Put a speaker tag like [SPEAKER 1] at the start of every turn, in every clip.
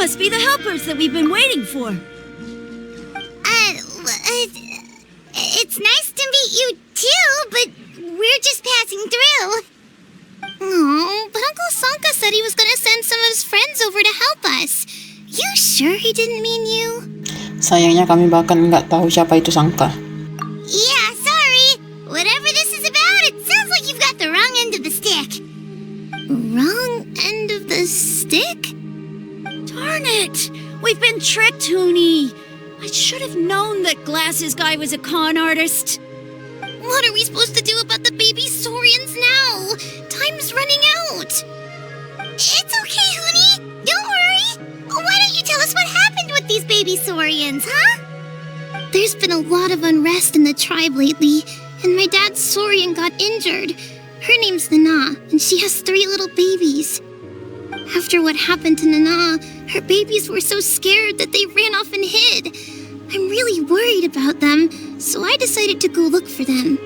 [SPEAKER 1] must be the helpers that we've been waiting for.
[SPEAKER 2] It's nice to meet you too, but we're just passing through. Oh, but Uncle Sanka said he was gonna send some of his friends over to help us. You sure he didn't mean you?
[SPEAKER 3] Sayangnya kami bahkan nggak tahu siapa itu Sangka.
[SPEAKER 2] Yeah, sorry. Whatever this is about, it sounds like you've got the wrong end of the stick. Wrong end of the stick?
[SPEAKER 1] Darn it! We've been tricked, Hoonie. I should have known that Glasses Guy was a con artist.
[SPEAKER 2] What are we supposed to do about the baby saurians now? Time's running out. It's okay, Hoonie. Don't worry. Why don't you tell us what happened with these baby saurians, huh? There's been a lot of unrest in the tribe lately, and my dad's saurian got injured. Her name's Nana, and she has 3 little babies. After what happened to Nana, her babies were so scared that they ran off and hid. I'm really worried about them, so I decided to go look for them.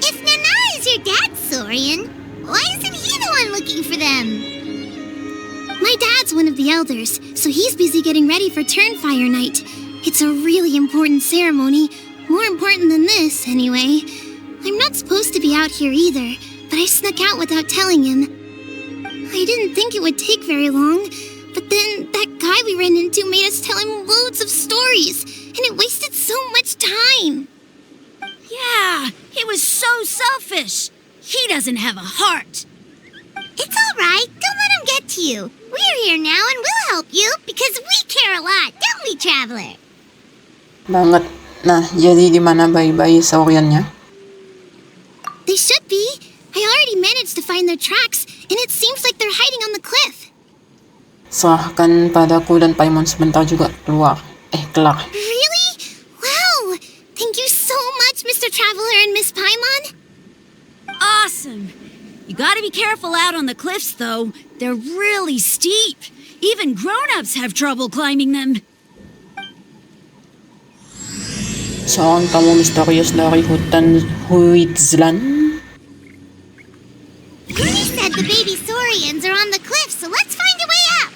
[SPEAKER 2] If Nana is your dad's saurian, why isn't he the one looking for them? My dad's one of the elders, so he's busy getting ready for Turnfire Night. It's a really important ceremony, more important than this, anyway. I'm not supposed to be out here either, but I snuck out without telling him. I didn't think it would take very long, but then that guy we ran into made us tell him loads of stories, and it wasted so much time.
[SPEAKER 1] Yeah, he was so selfish. He doesn't have a heart.
[SPEAKER 2] It's all right. Don't let him get to you. We're here now and we'll help you because we care a lot, don't we, Traveler?
[SPEAKER 3] Banget. Nah, jadi di mana bayi-bayi sauriannya?
[SPEAKER 2] They should be. I already managed to find their tracks, and it seems like they're hiding on the cliff.
[SPEAKER 3] Serahkan padaku dan Paimon sebentar juga keluar. Kelak.
[SPEAKER 2] Really? Wow! Thank you so much, Mr. Traveler and Miss Paimon.
[SPEAKER 1] Awesome. You gotta be careful out on the cliffs, though. They're really steep. Even grown-ups have trouble climbing them.
[SPEAKER 3] Seorang tamu misterius dari hutan Huitzlan.
[SPEAKER 2] Goody said the baby saurians are on the cliff, so let's find a way up.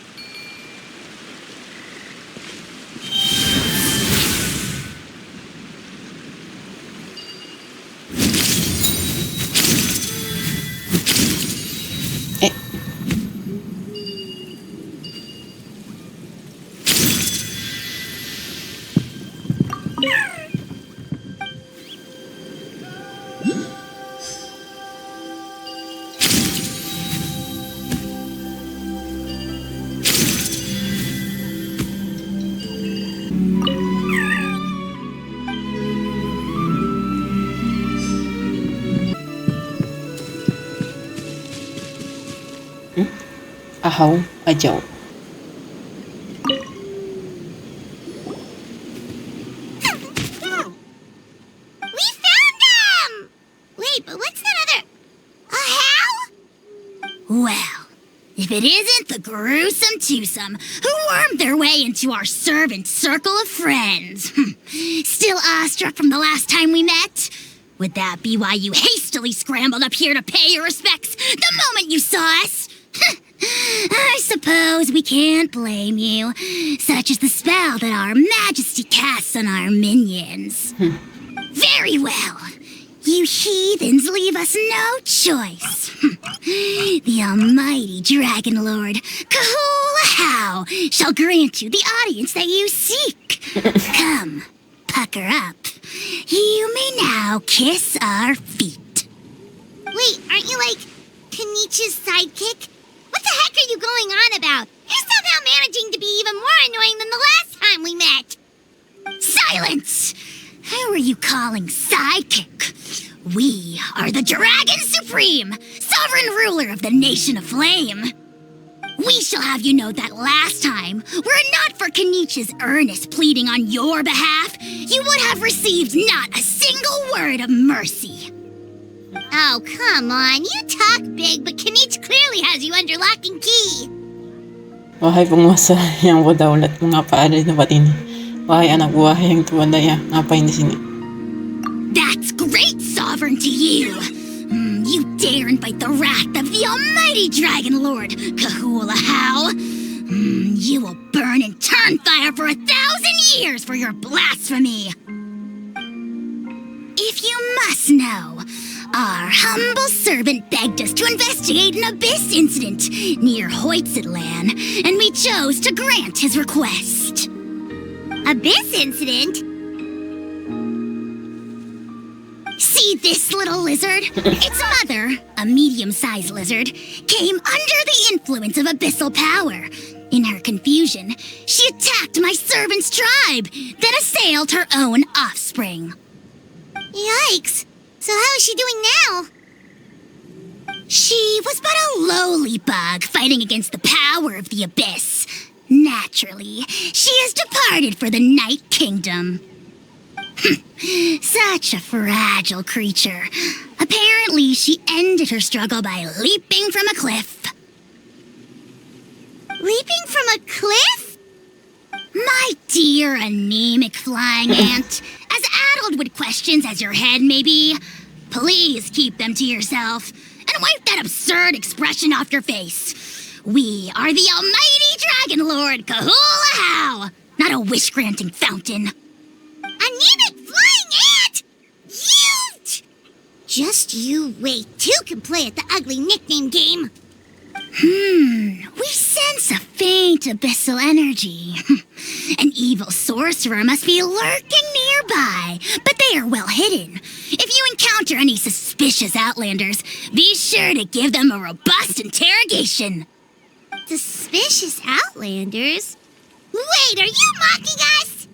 [SPEAKER 3] Ahaw, ajaw.
[SPEAKER 2] We found them! Wait, but what's that other... A how?
[SPEAKER 4] Well, if it isn't the gruesome twosome who wormed their way into our servant circle of friends. Still awestruck from the last time we met? Would that be why you hastily scrambled up here to pay your respects the moment you saw us? I suppose we can't blame you. Such is the spell that our majesty casts on our minions. Very well. You heathens leave us no choice. The almighty Dragon Lord, Kahula shall grant you the audience that you seek. Come, pucker up. You may now kiss our feet.
[SPEAKER 2] Wait, aren't you like Kenichi's sidekick? What the heck are you going on about? You're somehow managing to be even more annoying than the last time we met.
[SPEAKER 4] Silence! Who are you calling sidekick? We are the Dragon Supreme, sovereign ruler of the Nation of Flame. We shall have you know that last time, were it not for Kenichi's earnest pleading on your behalf, you would have received not a single word of mercy.
[SPEAKER 2] Oh, come on. You talk big, but Kenichi clearly has you under lock and key.
[SPEAKER 3] Wahai penguasa yang berdaulat, mengapa ada di tempat ini? Wahai anak buah yang tuan daya, ngapain di sini?
[SPEAKER 4] That's great, sovereign to you. You dare invite the wrath of the almighty Dragon Lord, Kahula How. You will burn in Turnfire for 1,000 years for your blasphemy. If you must know, our humble servant begged us to investigate an abyss incident near Hoytsidlan, and we chose to grant his request.
[SPEAKER 2] Abyss incident?
[SPEAKER 4] See this little lizard? Its mother, a medium-sized lizard, came under the influence of abyssal power. In her confusion, she attacked my servant's tribe, then assailed her own offspring.
[SPEAKER 2] Yikes. So how is she doing now?
[SPEAKER 4] She was but a lowly bug fighting against the power of the abyss. Naturally, she has departed for the Night Kingdom. Such a fragile creature. Apparently, she ended her struggle by leaping from a cliff.
[SPEAKER 2] Leaping from a cliff?
[SPEAKER 4] My dear anemic flying ant, as addled with questions as your head may be, please keep them to yourself and wipe that absurd expression off your face. We are the almighty Dragon Lord Kahula-How, not a wish-granting fountain.
[SPEAKER 2] Anemic flying ant! You! Just you wait. Two can play at the ugly nickname game.
[SPEAKER 4] We sense a faint abyssal energy. An evil sorcerer must be lurking nearby, but they are well hidden. If you encounter any suspicious outlanders, be sure to give them a robust interrogation.
[SPEAKER 2] Suspicious outlanders? Wait, are you mocking us?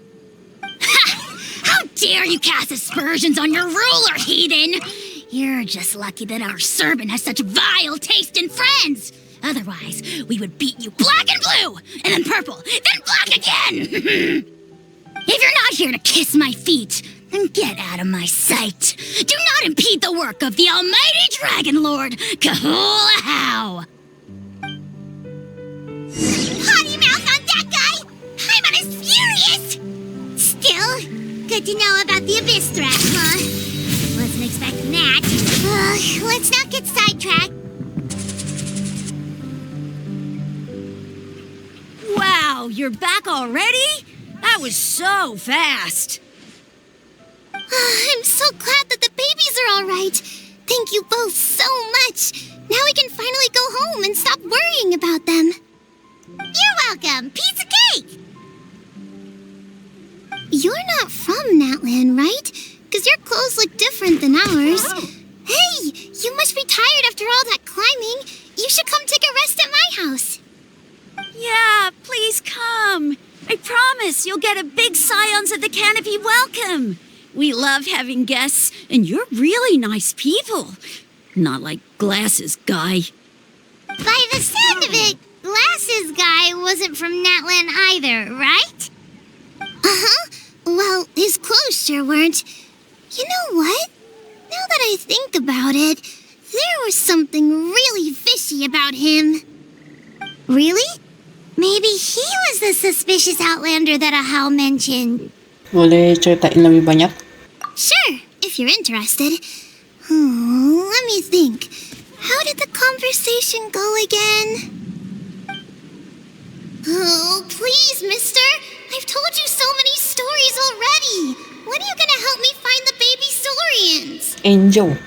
[SPEAKER 4] Ha! How dare you cast aspersions on your ruler, heathen! You're just lucky that our servant has such vile taste in friends. Otherwise, we would beat you black and blue, and then purple, then black again! If you're not here to kiss my feet, then get out of my sight. Do not impede the work of the almighty Dragon Lord, Kahula-How!
[SPEAKER 2] Potty mouth on that guy! I'm on his furious! Still, good to know about the abyss threat, huh? Wasn't expecting that. Let's not get sidetracked.
[SPEAKER 1] Wow, you're back already? That was so fast.
[SPEAKER 2] I'm so glad that the babies are all right. Thank you both so much. Now we can finally go home and stop worrying about them. You're welcome. Piece of cake. You're not from Natland, right? Because your clothes look different than ours. Hey, you must be tired after all that climbing. You should come take a rest at my house.
[SPEAKER 1] Yeah, please come. I promise you'll get a big Scions of the Canopy welcome. We love having guests, and you're really nice people. Not like Glasses Guy.
[SPEAKER 2] By the sound of it, Glasses Guy wasn't from Natland either, right? Uh-huh. Well, his clothes sure weren't. You know what? Now that I think about it, there was something really fishy about him. Really? Maybe he was the suspicious outlander that Ahau mentioned.
[SPEAKER 3] Boleh ceritain lebih banyak?
[SPEAKER 2] Sure, if you're interested. Let me think. How did the conversation go again? Oh, please, mister. I've told you so many stories already. When are you gonna help me find the baby saurians?
[SPEAKER 3] Angel.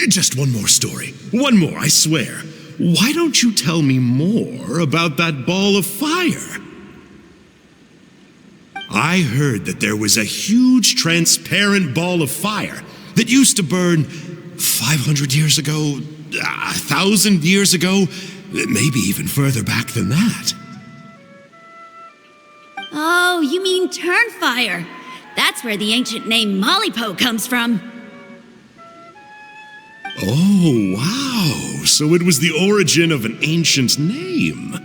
[SPEAKER 5] Just one more story. One more, I swear. Why don't you tell me more about that ball of fire? I heard that there was a huge transparent ball of fire that used to burn 500 years ago, 1,000 years ago, maybe even further back than that.
[SPEAKER 1] Oh, you mean Turnfire. That's where the ancient name Mollypo comes from.
[SPEAKER 5] Oh, wow. So it was the origin of an ancient name.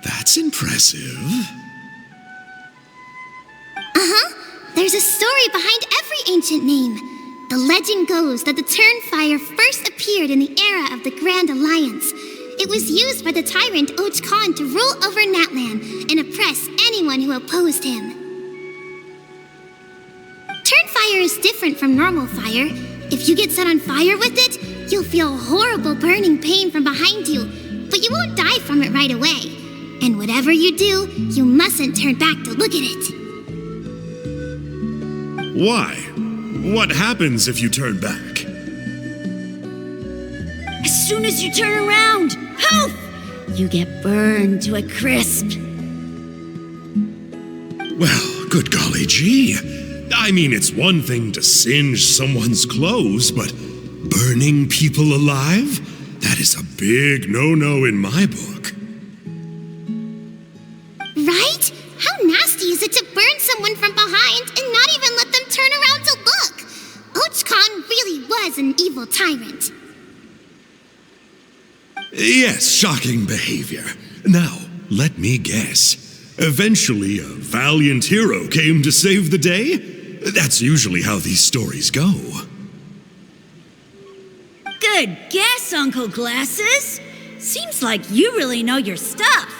[SPEAKER 5] That's impressive.
[SPEAKER 2] There's a story behind every ancient name. The legend goes that the Turnfire first appeared in the era of the Grand Alliance. It was used by the tyrant Och Khan to rule over Natland and oppress anyone who opposed him. Turnfire is different from normal fire. If you get set on fire with it, You'll feel horrible burning pain from behind you, but you won't die from it right away. And whatever you do, you mustn't turn back to look at it.
[SPEAKER 5] Why? What happens if you turn back?
[SPEAKER 1] As soon as you turn around, poof! You get burned to a crisp.
[SPEAKER 5] Well, good golly gee. I mean, it's one thing to singe someone's clothes, but burning people alive? That is a big no-no in my book.
[SPEAKER 2] Right? How nasty is it to burn someone from behind and not even let them turn around to look? Ochkon really was an evil tyrant.
[SPEAKER 5] Yes, shocking behavior. Now, let me guess. Eventually, a valiant hero came to save the day? That's usually how these stories go.
[SPEAKER 1] Good guess, Uncle Glasses. Seems like you really know your stuff.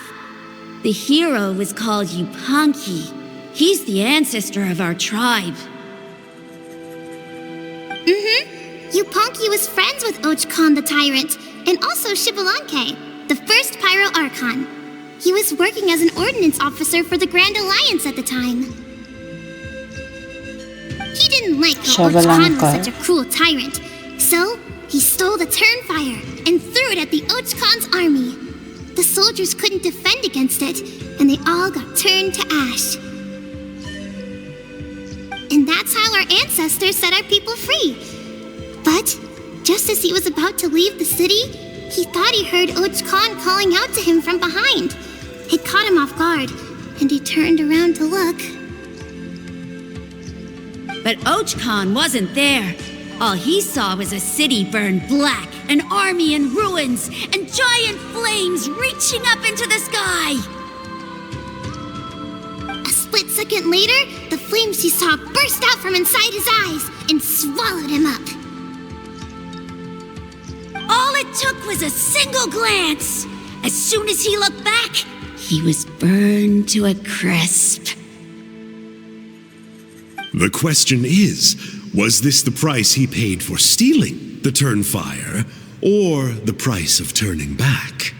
[SPEAKER 1] The hero was called Yupanqui. He's the ancestor of our tribe.
[SPEAKER 2] Yupanqui was friends with Ochkon the tyrant, and also Shibulanke, the first Pyro Archon. He was working as an ordnance officer for the Grand Alliance at the time. He didn't like how Ochkon was such a cruel tyrant, so he stole the Turnfire and threw it at the Ochkon's army. The soldiers couldn't defend against it, and they all got turned to ash. And that's how our ancestors set our people free. But just as he was about to leave the city, he thought he heard Ochkon calling out to him from behind. It caught him off guard, and he turned around to look.
[SPEAKER 1] But Ochkon wasn't there. All he saw was a city burned black, an army in ruins, and giant flames reaching up into the sky.
[SPEAKER 2] A split second later, the flames he saw burst out from inside his eyes and swallowed him up.
[SPEAKER 1] All it took was a single glance. As soon as he looked back, he was burned to a crisp.
[SPEAKER 5] The question is, was this the price he paid for stealing the Turnfire, or the price of turning back?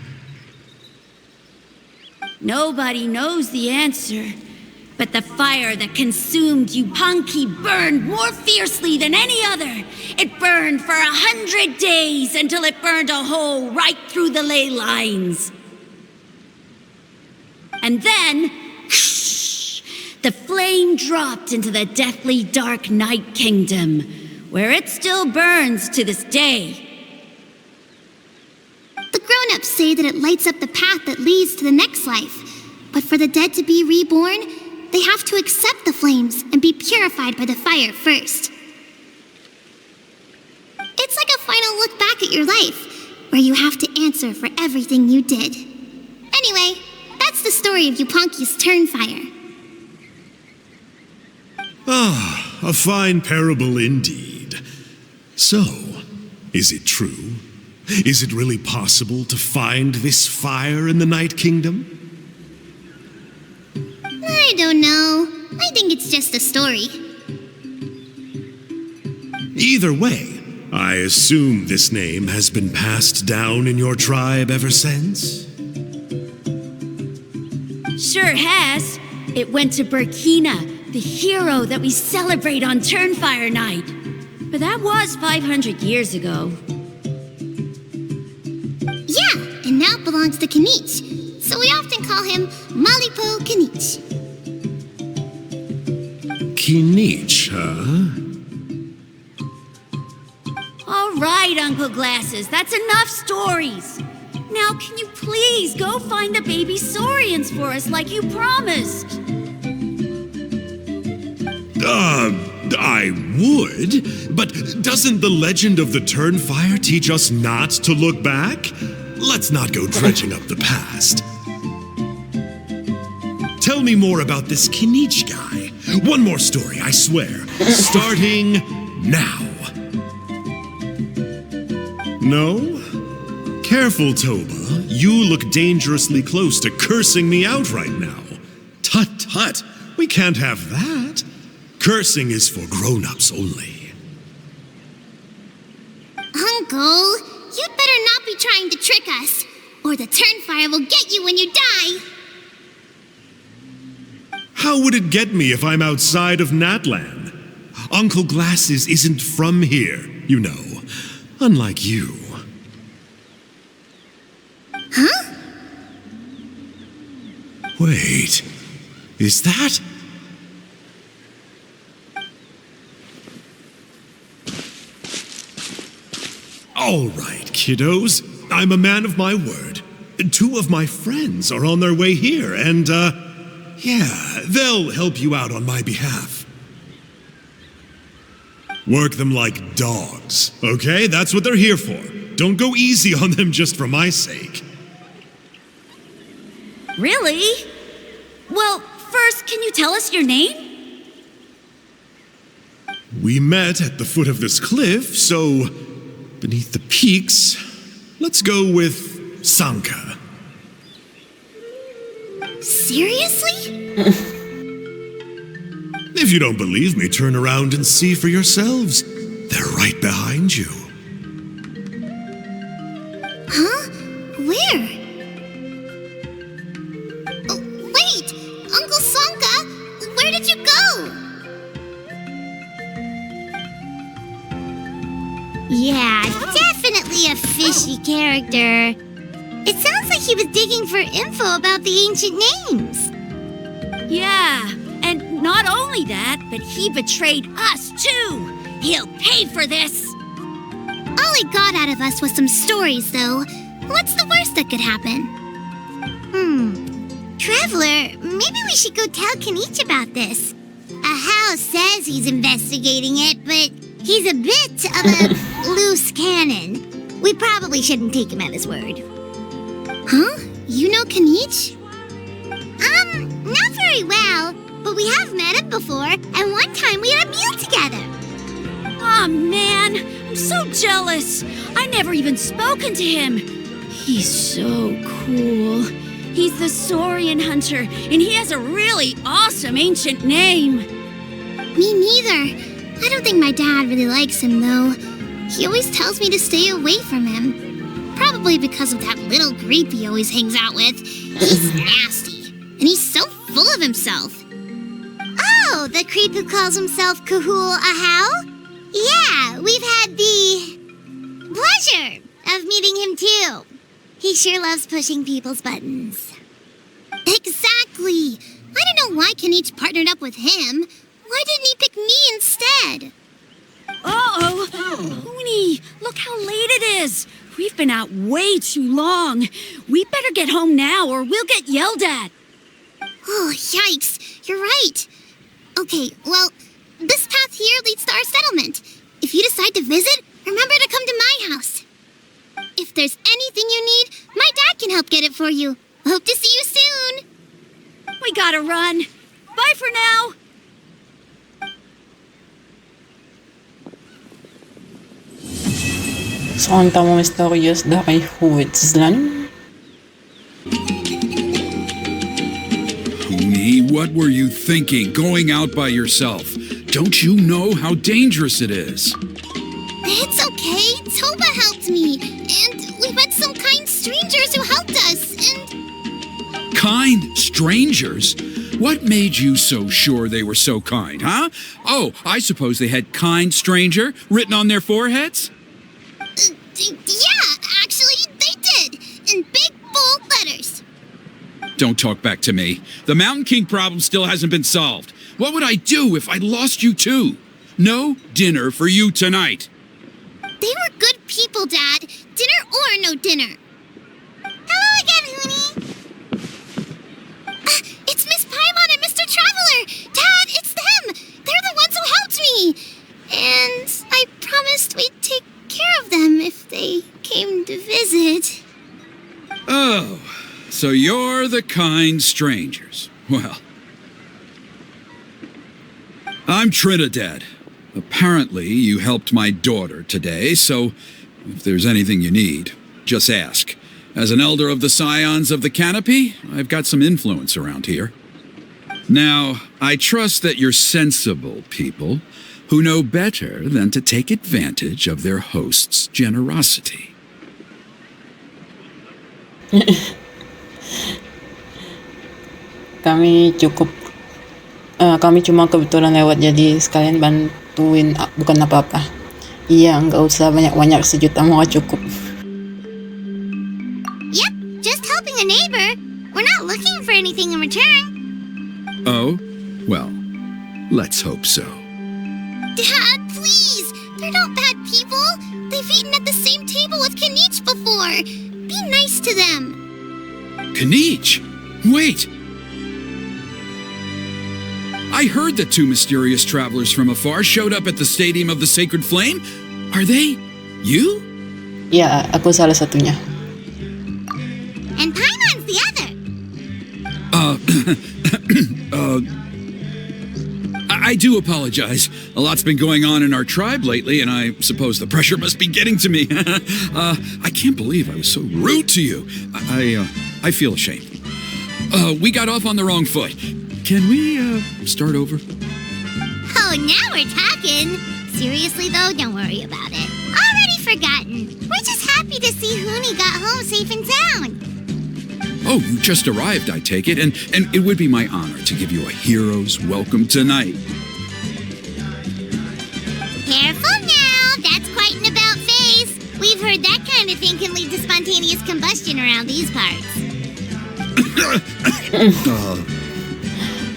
[SPEAKER 1] Nobody knows the answer, but the fire that consumed Yupanqui burned more fiercely than any other. It burned for 100 days until it burned a hole right through the ley lines. And then, the flame dropped into the deathly dark Night Kingdom, where it still burns to this day.
[SPEAKER 2] The grown-ups say that it lights up the path that leads to the next life. But for the dead to be reborn, they have to accept the flames and be purified by the fire first. It's like a final look back at your life, where you have to answer for everything you did. Anyway, that's the story of Yupanqui's Turnfire.
[SPEAKER 5] Ah, a fine parable indeed. So, is it true? Is it really possible to find this fire in the Night Kingdom?
[SPEAKER 2] I don't know. I think it's just a story.
[SPEAKER 5] Either way, I assume this name has been passed down in your tribe ever since?
[SPEAKER 1] Sure has. It went to Burkina, the hero that we celebrate on Turnfire Night. But that was 500 years ago.
[SPEAKER 2] Yeah, and now it belongs to Kinich. So we often call him Malipo Kinich.
[SPEAKER 5] Kinich, huh?
[SPEAKER 1] All right, Uncle Glasses, that's enough stories. Now, can you please go find the baby saurians for us like you promised?
[SPEAKER 5] I would, but doesn't the legend of the Turnfire teach us not to look back? Let's not go dredging up the past. Tell me more about this Kinich guy. One more story, I swear. Starting now. No? Careful, Toba. You look dangerously close to cursing me out right now. Tut tut, we can't have that. Cursing is for grown-ups only.
[SPEAKER 2] Uncle. You'd better not be trying to trick us, or the Turnfire will get you when you die.
[SPEAKER 5] How would it get me if I'm outside of Natlan? Uncle Glasses isn't from here, you know. Unlike you.
[SPEAKER 2] Huh?
[SPEAKER 5] Wait, is that? All right, kiddos. I'm a man of my word. 2 of my friends are on their way here, and, yeah, they'll help you out on my behalf. Work them like dogs, okay? That's what they're here for. Don't go easy on them just for my sake.
[SPEAKER 1] Really? Well, first, can you tell us your name?
[SPEAKER 5] We met at the foot of this cliff, so beneath the peaks, let's go with Sanka.
[SPEAKER 2] Seriously?
[SPEAKER 5] If you don't believe me, turn around and see for yourselves. They're right behind you.
[SPEAKER 2] Huh? Where? Oh, wait! Uncle Sanka, where did you go? Yeah, definitely a fishy character. It sounds like he was digging for info about the ancient names.
[SPEAKER 1] Yeah, and not only that, but he betrayed us too. He'll pay for this.
[SPEAKER 2] All he got out of us was some stories, though. What's the worst that could happen? Traveler, maybe we should go tell Kenichi about this. Ahau says he's investigating it, but he's a bit of a loose cannon. We probably shouldn't take him at his word. Huh? You know Kenichi? Not very well, but we have met him before, and one time we had a meal together.
[SPEAKER 1] Aw, man, I'm so jealous. I never even spoken to him. He's so cool. He's the Saurian hunter, and he has a really awesome ancient name.
[SPEAKER 2] Me neither. I don't think my dad really likes him, though. He always tells me to stay away from him. Probably because of that little creep he always hangs out with. He's nasty, and he's so full of himself. Oh, the creep who calls himself Kahul Ahau? Yeah, we've had the pleasure of meeting him too. He sure loves pushing people's buttons. Exactly. I don't know why Kenichi partnered up with him. Why didn't he pick me instead?
[SPEAKER 1] Uh-oh. Hooney, look how late it is. We've been out way too long. We better get home now or we'll get yelled at.
[SPEAKER 2] Oh, yikes. You're right. Okay, well, this path here leads to our settlement. If you decide to visit, remember to come to my house. If there's anything you need, my dad can help get it for you. Hope to see you soon.
[SPEAKER 1] We gotta run. Bye for now.
[SPEAKER 3] So, ang tamang mysterious dahil Huitzlan.
[SPEAKER 6] Hooney, what were you thinking going out by yourself? Don't you know how dangerous it is?
[SPEAKER 2] It's okay. Toba helped me. And we met some kind strangers who helped us. And
[SPEAKER 6] Kind strangers? What made you so sure they were so kind, huh? Oh, I suppose they had kind stranger written on their foreheads?
[SPEAKER 2] yeah, actually, they did. In big, bold letters.
[SPEAKER 6] Don't talk back to me. The Mountain King problem still hasn't been solved. What would I do if I lost you too? No dinner for you tonight.
[SPEAKER 2] They were good people, Dad. Dinner or no dinner. Hello again, Hooney. It's Miss Paimon and Mr. Traveler. Dad, it's them. They're the ones who helped me. And I promised we'd take care of them if they came to visit.
[SPEAKER 6] Oh, so you're the kind strangers. Well, I'm Trinidad. Apparently, you helped my daughter today, so if there's anything you need, just ask. As an elder of the Scions of the Canopy, I've got some influence around here. Now, I trust that you're sensible people, who know better than to take advantage of their host's generosity.
[SPEAKER 3] Kami cuma kebetulan lewat, jadi sekalian bantuin, bukan apa-apa. Iya, nggak usah banyak-banyak, sejuta mau cukup.
[SPEAKER 2] Yep, just helping a neighbor. We're not looking for anything in return.
[SPEAKER 6] Oh? Well, let's hope so.
[SPEAKER 2] Dad, please! They're not bad people. They've eaten at the same table with Kanich before. Be nice to them.
[SPEAKER 6] Kanich! Wait! I heard that two mysterious travelers from afar showed up at the Stadium of the Sacred Flame. Are they you?
[SPEAKER 3] Iya, aku salah satunya.
[SPEAKER 2] And Paimon's the other.
[SPEAKER 6] I do apologize. A lot's been going on in our tribe lately, and I suppose the pressure must be getting to me. I can't believe I was so rude to you. I feel ashamed. We got off on the wrong foot. Can we, start over?
[SPEAKER 2] Oh, now we're talking. Seriously, though, don't worry about it. Already forgotten. We're just happy to see Huni got home safe and sound.
[SPEAKER 6] Oh, you just arrived, I take it, and it would be my honor to give you a hero's welcome tonight.
[SPEAKER 2] Careful now. That's quite an about face. We've heard that kind of thing can lead to spontaneous combustion around these parts.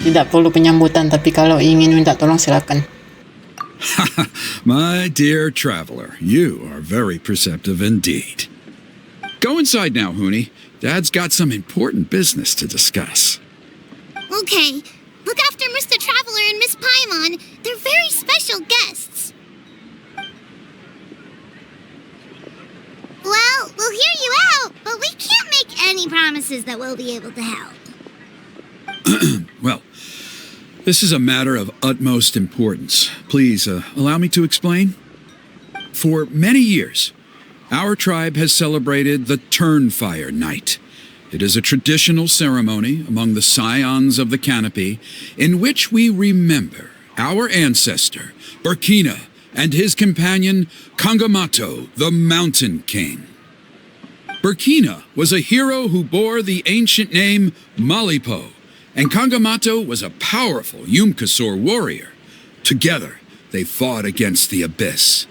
[SPEAKER 3] Tidak perlu penyambutan, tapi kalau ingin minta tolong silakan.
[SPEAKER 6] My dear traveler, you are very perceptive indeed. Go inside now, Huni. Dad's got some important business to discuss.
[SPEAKER 2] Okay. Look after Mr. Traveler and Miss Paimon. They're very special guests. Well, we'll hear you out, but we can't make any promises that we'll be able to help.
[SPEAKER 6] Well, this is a matter of utmost importance. Please, allow me to explain. For many years, our tribe has celebrated the Turnfire Night. It is a traditional ceremony among the scions of the canopy in which we remember our ancestor, Burkina, and his companion, Kangamato, the Mountain King. Burkina was a hero who bore the ancient name Malipo, and Kangamato was a powerful Yumkasor warrior. Together, they fought against the Abyss.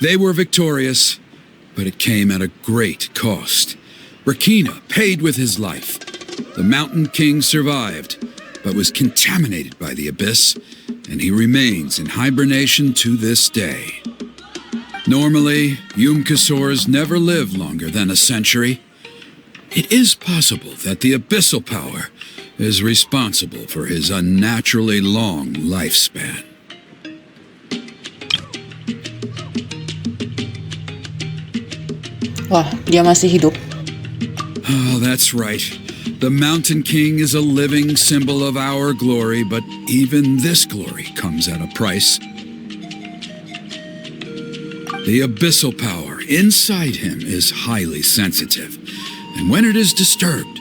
[SPEAKER 6] They were victorious, but it came at a great cost. Burkina paid with his life. The Mountain King survived, but was contaminated by the Abyss, and he remains in hibernation to this day. Normally, Yumkasors never live longer than a century. It is possible that the abyssal power is responsible for his unnaturally long lifespan.
[SPEAKER 3] Wah, dia masih hidup.
[SPEAKER 6] Oh, that's right. The Mountain King is a living symbol of our glory, but even this glory comes at a price. The abyssal power inside him is highly sensitive, and when it is disturbed,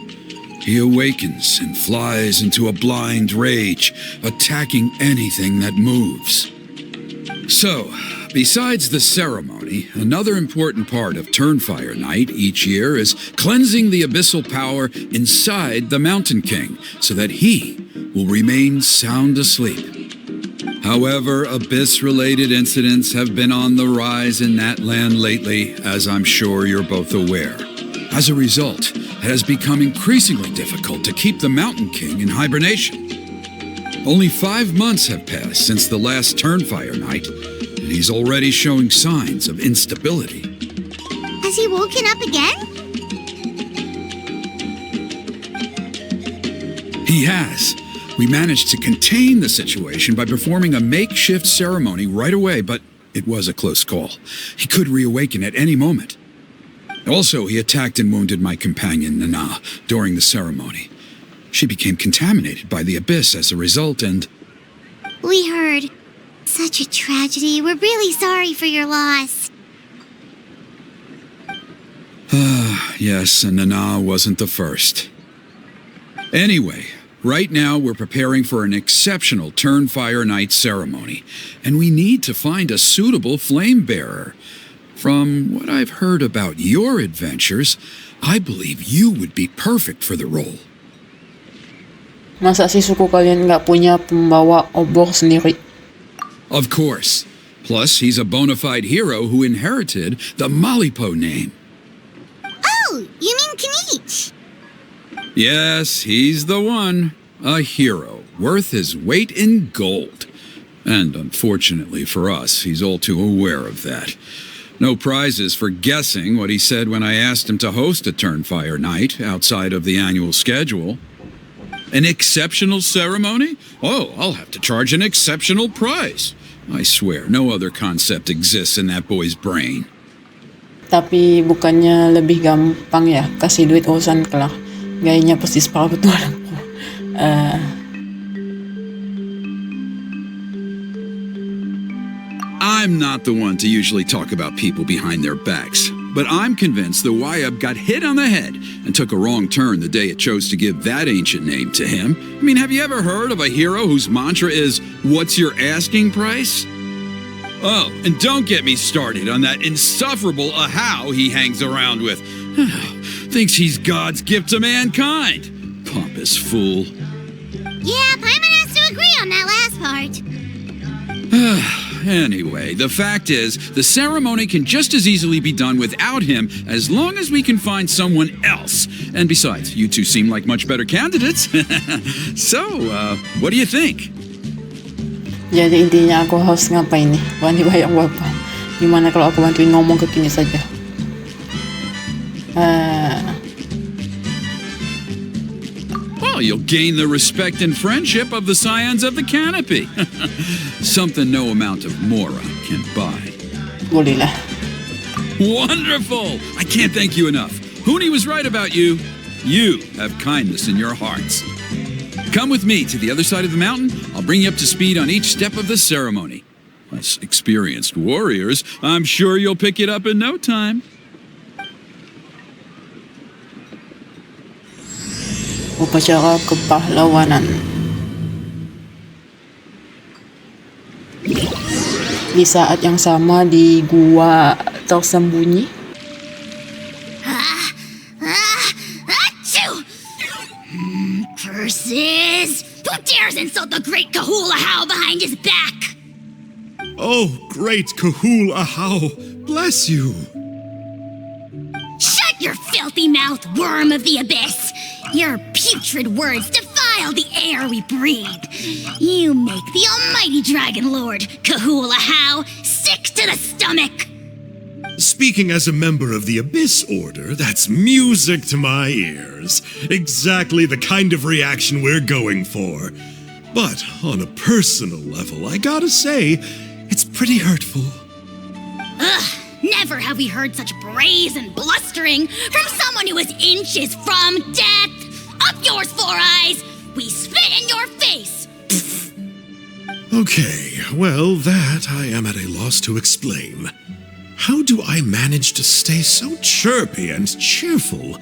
[SPEAKER 6] he awakens and flies into a blind rage, attacking anything that moves. So, besides the ceremony, another important part of Turnfire Night each year is cleansing the abyssal power inside the Mountain King so that he will remain sound asleep. However, Abyss-related incidents have been on the rise in that land lately, as I'm sure you're both aware. As a result, it has become increasingly difficult to keep the Mountain King in hibernation. Only 5 months have passed since the last Turnfire Night, and he's already showing signs of instability.
[SPEAKER 2] Has he woken up again?
[SPEAKER 6] He has. We managed to contain the situation by performing a makeshift ceremony right away, but it was a close call. He could reawaken at any moment. Also, he attacked and wounded my companion, Nana, during the ceremony. She became contaminated by the Abyss as a result, and...
[SPEAKER 2] We heard. Such a tragedy. We're really sorry for your loss.
[SPEAKER 6] Yes, and Nana wasn't the first. Anyway, right now we're preparing for an exceptional Turnfire Night ceremony, and we need to find a suitable flame bearer. From what I've heard about your adventures, I believe you would be perfect for the role.
[SPEAKER 3] Masa si suku kalian nggak punya pembawa obor sendiri?
[SPEAKER 6] Of course. Plus, he's a bona fide hero who inherited the Malipo name.
[SPEAKER 2] Oh, you mean Kinich?
[SPEAKER 6] Yes, he's the one. A hero, worth his weight in gold. And unfortunately for us, he's all too aware of that. No prizes for guessing what he said when I asked him to host a Turnfire Night outside of the annual schedule. An exceptional ceremony? Oh, I'll have to charge an exceptional price. I swear, no other concept exists in that boy's brain.
[SPEAKER 3] Tapi bukannya lebih gampang ya kasih duit urusan kelak. Gayanya persis para petualang ko.
[SPEAKER 6] I'm not the one to usually talk about people behind their backs, but I'm convinced the Wayab got hit on the head and took a wrong turn the day it chose to give that ancient name to him. I mean, have you ever heard of a hero whose mantra is, "What's your asking price?" Oh, and don't get me started on that insufferable Ahau he hangs around with. Thinks he's God's gift to mankind. Pompous fool.
[SPEAKER 2] Yeah, Paimon has to agree on that last part.
[SPEAKER 6] Anyway, the fact is, the ceremony can just as easily be done without him as long as we can find someone else. And besides, you two seem like much better candidates. So, what do you think?
[SPEAKER 3] Jadi intinya aku harus ngapain nih? Wani bayang apa? Gimana kalau aku bantuin ngomong ke Kini saja?
[SPEAKER 6] Well, you'll gain the respect and friendship of the Scions of the Canopy. Something no amount of Mora can buy.
[SPEAKER 3] Boleh lah.
[SPEAKER 6] Wonderful! I can't thank you enough. Huni was right about you. You have kindness in your hearts. Come with me to the other side of the mountain. I'll bring you up to speed on each step of the ceremony. Us experienced warriors, I'm sure you'll pick it up in no time.
[SPEAKER 3] Upacara kepahlawanan. Di saat yang sama di gua tersembunyi.
[SPEAKER 4] Achoo! Curses! Who dares insult the great Kahula How behind his back?
[SPEAKER 5] Oh, great Kahul Ahau, bless you.
[SPEAKER 4] Shut your filthy mouth, worm of the abyss! Your putrid words defile the air we breathe. You make the almighty Dragon Lord, Kahula How, sick to the stomach.
[SPEAKER 5] Speaking as a member of the Abyss Order, that's music to my ears. Exactly the kind of reaction we're going for. But on a personal level, I gotta say, it's pretty hurtful.
[SPEAKER 4] Ugh, never have we heard such brazen blustering from someone who is inches from death. Up yours, Four Eyes! We spit in your face!
[SPEAKER 5] Okay, well, that I am at a loss to explain. How do I manage to stay so chirpy and cheerful?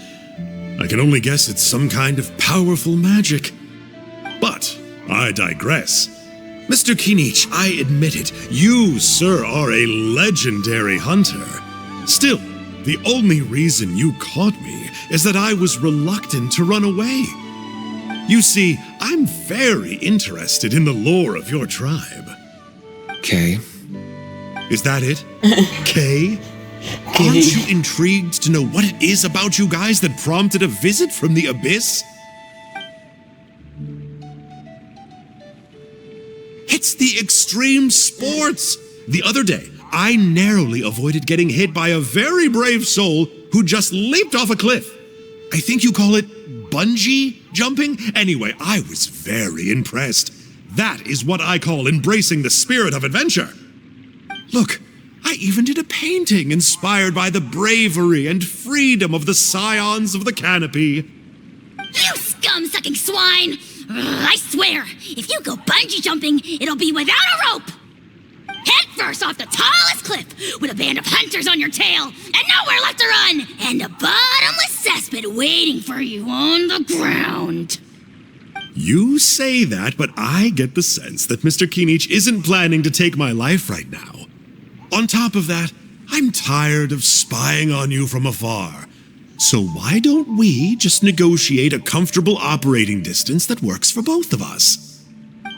[SPEAKER 5] I can only guess it's some kind of powerful magic. But I digress. Mr. Kinich, I admit it, you, sir, are a legendary hunter. Still, the only reason you caught me is that I was reluctant to run away. You see, I'm very interested in the lore of your tribe.
[SPEAKER 7] Okay.
[SPEAKER 5] Is that it? Kay? Aren't you intrigued to know what it is about you guys that prompted a visit from the Abyss? It's the extreme sports! The other day, I narrowly avoided getting hit by a very brave soul who just leaped off a cliff. I think you call it bungee jumping? Anyway, I was very impressed. That is what I call embracing the spirit of adventure. Look, I even did a painting inspired by the bravery and freedom of the Scions of the Canopy.
[SPEAKER 4] You scum-sucking swine! Ugh, I swear, if you go bungee jumping, it'll be without a rope! Head first off the tallest cliff with a band of hunters on your tail and nowhere left to run, and a bottomless cesspit waiting for you on the ground.
[SPEAKER 5] You say that, but I get the sense that Mr. Kinich isn't planning to take my life right now. On top of that, I'm tired of spying on you from afar. So why don't we just negotiate a comfortable operating distance that works for both of us?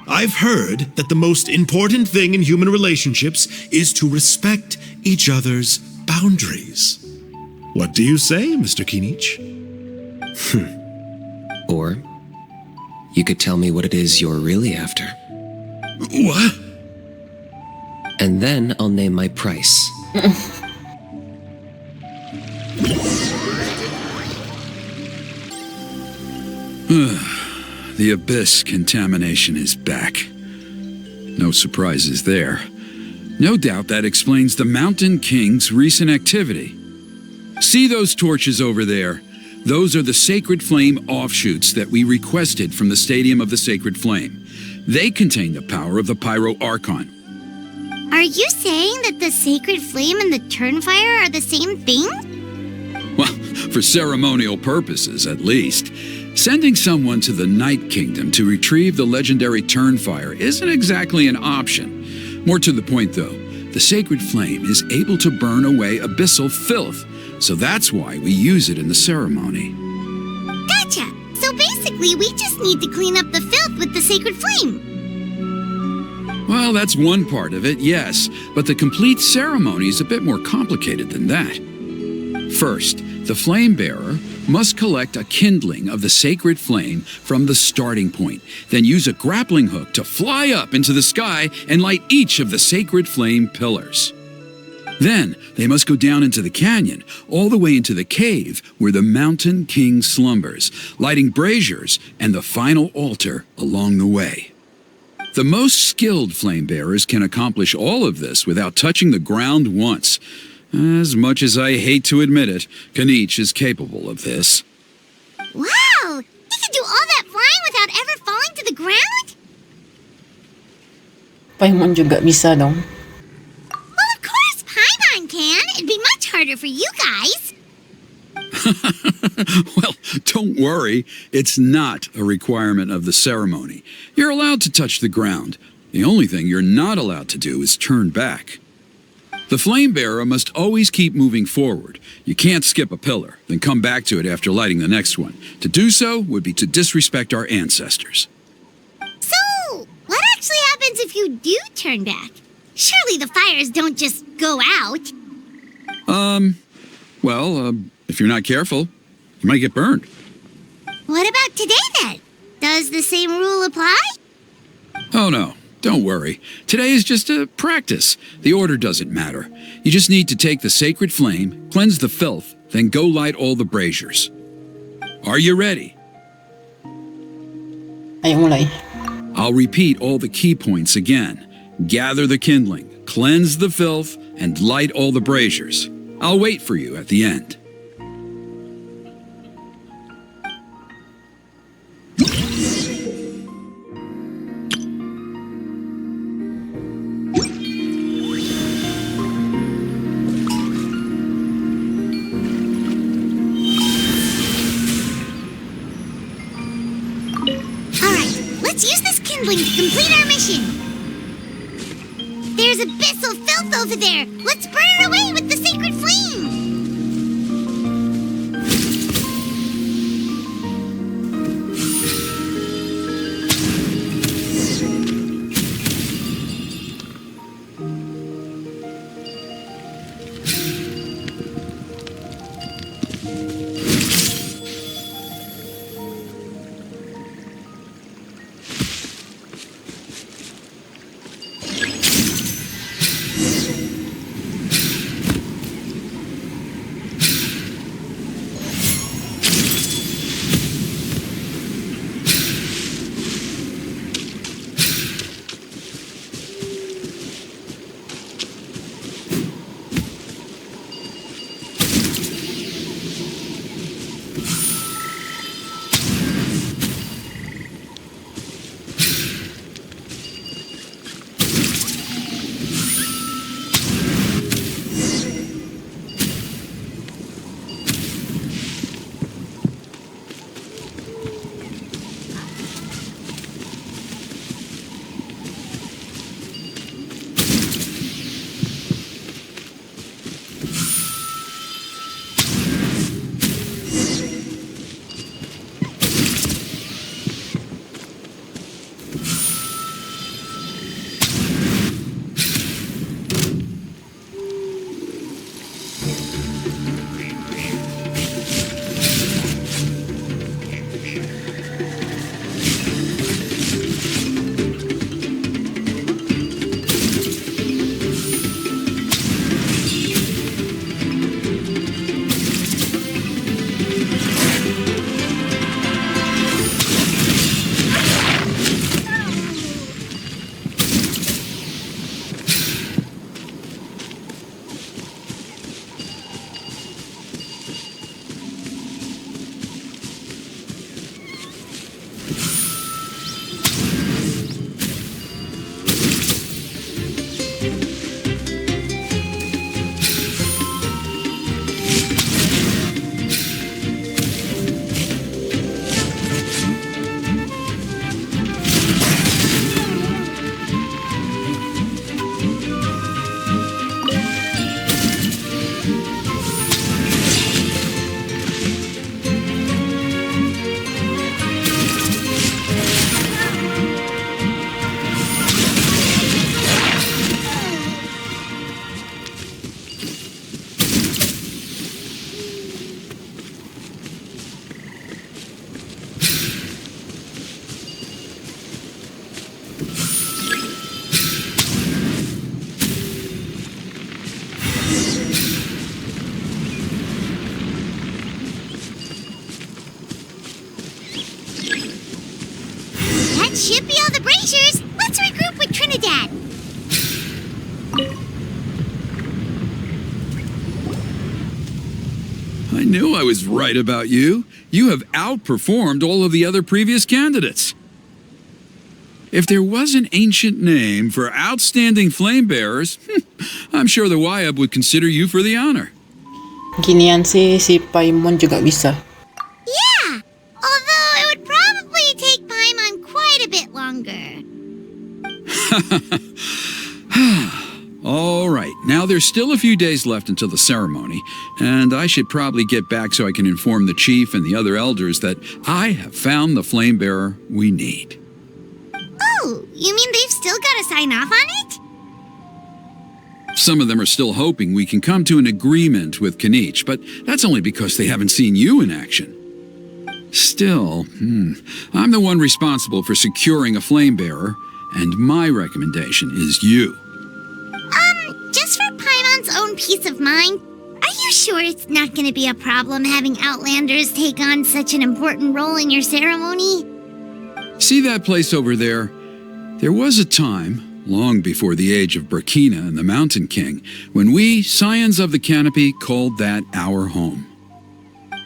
[SPEAKER 5] I've heard that the most important thing in human relationships is to respect each other's boundaries. What do you say, Mr. Kinich?
[SPEAKER 7] Or you could tell me what it is you're really after.
[SPEAKER 5] What?
[SPEAKER 7] And then I'll name my price.
[SPEAKER 6] The abyss contamination is back. No surprises there. No doubt that explains the Mountain King's recent activity. See those torches over there? Those are the Sacred Flame offshoots that we requested from the Stadium of the Sacred Flame. They contain the power of the Pyro Archon.
[SPEAKER 2] Are you saying that the Sacred Flame and the Turnfire are the same thing?
[SPEAKER 6] Well, for ceremonial purposes, at least. Sending someone to the Night Kingdom to retrieve the legendary Turnfire isn't exactly an option. More to the point, though, the Sacred Flame is able to burn away abyssal filth, so that's why we use it in the ceremony.
[SPEAKER 2] Gotcha! So basically, we just need to clean up the filth with the Sacred Flame.
[SPEAKER 6] Well, that's one part of it, yes, but the complete ceremony is a bit more complicated than that. First, the flame bearer must collect a kindling of the sacred flame from the starting point, then use a grappling hook to fly up into the sky and light each of the sacred flame pillars. Then, they must go down into the canyon, all the way into the cave where the Mountain King slumbers, lighting braziers and the final altar along the way. The most skilled flame bearers can accomplish all of this without touching the ground once. As much as I hate to admit it, Kinich is capable of this.
[SPEAKER 2] Wow! He can do all that flying without ever falling to the ground?
[SPEAKER 3] Paimon juga bisa dong.
[SPEAKER 2] Well, of course Paimon can. It'd be much harder for you guys.
[SPEAKER 6] Well, don't worry. It's not a requirement of the ceremony. You're allowed to touch the ground. The only thing you're not allowed to do is turn back. The flame bearer must always keep moving forward. You can't skip a pillar, then come back to it after lighting the next one. To do so would be to disrespect our ancestors.
[SPEAKER 2] So, what actually happens if you do turn back? Surely the fires don't just go out.
[SPEAKER 6] If you're not careful, you might get burned.
[SPEAKER 2] What about today then? Does the same rule apply?
[SPEAKER 6] Oh no. Don't worry. Today is just a practice. The order doesn't matter. You just need to take the sacred flame, cleanse the filth, then go light all the braziers. Are you ready?
[SPEAKER 3] Ayo mulai.
[SPEAKER 6] I'll repeat all the key points again. Gather the kindling, cleanse the filth, and light all the braziers. I'll wait for you at the end.
[SPEAKER 2] Let's use this kindling to complete our mission. There's abyssal filth over there. Let's burn it away with the sacred flame. That should be all the braziers. Let's regroup with Trinidad.
[SPEAKER 6] I knew I was right about you. You have outperformed all of the other previous candidates. If there was an ancient name for outstanding flame bearers, I'm sure the Wayab would consider you for the honor.
[SPEAKER 3] Ginian si Paimon juga bisa.
[SPEAKER 2] Yeah, although it would probably take Paimon quite a bit longer.
[SPEAKER 6] All right, now there's still a few days left until the ceremony, and I should probably get back so I can inform the chief and the other elders that I have found the flame bearer we need.
[SPEAKER 2] Oh, you mean they've still got to sign off on it?
[SPEAKER 6] Some of them are still hoping we can come to an agreement with Kanich, but that's only because they haven't seen you in action. Still, I'm the one responsible for securing a flame bearer, and my recommendation is you.
[SPEAKER 2] Just for Paimon's own peace of mind, are you sure it's not going to be a problem having Outlanders take on such an important role in your ceremony?
[SPEAKER 6] See that place over there? There was a time, long before the age of Burkina and the Mountain King, when we, Scions of the Canopy, called that our home.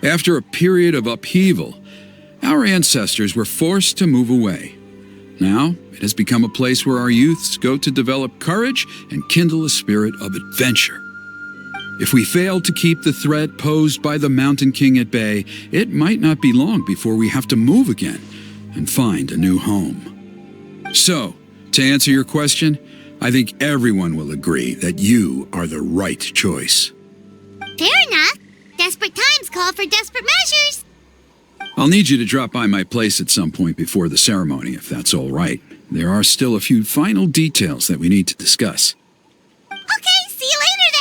[SPEAKER 6] After a period of upheaval, our ancestors were forced to move away. Now, it has become a place where our youths go to develop courage and kindle a spirit of adventure. If we fail to keep the threat posed by the Mountain King at bay, it might not be long before we have to move again and find a new home. So, to answer your question, I think everyone will agree that you are the right choice.
[SPEAKER 2] Fair enough. Desperate times call for desperate measures.
[SPEAKER 6] I'll need you to drop by my place at some point before the ceremony, if that's all right. There are still a few final details that we need to discuss.
[SPEAKER 2] Okay, see you later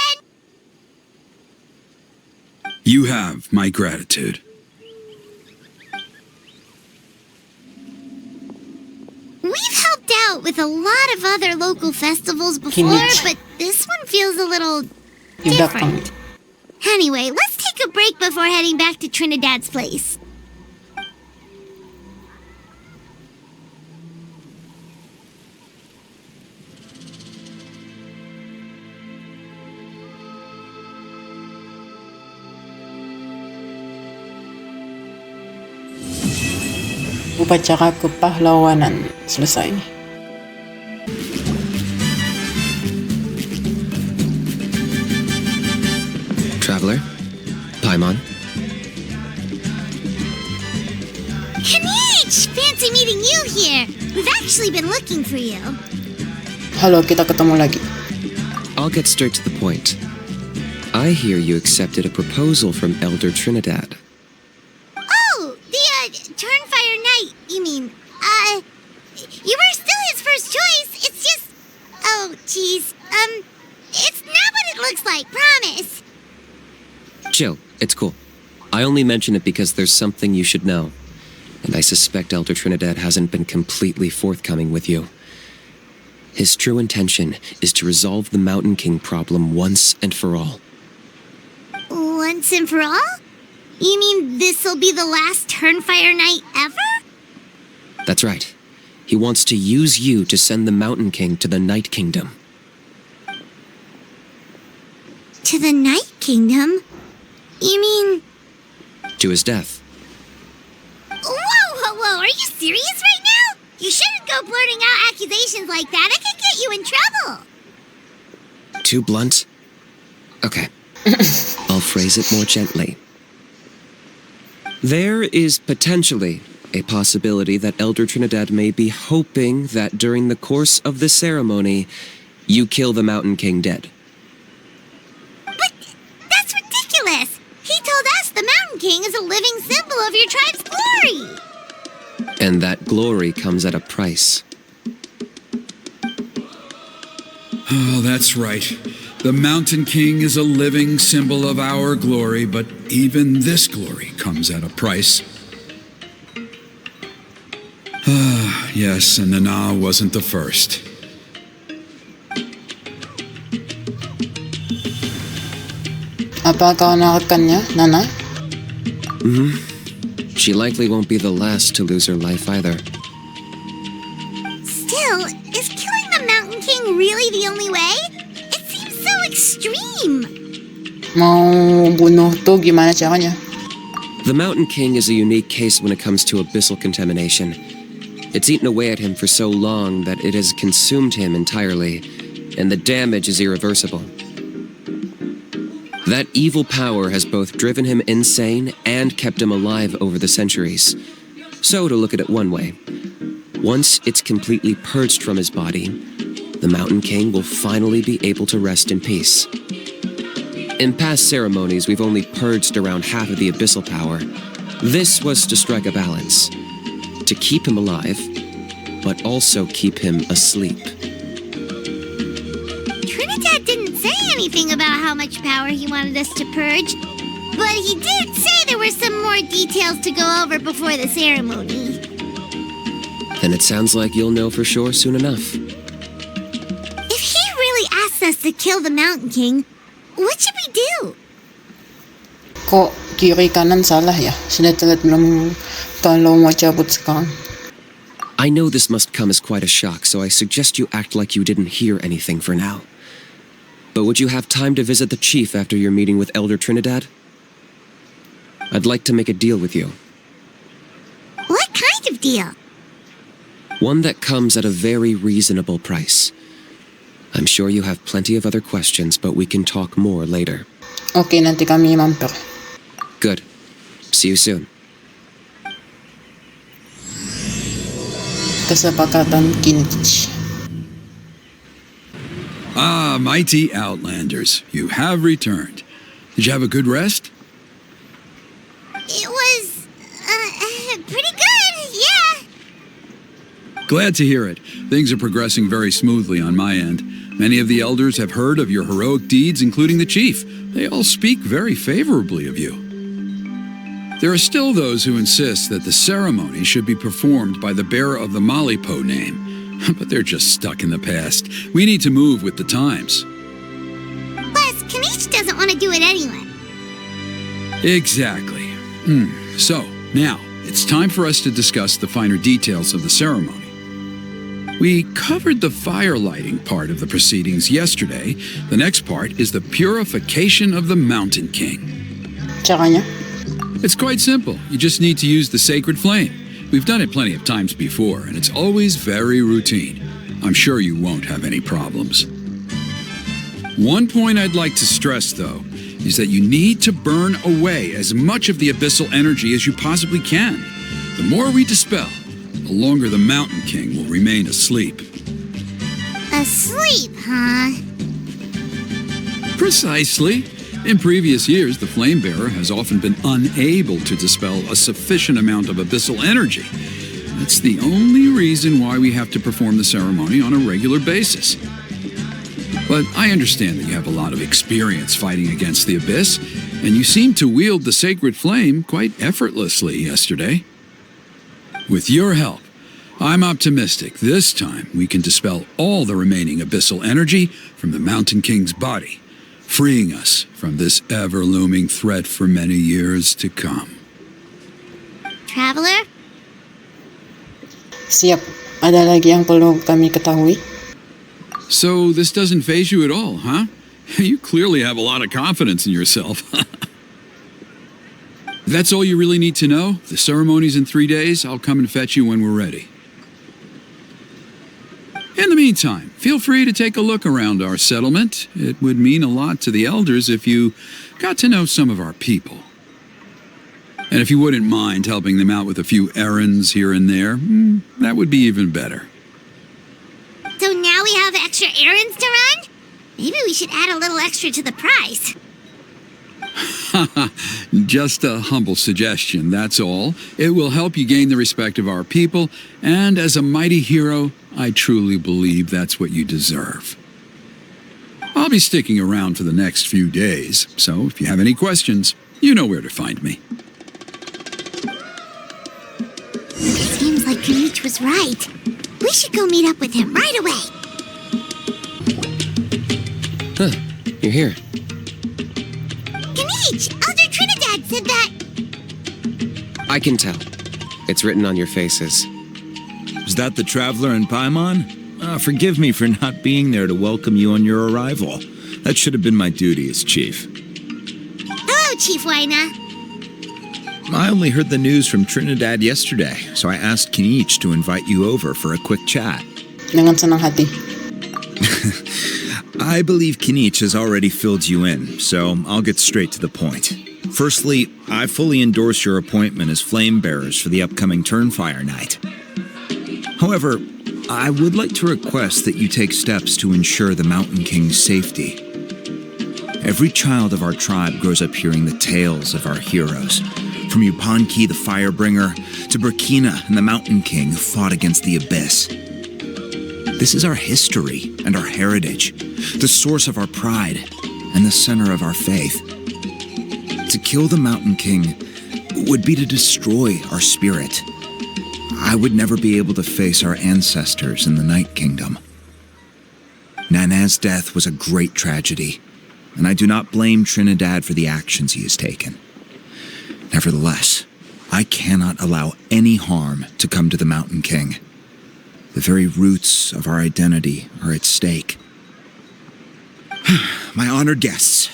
[SPEAKER 2] then.
[SPEAKER 6] You have my gratitude.
[SPEAKER 2] We've helped out with a lot of other local festivals before,
[SPEAKER 3] Kinich.
[SPEAKER 2] but this one feels a little
[SPEAKER 3] Yupanqui.
[SPEAKER 2] different. Anyway, let's take a break before heading back to Trinidad's place.
[SPEAKER 3] Upacara kepahlawanan selesai.
[SPEAKER 7] Traveler? Paimon?
[SPEAKER 2] Kanich! Fancy meeting you here. We've actually been looking for you.
[SPEAKER 3] Halo, kita ketemu lagi.
[SPEAKER 7] I'll get straight to the point. I hear you accepted a proposal from Elder Trinidad.
[SPEAKER 2] Oh, the, Turnfire Knight, you mean. You were still his first choice. It's just... Oh, jeez. It's not what it looks like, promise.
[SPEAKER 7] Chill, it's cool. I only mention it because there's something you should know. And I suspect Elder Trinidad hasn't been completely forthcoming with you. His true intention is to resolve the Mountain King problem once and for all.
[SPEAKER 2] Once and for all? You mean this'll be the last Turnfire Knight ever?
[SPEAKER 7] That's right. He wants to use you to send the Mountain King to the Night Kingdom.
[SPEAKER 2] To the Night Kingdom? You mean...
[SPEAKER 7] To his death.
[SPEAKER 2] Whoa, are you serious right now? You shouldn't go blurting out accusations like that. It could get you in trouble.
[SPEAKER 7] Too blunt? Okay. I'll phrase it more gently. There is potentially a possibility that Elder Trinidad may be hoping that during the course of the ceremony, you kill the Mountain King dead.
[SPEAKER 2] But that's ridiculous. He told us the Mountain King is a living symbol of your tribe's glory.
[SPEAKER 7] And that glory comes at a price.
[SPEAKER 6] Oh, that's right. The Mountain King is a living symbol of our glory, but even this glory comes at a price. Ah, yes, and Nana wasn't the first.
[SPEAKER 3] Apakah nakakanya, Nana?
[SPEAKER 7] She likely won't be the last to lose her life either.
[SPEAKER 2] Well, is killing the Mountain King really the only way? It seems so extreme.
[SPEAKER 3] Mau bunuh to, gimana caranya?
[SPEAKER 7] The Mountain King is a unique case when it comes to abyssal contamination. It's eaten away at him for so long that it has consumed him entirely, and the damage is irreversible. That evil power has both driven him insane and kept him alive over the centuries. So, to look at it one way, once it's completely purged from his body, the Mountain King will finally be able to rest in peace. In past ceremonies, we've only purged around half of the abyssal power. This was to strike a balance, to keep him alive, but also keep him asleep.
[SPEAKER 2] Trinidad didn't say anything about how much power he wanted us to purge, but he did say there were some more details to go over before the ceremony.
[SPEAKER 7] Then it sounds like you'll know for sure soon enough.
[SPEAKER 2] If he really asks us to kill the Mountain King, what should we do?
[SPEAKER 3] Kok kiri kanan salah ya? Sinetlet belum kalau mau cabut sekarang.
[SPEAKER 7] I know this must come as quite a shock, so I suggest you act like you didn't hear anything for now. But would you have time to visit the chief after your meeting with Elder Trinidad? I'd like to make a deal with you.
[SPEAKER 2] What kind of deal?
[SPEAKER 7] One that comes at a very reasonable price. I'm sure you have plenty of other questions, but we can talk more later.
[SPEAKER 3] Okay, nanti kami mampir.
[SPEAKER 7] Good. See you soon.
[SPEAKER 3] Kesepakatan Kinch.
[SPEAKER 6] Ah, mighty Outlanders, you have returned. Did you have a good rest?
[SPEAKER 2] It was, pretty good, yeah.
[SPEAKER 6] Glad to hear it. Things are progressing very smoothly on my end. Many of the elders have heard of your heroic deeds, including the chief. They all speak very favorably of you. There are still those who insist that the ceremony should be performed by the bearer of the Malipo name, but they're just stuck in the past. We need to move with the times.
[SPEAKER 2] Plus, Kanish doesn't want to do it anyway.
[SPEAKER 6] Exactly. So, now, it's time for us to discuss the finer details of the ceremony. We covered the fire lighting part of the proceedings yesterday. The next part is the purification of the Mountain King.
[SPEAKER 3] Caranya?
[SPEAKER 6] It's quite simple. You just need to use the sacred flame. We've done it plenty of times before, and it's always very routine. I'm sure you won't have any problems. One point I'd like to stress, though, is that you need to burn away as much of the abyssal energy as you possibly can. The more we dispel, the longer the Mountain King will remain asleep.
[SPEAKER 2] Asleep, huh?
[SPEAKER 6] Precisely. In previous years, the Flame Bearer has often been unable to dispel a sufficient amount of abyssal energy. That's the only reason why we have to perform the ceremony on a regular basis. But I understand that you have a lot of experience fighting against the Abyss, and you seem to wield the sacred flame quite effortlessly yesterday. With your help, I'm optimistic this time we can dispel all the remaining abyssal energy from the Mountain King's body, freeing us from this ever-looming threat for many years to come.
[SPEAKER 2] Traveler?
[SPEAKER 3] Siap. Ada lagi yang perlu kami ketahui?
[SPEAKER 6] So this doesn't faze you at all, huh? You clearly have a lot of confidence in yourself. That's all you really need to know? The ceremony's in 3 days. I'll come and fetch you when we're ready. In the meantime, feel free to take a look around our settlement. It would mean a lot to the elders if you got to know some of our people. And if you wouldn't mind helping them out with a few errands here and there, that would be even better.
[SPEAKER 2] So now we have extra errands to run? Maybe we should add a little extra to the price.
[SPEAKER 6] Just a humble suggestion, that's all. It will help you gain the respect of our people, and as a mighty hero, I truly believe that's what you deserve. I'll be sticking around for the next few days, so if you have any questions, you know where to find me.
[SPEAKER 2] Seems like Kanish was right. We should go meet up with him right away.
[SPEAKER 7] Huh, you're here.
[SPEAKER 2] Kanish, Elder Trinidad said that...
[SPEAKER 7] I can tell. It's written on your faces.
[SPEAKER 8] Is that the Traveler in Paimon? Forgive me for not being there to welcome you on your arrival. That should have been my duty as chief.
[SPEAKER 2] Hello, Chief Waina.
[SPEAKER 8] I only heard the news from Trinidad yesterday, so I asked Kinich to invite you over for a quick chat.
[SPEAKER 3] Dengan senang hati.
[SPEAKER 8] I believe Kinich has already filled you in, so I'll get straight to the point. Firstly, I fully endorse your appointment as flame bearers for the upcoming Turnfire Night. However, I would like to request that you take steps to ensure the Mountain King's safety. Every child of our tribe grows up hearing the tales of our heroes, from Yupanqui the Firebringer to Burkina and the Mountain King who fought against the Abyss. This is our history and our heritage, the source of our pride and the center of our faith. To kill the Mountain King would be to destroy our spirit. I would never be able to face our ancestors in the Night Kingdom. Nana's death was a great tragedy, and I do not blame Trinidad for the actions he has taken. Nevertheless, I cannot allow any harm to come to the Mountain King. The very roots of our identity are at stake. My honored guests,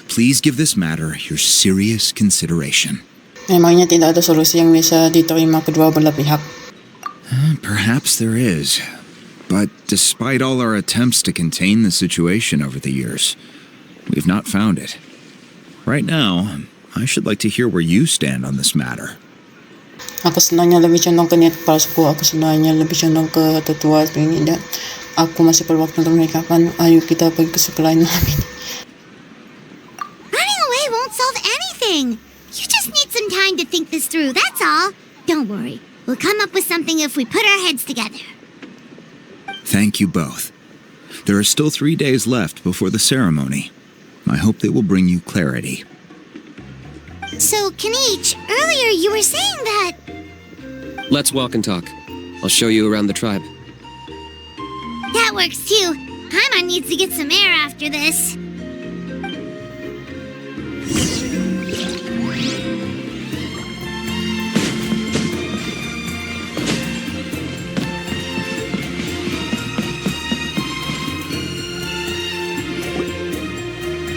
[SPEAKER 8] please give this matter your serious consideration.
[SPEAKER 3] Memangnya tidak ada solusi yang bisa diterima kedua belah pihak.
[SPEAKER 8] Perhaps there is. But despite all our attempts to contain the situation over the years, we've not found it. Right now, I should like to hear where you stand on this matter.
[SPEAKER 3] Aku sebenarnya lebih condong ke niat kepala suku. Aku sebenarnya lebih condong ke tetua ini. Dan aku masih perlu waktu untuk menikahkan. Ayo kita pergi ke suku lain lagi.
[SPEAKER 2] Running away won't solve anything. You just need some time to think this through, that's all. Don't worry. We'll come up with something if we put our heads together.
[SPEAKER 8] Thank you both. There are still 3 days left before the ceremony. I hope they will bring you clarity.
[SPEAKER 2] So, Kinich, earlier you were saying that...
[SPEAKER 7] Let's walk and talk. I'll show you around the tribe.
[SPEAKER 2] That works too. Paimon needs to get some air after this.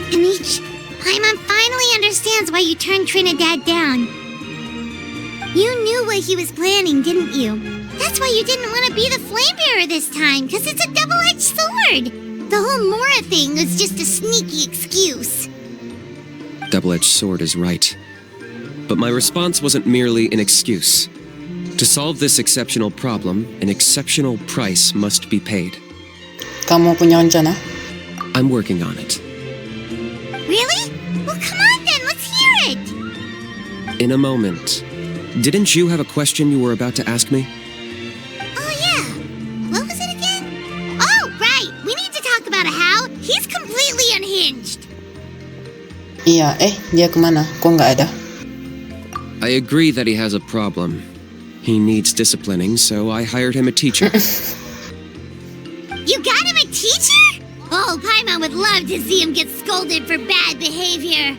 [SPEAKER 2] Kinich, Paimon finally understands why you turned Trinidad down. You knew what he was planning, didn't you? That's why you didn't want to be the flame bearer this time, because it's a double-edged sword. The whole Mora thing was just a sneaky excuse.
[SPEAKER 7] Double-edged sword is right. But my response wasn't merely an excuse. To solve this exceptional problem, an exceptional price must be paid.
[SPEAKER 3] Kamu punya rencana?
[SPEAKER 7] I'm working on it.
[SPEAKER 2] Really? Well, come on then, let's hear it!
[SPEAKER 7] In a moment. Didn't you have a question you were about to ask me?
[SPEAKER 2] Oh, yeah. What was it again? Oh, right. We need to talk about how he's completely unhinged.
[SPEAKER 3] Iya, dia kemana? Kok nggak ada?
[SPEAKER 7] I agree that he has a problem. He needs disciplining, so I hired him a teacher.
[SPEAKER 2] You got him a teacher? Oh, Paimon would love to see him get scolded for bad behavior.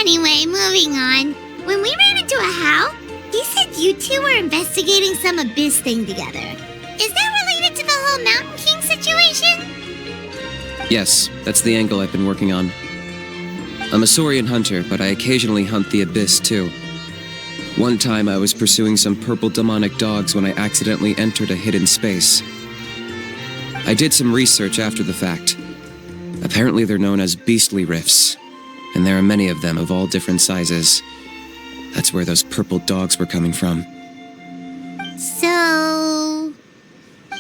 [SPEAKER 2] Anyway, moving on. When we ran into a How, he said you two were investigating some Abyss thing together. Is that related to the whole Mountain King situation?
[SPEAKER 7] Yes, that's the angle I've been working on. I'm a Saurian hunter, but I occasionally hunt the Abyss too. One time I was pursuing some purple demonic dogs when I accidentally entered a hidden space. I did some research after the fact. Apparently they're known as beastly rifts, and there are many of them of all different sizes. That's where those purple dogs were coming from.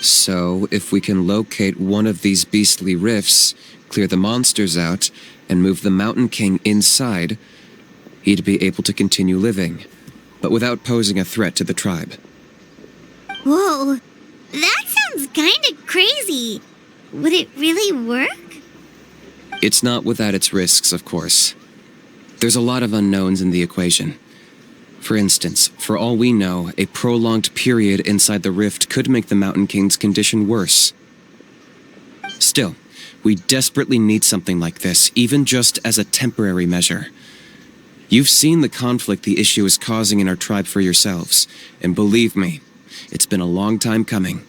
[SPEAKER 7] So, if we can locate one of these beastly rifts, clear the monsters out, and move the Mountain King inside, he'd be able to continue living, but without posing a threat to the tribe.
[SPEAKER 2] Whoa, that sounds kinda crazy. Would it really work?
[SPEAKER 7] It's not without its risks, of course. There's a lot of unknowns in the equation. For instance, for all we know, a prolonged period inside the rift could make the Mountain King's condition worse. Still, we desperately need something like this, even just as a temporary measure. You've seen the conflict the issue is causing in our tribe for yourselves, and believe me, it's been a long time coming.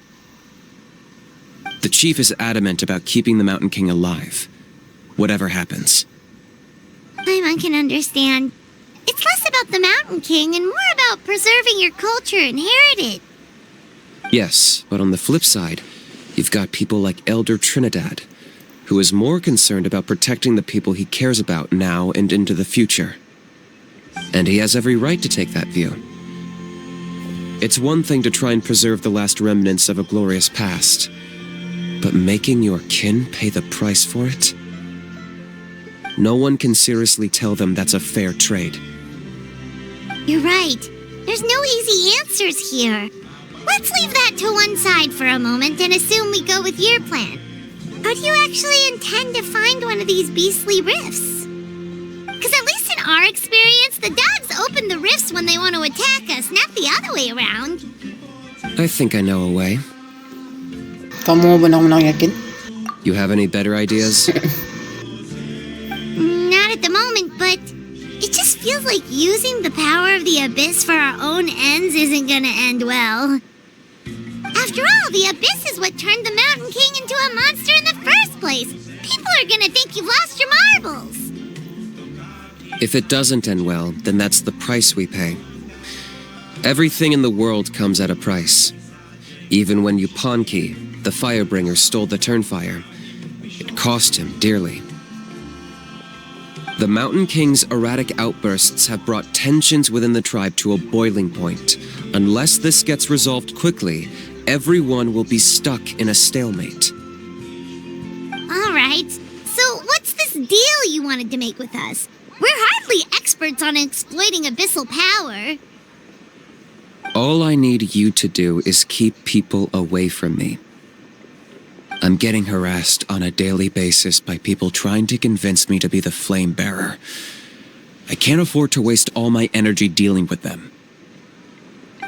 [SPEAKER 7] The chief is adamant about keeping the Mountain King alive, whatever happens.
[SPEAKER 2] Paimon can understand. It's less about the Mountain King and more about preserving your culture and heritage.
[SPEAKER 7] Yes, but on the flip side, you've got people like Elder Trinidad, who is more concerned about protecting the people he cares about now and into the future. And he has every right to take that view. It's one thing to try and preserve the last remnants of a glorious past, but making your kin pay the price for it? No one can seriously tell them that's a fair trade.
[SPEAKER 2] You're right. There's no easy answers here. Let's leave that to one side for a moment and assume we go with your plan. How do you actually intend to find one of these beastly rifts? Because at least in our experience, the dogs open the rifts when they want to attack us, not the other way around.
[SPEAKER 7] I think I know a way.
[SPEAKER 3] Kamu benar-benar yakin?
[SPEAKER 7] You have any better ideas?
[SPEAKER 2] Not at the moment, but it just feels like using the power of the Abyss for our own ends isn't gonna end well. After all, the Abyss is what turned the Mountain King into a monster in the first place. People are gonna think you've lost your marbles.
[SPEAKER 7] If it doesn't end well, then that's the price we pay. Everything in the world comes at a price. Even when Yupanqui, the Firebringer, stole the Turnfire, it cost him dearly. The Mountain King's erratic outbursts have brought tensions within the tribe to a boiling point. Unless this gets resolved quickly, everyone will be stuck in a stalemate.
[SPEAKER 2] All right, so what's this deal you wanted to make with us? We're hardly experts on exploiting abyssal power.
[SPEAKER 7] All I need you to do is keep people away from me. I'm getting harassed on a daily basis by people trying to convince me to be the flame bearer. I can't afford to waste all my energy dealing with them.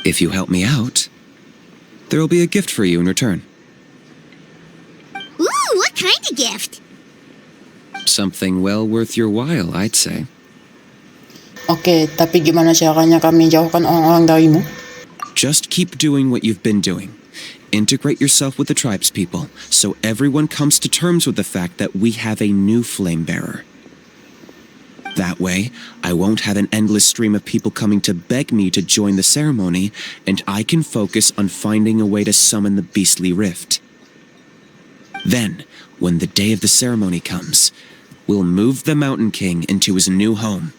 [SPEAKER 7] If you help me out, there'll be a gift for you in return.
[SPEAKER 2] Ooh, what kind of gift?
[SPEAKER 7] Something well worth your while, I'd say.
[SPEAKER 3] Oke, tapi gimana caranya kami jauhkan orang-orang darimu?
[SPEAKER 7] Just keep doing what you've been doing. Integrate yourself with the tribespeople, so everyone comes to terms with the fact that we have a new flame bearer. That way, I won't have an endless stream of people coming to beg me to join the ceremony, and I can focus on finding a way to summon the beastly rift. Then, when the day of the ceremony comes, we'll move the Mountain King into his new home.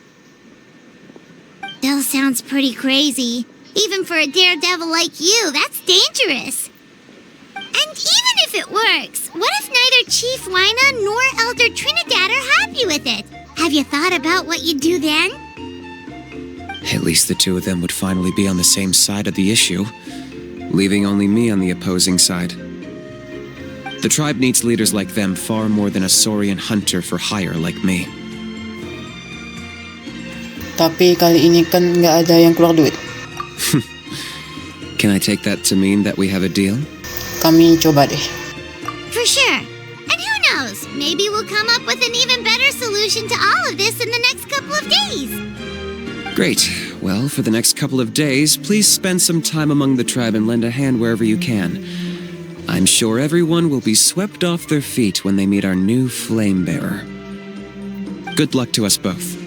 [SPEAKER 2] Still sounds pretty crazy. Even for a daredevil like you, that's dangerous. And even if it works, what if neither Chief Wyna nor Elder Trinidad are happy with it? Have you thought about what you'd do then?
[SPEAKER 7] At least the two of them would finally be on the same side of the issue, leaving only me on the opposing side. The tribe needs leaders like them far more than a Saurian hunter for hire like me.
[SPEAKER 3] Tapi kali ini kan nggak ada yang keluar duit.
[SPEAKER 7] Can I take that to mean that we have a deal?
[SPEAKER 3] Kami coba deh.
[SPEAKER 2] For sure. And who knows, maybe we'll come up with an even better solution to all of this in the next couple of days.
[SPEAKER 7] Great. Well, for the next couple of days, please spend some time among the tribe and lend a hand wherever you can. I'm sure everyone will be swept off their feet when they meet our new flame bearer. Good luck to us both.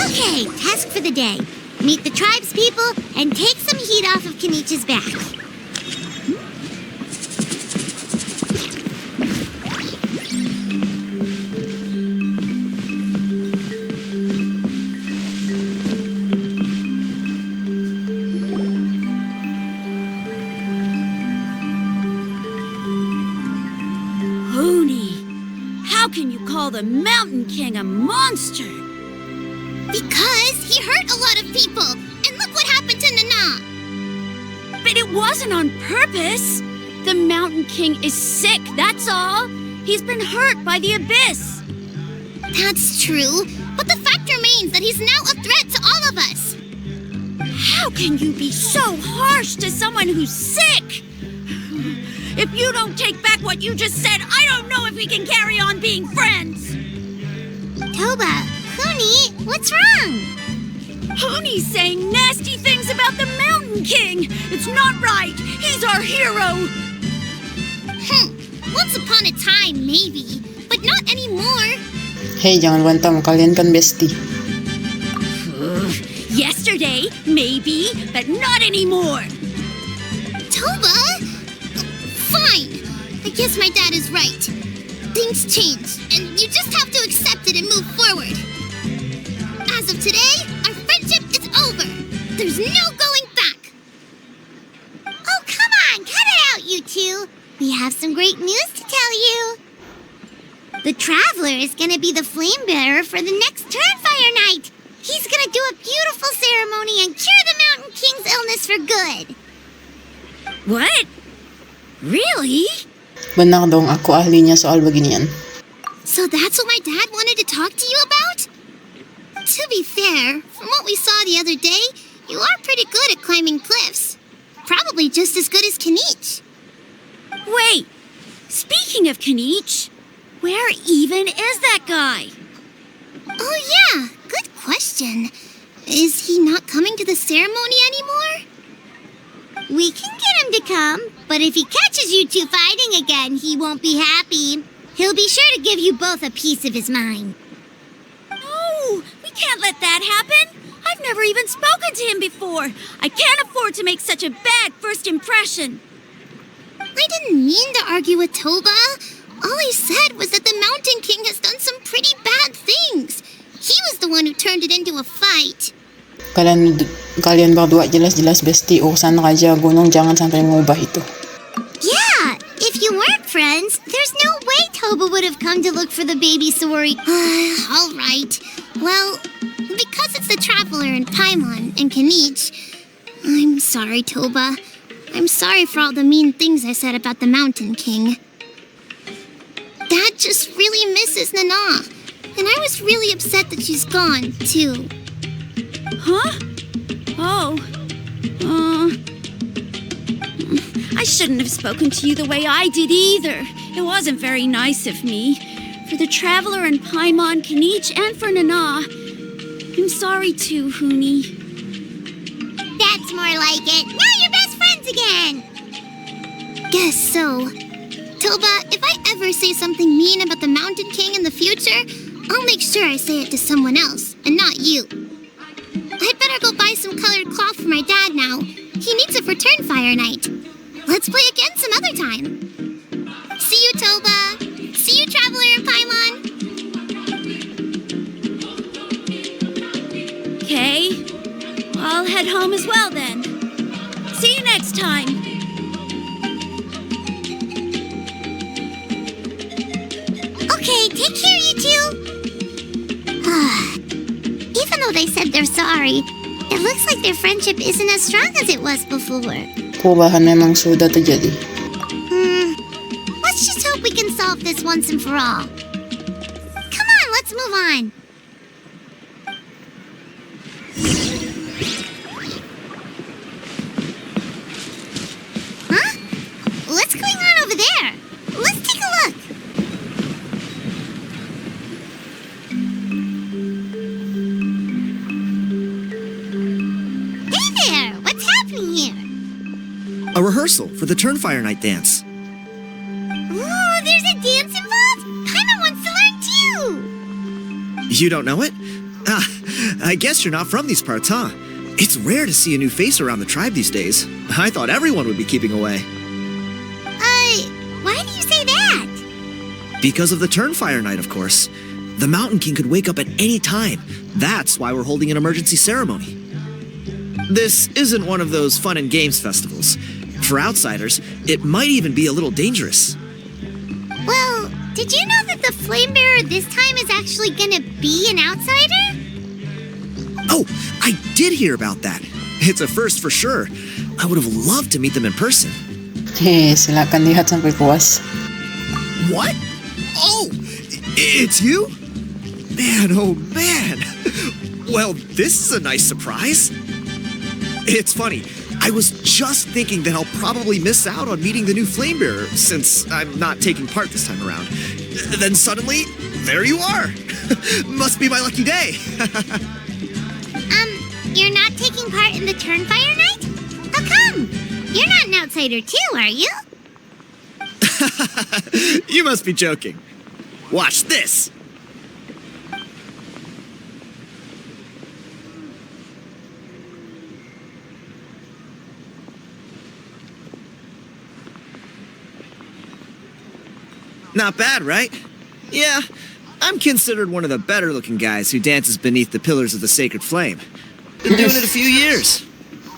[SPEAKER 2] Okay, task for the day. Meet the tribespeople and take some heat off of Kenichi's back.
[SPEAKER 1] How can you call the Mountain King a monster?
[SPEAKER 2] Because he hurt a lot of people. And look what happened to Nana.
[SPEAKER 1] But it wasn't on purpose. The Mountain King is sick, that's all. He's been hurt by the abyss.
[SPEAKER 2] That's true. But the fact remains that he's now a threat to all of us.
[SPEAKER 1] How can you be so harsh to someone who's sick? If you don't take back what you just said, I don't know if we can carry on being friends.
[SPEAKER 2] Toba, Huni, what's wrong?
[SPEAKER 1] Huni's saying nasty things about the Mountain King. It's not right. He's our hero.
[SPEAKER 2] Once upon a time, maybe. But not anymore.
[SPEAKER 3] Hey, jangan bantah, kalian kan bestie.
[SPEAKER 1] Yesterday, maybe, but not anymore.
[SPEAKER 2] Toba? Fine. I guess my dad is right. Things change, and you just have to accept it and move forward. As of today, our friendship is over. There's no going back. Oh, come on, cut it out, you two. We have some great news to tell you. The Traveler is gonna be the flame bearer for the next Turnfire Night. He's gonna do a beautiful ceremony and cure the Mountain King's illness for good.
[SPEAKER 1] What? Really?
[SPEAKER 3] Benar dong, aku ahlinya soal beginian.
[SPEAKER 2] So that's what my dad wanted to talk to you about? To be fair, from what we saw the other day, you are pretty good at climbing cliffs. Probably just as good as Kanich.
[SPEAKER 1] Wait, speaking of Kanich, where even is that guy?
[SPEAKER 2] Oh yeah, good question. Is he not coming to the ceremony anymore? We can get him to come, but if he catches you two fighting again, he won't be happy. He'll be sure to give you both a piece of his mind.
[SPEAKER 1] No, we can't let that happen. I've never even spoken to him before. I can't afford to make such a bad first impression.
[SPEAKER 2] I didn't mean to argue with Toba. All I said was that the Mountain King has done some pretty bad things. He was the one who turned it into a fight.
[SPEAKER 3] Kalian berdua jelas-jelas bestie. Urusan Raja Gunung, jangan sampai mengubah itu.
[SPEAKER 2] Yeah, if you weren't friends, there's no way Toba would have come to look for the baby Sori. All right. Well, because it's the Traveler and Paimon and Kanich, I'm sorry, Toba. I'm sorry for all the mean things I said about the Mountain King. Dad just really misses Nana, and I was really upset that she's gone, too.
[SPEAKER 1] Huh? Oh. I shouldn't have spoken to you the way I did either. It wasn't very nice of me. For the Traveler and Paimon, Kanich, and for Nana. I'm sorry too, Huni.
[SPEAKER 2] That's more like it. Now you're best friends again. Guess so. Toba, if I ever say something mean about the Mountain King in the future, I'll make sure I say it to someone else, and not you. I'd better go buy some colored cloth for my dad now. He needs it for Turnfire Night. Let's play again some other time. See you, Toba. See you, Traveler and Paimon.
[SPEAKER 1] Okay. I'll head home as well then. See you next time.
[SPEAKER 2] Okay, take care, you two. Even though they said they're sorry, it looks like their friendship isn't as strong as it was before.
[SPEAKER 3] Perubahan memang sudah terjadi.
[SPEAKER 2] Let's just hope we can solve this once and for all. Come on, let's move on. Huh? What's going on over there? Let's take a look. Hey there! What's happening here?
[SPEAKER 9] A rehearsal for the Turnfire Night dance.
[SPEAKER 2] Ooh, there's a dance involved? Paimon wants to learn too!
[SPEAKER 9] You don't know it? Ah, I guess you're not from these parts, huh? It's rare to see a new face around the tribe these days. I thought everyone would be keeping away.
[SPEAKER 2] Why do you say that?
[SPEAKER 9] Because of the Turnfire Night, of course. The Mountain King could wake up at any time. That's why we're holding an emergency ceremony. This isn't one of those fun and games festivals. For outsiders, it might even be a little dangerous.
[SPEAKER 2] Well, did you know that the flame bearer this time is actually gonna be an outsider?
[SPEAKER 9] Oh, I did hear about that. It's a first for sure. I would have loved to meet them in person.
[SPEAKER 3] Silakan lihat sampai puas.
[SPEAKER 9] What? Oh, it's you? Man, oh man. Well, this is a nice surprise. It's funny. I was just thinking that I'll probably miss out on meeting the new flame bearer since I'm not taking part this time around. Then suddenly, there you are. Must be my lucky day.
[SPEAKER 2] You're not taking part in the Turnfire Night? How come? You're not an outsider too, are you?
[SPEAKER 9] You must be joking. Watch this. Not bad, right? Yeah, I'm considered one of the better looking guys who dances beneath the pillars of the sacred flame. Been doing it a few years.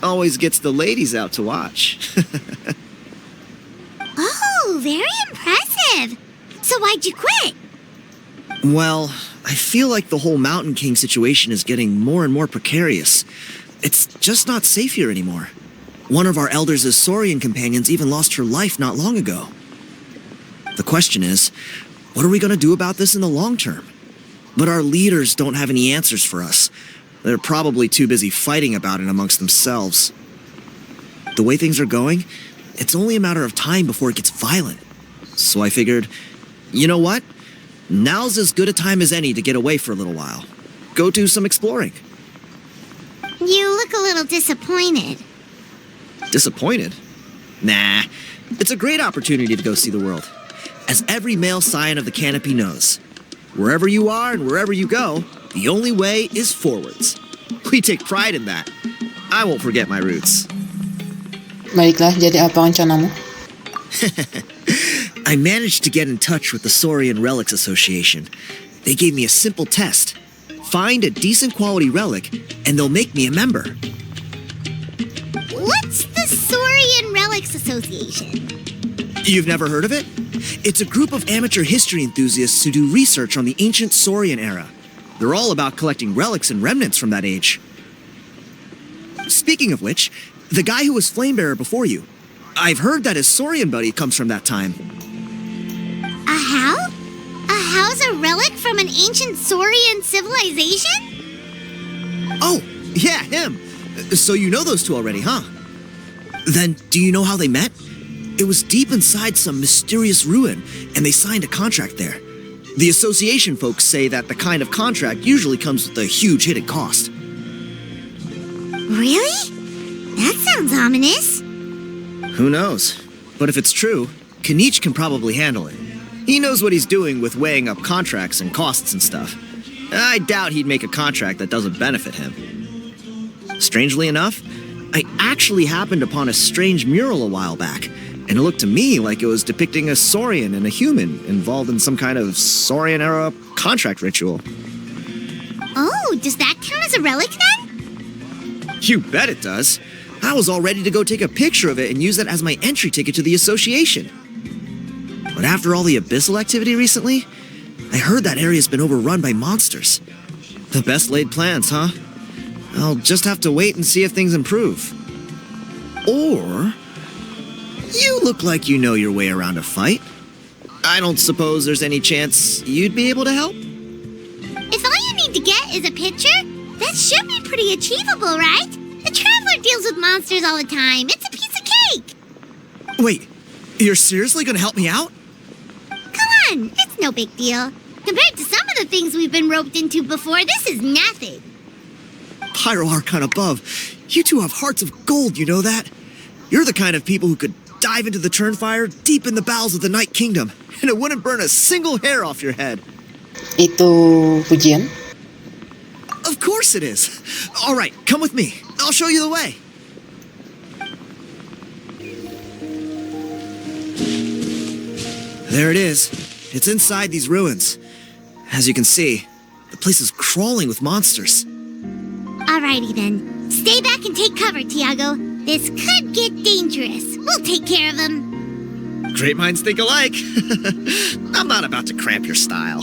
[SPEAKER 9] Always gets the ladies out to watch.
[SPEAKER 2] Oh, very impressive. So why'd you quit?
[SPEAKER 9] Well, I feel like the whole Mountain King situation is getting more and more precarious. It's just not safe here anymore. One of our elders' Saurian companions even lost her life not long ago. The question is, what are we going to do about this in the long term? But our leaders don't have any answers for us. They're probably too busy fighting about it amongst themselves. The way things are going, it's only a matter of time before it gets violent. So I figured, you know what? Now's as good a time as any to get away for a little while. Go do some exploring.
[SPEAKER 2] You look a little disappointed.
[SPEAKER 9] Disappointed? Nah, it's a great opportunity to go see the world. As every male scion of the canopy knows, wherever you are and wherever you go, the only way is forwards. We take pride in that. I won't forget my roots.
[SPEAKER 3] Baiklah, jadi apa rencanamu?
[SPEAKER 9] I managed to get in touch with the Saurian Relics Association. They gave me a simple test. Find a decent quality relic, and they'll make me a member.
[SPEAKER 2] What's the Saurian Relics Association?
[SPEAKER 9] You've never heard of it? It's a group of amateur history enthusiasts who do research on the ancient Saurian era. They're all about collecting relics and remnants from that age. Speaking of which, the guy who was Flamebearer before you, I've heard that his Saurian buddy comes from that time.
[SPEAKER 2] A how? A how's a relic from an ancient Saurian civilization?
[SPEAKER 9] Oh, yeah, him. So you know those two already, huh? Then, do you know how they met? It was deep inside some mysterious ruin, and they signed a contract there. The association folks say that the kind of contract usually comes with a huge hidden cost.
[SPEAKER 2] Really? That sounds ominous.
[SPEAKER 9] Who knows? But if it's true, Kanich can probably handle it. He knows what he's doing with weighing up contracts and costs and stuff. I doubt he'd make a contract that doesn't benefit him. Strangely enough, I actually happened upon a strange mural a while back, and it looked to me like it was depicting a Saurian and a human involved in some kind of Saurian-era contract ritual.
[SPEAKER 2] Oh, does that count as a relic then?
[SPEAKER 9] You bet it does. I was all ready to go take a picture of it and use it as my entry ticket to the association. But after all the abyssal activity recently, I heard that area's been overrun by monsters. The best laid plans, huh? I'll just have to wait and see if things improve. Or... you look like you know your way around a fight. I don't suppose there's any chance you'd be able to help?
[SPEAKER 2] If all you need to get is a picture, that should be pretty achievable, right? The Traveler deals with monsters all the time. It's a piece of cake.
[SPEAKER 9] Wait, you're seriously gonna help me out?
[SPEAKER 2] Come on, it's no big deal. Compared to some of the things we've been roped into before, this is nothing.
[SPEAKER 9] Pyro Archon above, you two have hearts of gold, you know that? You're the kind of people who could dive into the Turnfire deep in the bowels of the Night Kingdom, and it wouldn't burn a single hair off your head.
[SPEAKER 3] Itu pujian?
[SPEAKER 9] Of course it is. All right, come with me. I'll show you the way. There it is. It's inside these ruins. As you can see, the place is crawling with monsters.
[SPEAKER 2] Alrighty then. Stay back and take cover, Tiago. This could get dangerous. We'll take care of them.
[SPEAKER 9] Great minds think alike. I'm not about to cramp your style.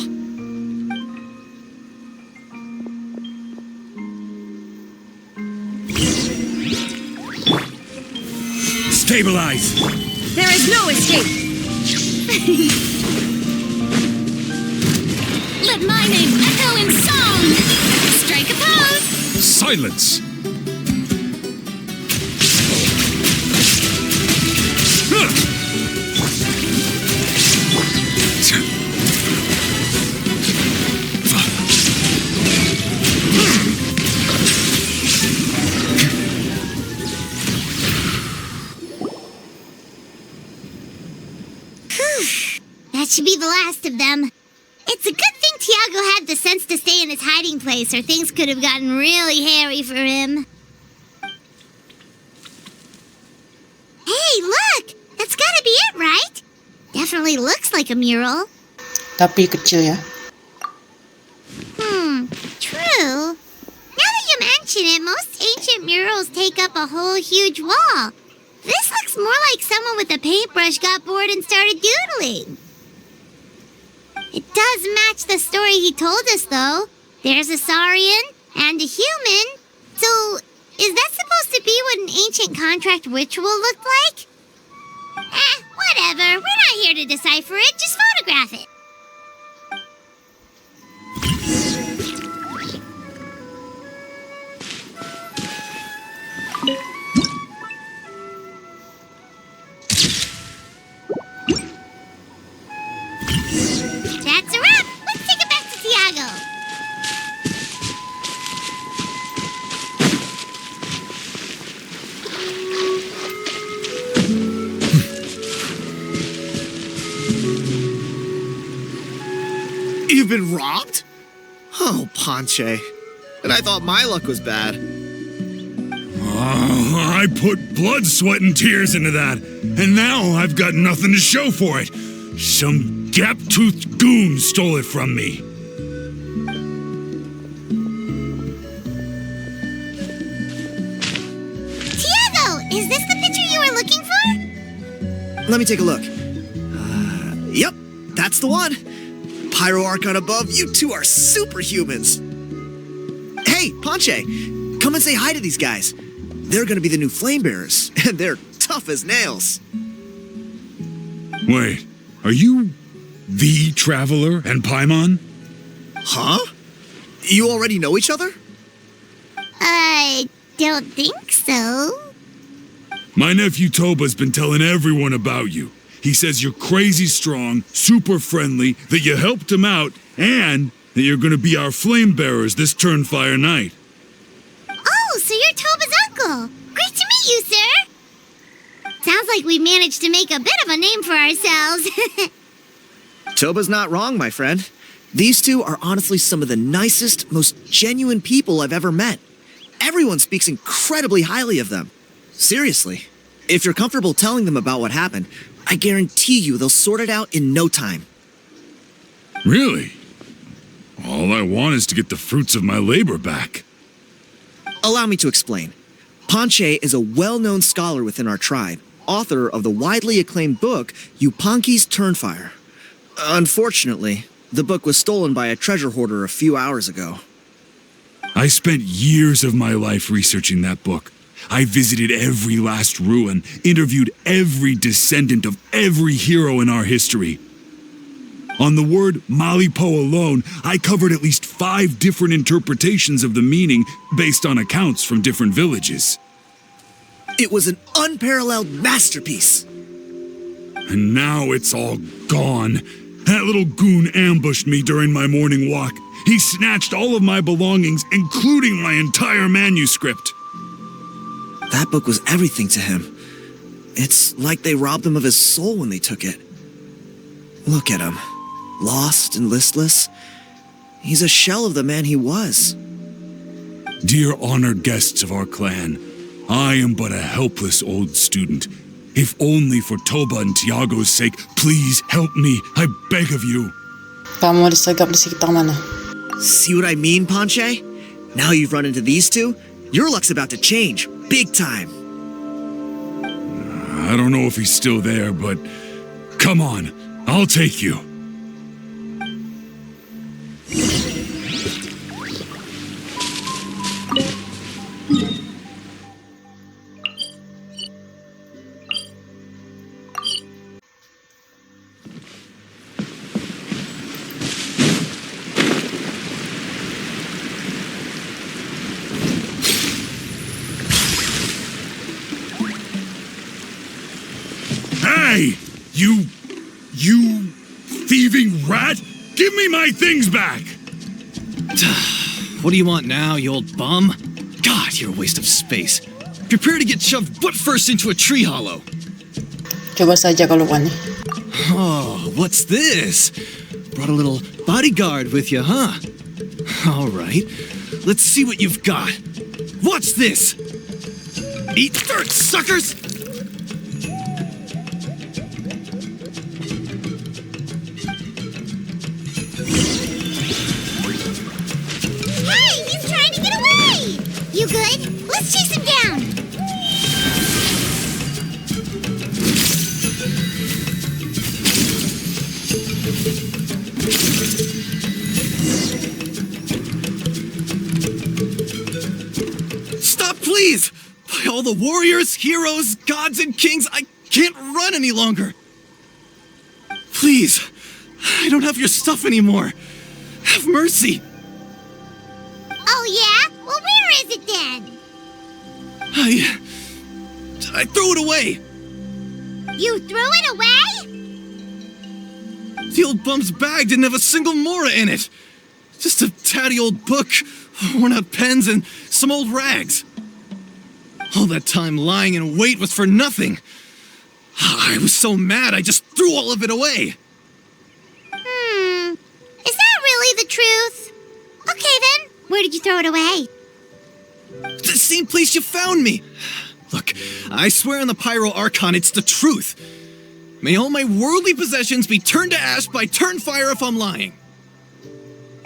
[SPEAKER 5] Stabilize!
[SPEAKER 1] There is no escape. Let my name echo in song. Strike a pose.
[SPEAKER 5] Silence!
[SPEAKER 2] That should be the last of them. It's a good thing Tiago had the sense to stay in his hiding place, or things could have gotten really hairy for him. Hey, look! That's gotta be it, right? Definitely looks like a mural.
[SPEAKER 3] Tapi kecil ya.
[SPEAKER 2] True. Now that you mention it, most ancient murals take up a whole huge wall. This looks more like someone with a paintbrush got bored and started doodling. It does match the story he told us, though. There's a Saurian and a human. So, is that supposed to be what an ancient contract ritual looked like? Whatever. We're not here to decipher it. Just photograph it. That's a wrap. Let's take it back to Tiago.
[SPEAKER 9] You've been robbed? Oh, Ponche. And I thought my luck was bad.
[SPEAKER 5] I put blood, sweat, and tears into that, and now I've got nothing to show for it. Some gap-toothed goon stole it from me.
[SPEAKER 2] Tiago, is this the picture you were looking for?
[SPEAKER 9] Let me take a look. Yep, that's the one. Pyro Archon above, you two are superhumans. Hey, Ponche, come and say hi to these guys. They're gonna be the new flame bearers, and they're tough as nails.
[SPEAKER 5] Wait, are you the Traveler and Paimon?
[SPEAKER 9] Huh? You already know each other?
[SPEAKER 2] I don't think so.
[SPEAKER 5] My nephew Toba's been telling everyone about you. He says you're crazy strong, super friendly, that you helped him out, and that you're gonna be our flame bearers this Turnfire night.
[SPEAKER 2] Oh, so you're Toba's uncle. Great to meet you, sir. Sounds like we managed to make a bit of a name for ourselves.
[SPEAKER 9] Toba's not wrong, my friend. These two are honestly some of the nicest, most genuine people I've ever met. Everyone speaks incredibly highly of them. Seriously. If you're comfortable telling them about what happened, I guarantee you they'll sort it out in no time.
[SPEAKER 5] Really? All I want is to get the fruits of my labor back.
[SPEAKER 9] Allow me to explain. Ponche is a well-known scholar within our tribe, author of the widely acclaimed book, Yupanqui's Turnfire. Unfortunately, the book was stolen by a treasure hoarder a few hours ago.
[SPEAKER 5] I spent years of my life researching that book. I visited every last ruin, interviewed every descendant of every hero in our history. On the word Malipo alone, I covered at least 5 different interpretations of the meaning based on accounts from different villages.
[SPEAKER 9] It was an unparalleled masterpiece.
[SPEAKER 5] And now it's all gone. That little goon ambushed me during my morning walk. He snatched all of my belongings, including my entire manuscript.
[SPEAKER 9] That book was everything to him. It's like they robbed him of his soul when they took it. Look at him. Lost and listless. He's a shell of the man he was.
[SPEAKER 5] Dear honored guests of our clan, I am but a helpless old student. If only for Toba and Tiago's sake, please help me. I beg of you.
[SPEAKER 3] Kamu disegap di sekitar mana?
[SPEAKER 9] See what I mean, Ponche? Now you've run into these two, your luck's about to change, big time.
[SPEAKER 5] I don't know if he's still there, but Come on, I'll take you. Hey! You thieving rat! Give me my things back!
[SPEAKER 10] What do you want now, you old bum? God, you're a waste of space. Prepare to get shoved butt first into a tree hollow.
[SPEAKER 3] Coba saja kalau wani.
[SPEAKER 10] Oh, what's this? Brought a little bodyguard with you, huh? All right, let's see what you've got. What's this? Eat dirt, suckers!
[SPEAKER 2] Hey, he's trying to get away! You good? Let's chase him down!
[SPEAKER 10] Stop, please! By all the warriors, heroes, gods, and kings, I can't run any longer. Please, I don't have your stuff anymore. Have mercy.
[SPEAKER 2] Oh yeah? Well, where is it then?
[SPEAKER 10] I threw it away.
[SPEAKER 2] You threw it away?
[SPEAKER 10] The old bum's bag didn't have a single mora in it. Just a tatty old book, worn out pens, and some old rags. All that time lying in wait was for nothing. I was so mad I just threw all of it away.
[SPEAKER 2] Is that really the truth? Okay then, where did you throw it away?
[SPEAKER 10] The same place you found me. Look, I swear on the Pyro Archon it's the truth. May all my worldly possessions be turned to ash by Turnfire if I'm lying.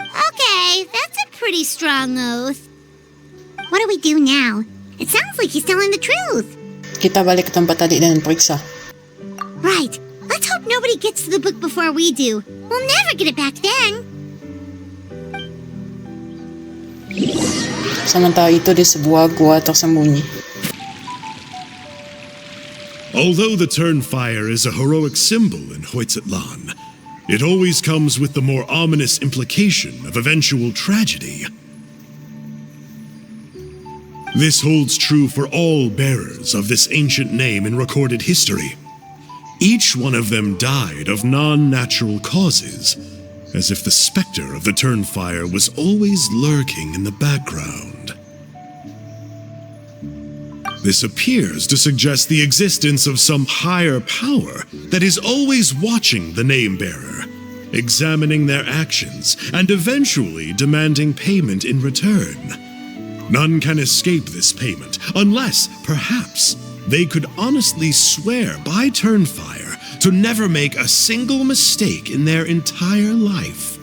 [SPEAKER 2] Okay, that's a pretty strong oath. What do we do now? It sounds like he's telling the truth.
[SPEAKER 3] Kita balik ke tempat tadi dan periksa.
[SPEAKER 2] Right. Let's hope nobody gets to the book before we do. We'll never get it back then.
[SPEAKER 3] Sementara itu di sebuah gua tersembunyi.
[SPEAKER 5] Although the Turnfire is a heroic symbol in Hoytzatlan, it always comes with the more ominous implication of eventual tragedy. This holds true for all bearers of this ancient name in recorded history. Each one of them died of non-natural causes, as if the specter of the Turnfire was always lurking in the background. This appears to suggest the existence of some higher power that is always watching the name-bearer, examining their actions, and eventually demanding payment in return. None can escape this payment, unless, perhaps, they could honestly swear by Turnfire to never make a single mistake in their entire life.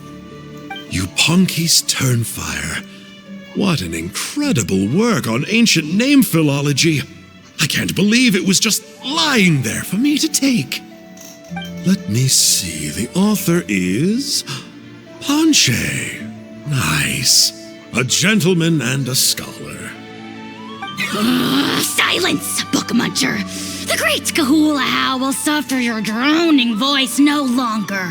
[SPEAKER 5] Yupanqui's Turnfire. What an incredible work on ancient name philology. I can't believe it was just lying there for me to take. Let me see, the author is Panche. Nice. A gentleman and a scholar.
[SPEAKER 4] Silence, book muncher. The great Kahulahow will suffer your droning voice no longer.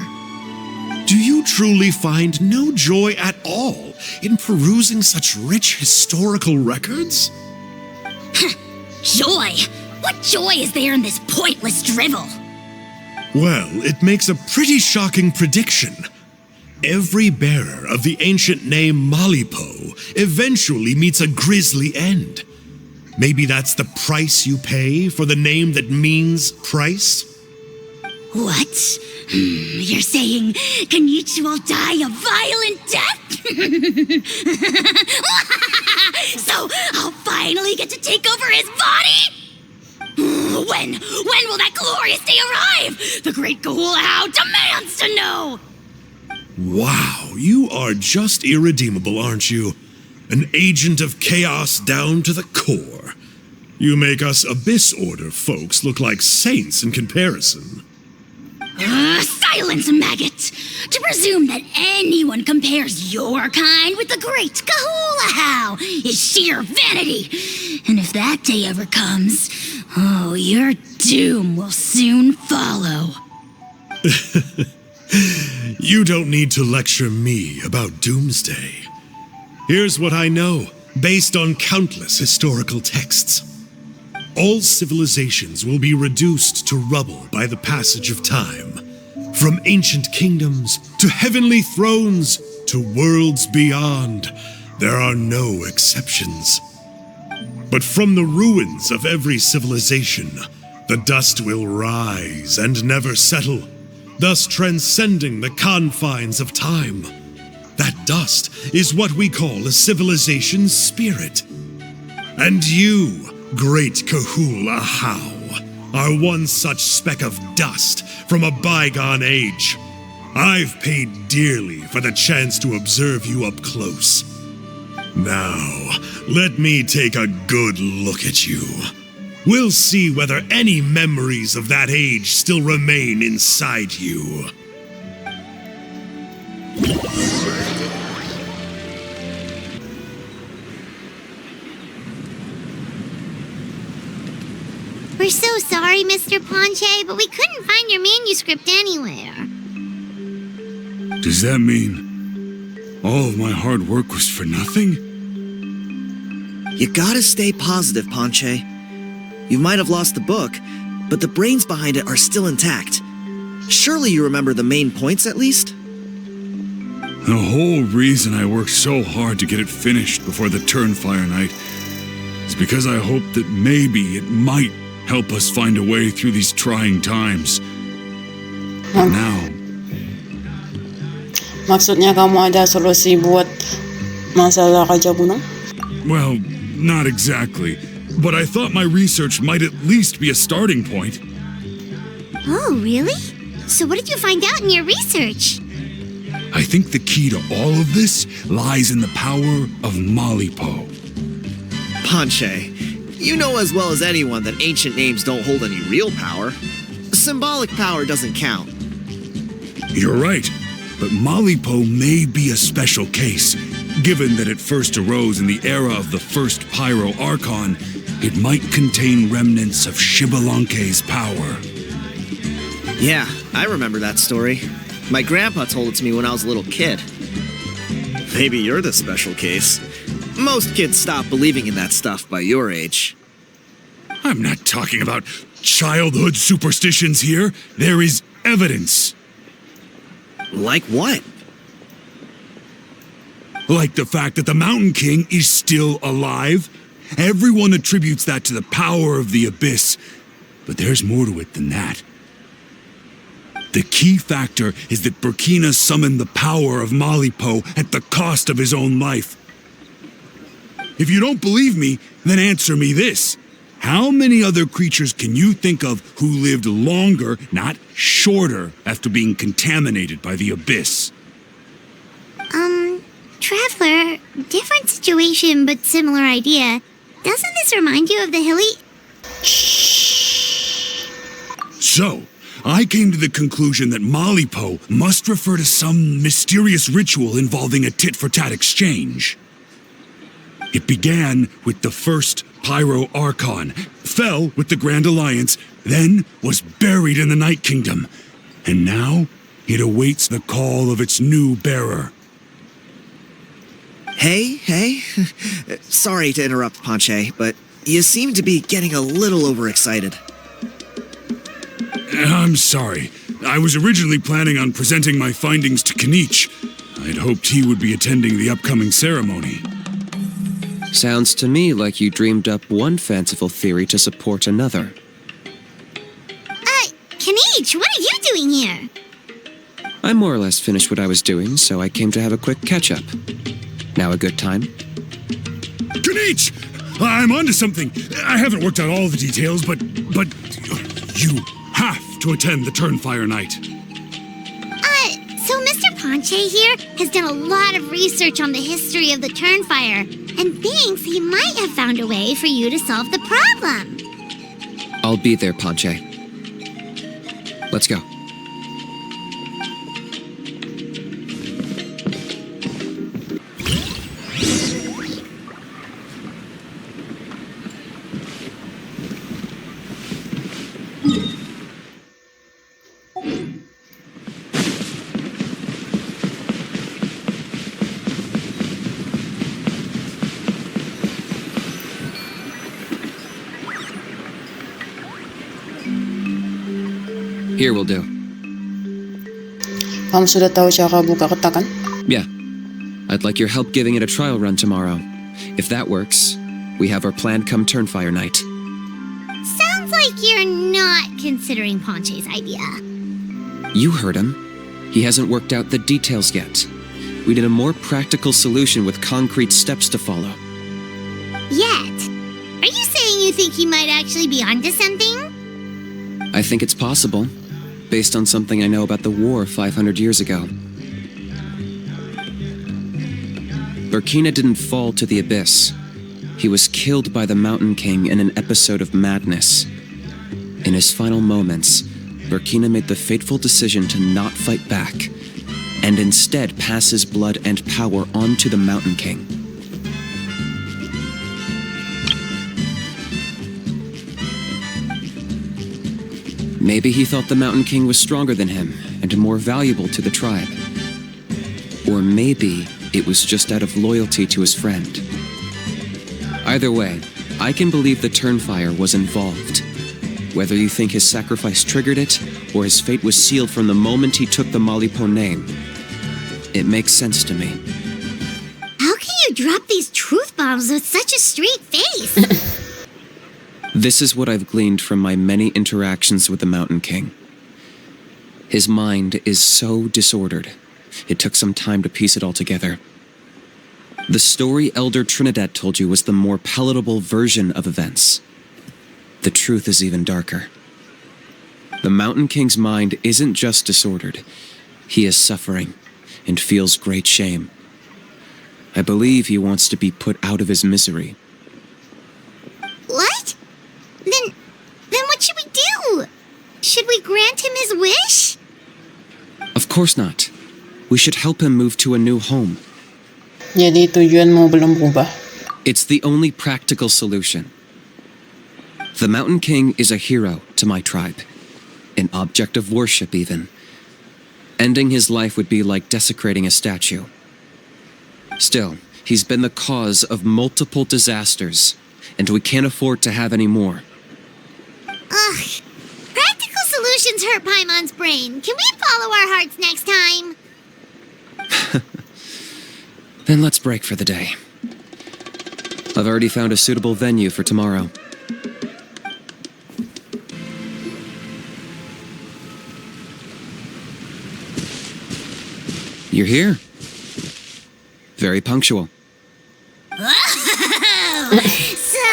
[SPEAKER 5] Do you truly find no joy at all in perusing such rich historical records?
[SPEAKER 4] Joy? What joy is there in this pointless drivel?
[SPEAKER 5] Well, it makes a pretty shocking prediction. Every bearer of the ancient name Malipo eventually meets a grisly end. Maybe that's the price you pay for the name that means price?
[SPEAKER 4] What? You're saying Kenichi will die a violent death? So I'll finally get to take over his body? When will that glorious day arrive? The great Kahulahow demands to know!
[SPEAKER 5] Wow, you are just irredeemable, aren't you? An agent of chaos down to the core. You make us Abyss Order folks look like saints in comparison.
[SPEAKER 4] Silence, maggot! To presume that anyone compares your kind with the great Kahula is sheer vanity. And if that day ever comes, oh, your doom will soon follow.
[SPEAKER 5] You don't need to lecture me about doomsday. Here's what I know, based on countless historical texts. All civilizations will be reduced to rubble by the passage of time. From ancient kingdoms to heavenly thrones to worlds beyond, there are no exceptions. But from the ruins of every civilization, the dust will rise and never settle, thus transcending the confines of time. That dust is what we call a civilization's spirit. And you, great Kahula How, are one such speck of dust from a bygone age. I've paid dearly for the chance to observe you up close. Now, let me take a good look at you. We'll see whether any memories of that age still remain inside you.
[SPEAKER 2] We're so sorry, Mr. Ponche, but we couldn't find your manuscript anywhere.
[SPEAKER 11] Does that mean all of my hard work was for nothing?
[SPEAKER 9] You gotta stay positive, Ponche. You might have lost the book, but the brains behind it are still intact. Surely you remember the main points at least?
[SPEAKER 11] The whole reason I worked so hard to get it finished before the Turnfire Night is because I hoped that maybe it might help us find a way through these trying times. Now,
[SPEAKER 3] Maksudnya kamu ada solusi buat masalah Raja Gunung?
[SPEAKER 11] well, not exactly. But I thought my research might at least be a starting point.
[SPEAKER 2] Oh, really? So what did you find out in your research?
[SPEAKER 11] I think the key to all of this lies in the power of Malipo.
[SPEAKER 9] Ponche, you know as well as anyone that ancient names don't hold any real power. Symbolic power doesn't count.
[SPEAKER 11] You're right, but Malipo may be a special case. Given that it first arose in the era of the first Pyro Archon, it might contain remnants of Xbalanque's power.
[SPEAKER 9] Yeah, I remember that story. My grandpa told it to me when I was a little kid. Maybe you're the special case. Most kids stop believing in that stuff by your age.
[SPEAKER 11] I'm not talking about childhood superstitions here. There is evidence.
[SPEAKER 9] Like what?
[SPEAKER 11] Like the fact that the Mountain King is still alive. Everyone attributes that to the power of the Abyss. But there's more to it than that. The key factor is that Burkina summoned the power of Malipo at the cost of his own life. If you don't believe me, then answer me this. How many other creatures can you think of who lived longer, not shorter, after being contaminated by the Abyss?
[SPEAKER 2] Traveler, different situation but similar idea. Doesn't this remind you of the hilly...
[SPEAKER 11] So, I came to the conclusion that Malipo must refer to some mysterious ritual involving a tit-for-tat exchange. It began with the first Pyro Archon, fell with the Grand Alliance, then was buried in the Night Kingdom, and now it awaits the call of its new bearer.
[SPEAKER 9] Hey. Sorry to interrupt, Ponche, but you seem to be getting a little overexcited.
[SPEAKER 11] I'm sorry. I was originally planning on presenting my findings to Kanich. I'd hoped he would be attending the upcoming ceremony.
[SPEAKER 7] Sounds to me like you dreamed up one fanciful theory to support another.
[SPEAKER 2] Kanich, what are you doing here?
[SPEAKER 7] I more or less finished what I was doing, so I came to have a quick catch-up. Now a good time?
[SPEAKER 11] Kanich! I'm onto something. I haven't worked out all the details, but you have to attend the Turnfire Night.
[SPEAKER 2] So Mr. Ponche here has done a lot of research on the history of the Turnfire and thinks he might have found a way for you to solve the problem.
[SPEAKER 7] I'll be there, Ponche. Let's go. Here will do.
[SPEAKER 3] Kamu sudah tahu cara buka kotak kan?
[SPEAKER 7] Yeah. I'd like your help giving it a trial run tomorrow. If that works, we have our plan come Turnfire night.
[SPEAKER 2] Sounds like you're not considering Ponche's idea.
[SPEAKER 7] You heard him. He hasn't worked out the details yet. We need a more practical solution with concrete steps to follow.
[SPEAKER 2] Yet. Are you saying you think he might actually be onto something?
[SPEAKER 7] I think it's possible, based on something I know about the war 500 years ago. Burkina didn't fall to the abyss. He was killed by the Mountain King in an episode of madness. In his final moments, Burkina made the fateful decision to not fight back, and instead pass his blood and power on to the Mountain King. Maybe he thought the Mountain King was stronger than him and more valuable to the tribe. Or maybe it was just out of loyalty to his friend. Either way, I can believe the Turnfire was involved. Whether you think his sacrifice triggered it, or his fate was sealed from the moment he took the Malipo name, it makes sense to me.
[SPEAKER 2] How can you drop these truth bombs with such a straight face?
[SPEAKER 7] This is what I've gleaned from my many interactions with the Mountain King. His mind is so disordered. It took some time to piece it all together. The story Elder Trinidad told you was the more palatable version of events. The truth is even darker. The Mountain King's mind isn't just disordered. He is suffering and feels great shame. I believe he wants to be put out of his misery.
[SPEAKER 2] What? Then what should we do? Should we grant him his wish?
[SPEAKER 7] Of course not. We should help him move to a new home.
[SPEAKER 3] Jadi tujuan mo belum berubah.
[SPEAKER 7] It's the only practical solution. The Mountain King is a hero to my tribe. An object of worship, even. Ending his life would be like desecrating a statue. Still, he's been the cause of multiple disasters, and we can't afford to have any more.
[SPEAKER 2] Ugh. Practical solutions hurt Paimon's brain. Can we follow our hearts next time?
[SPEAKER 7] Then let's break for the day. I've already found a suitable venue for tomorrow. You're here. Very punctual.
[SPEAKER 4] So,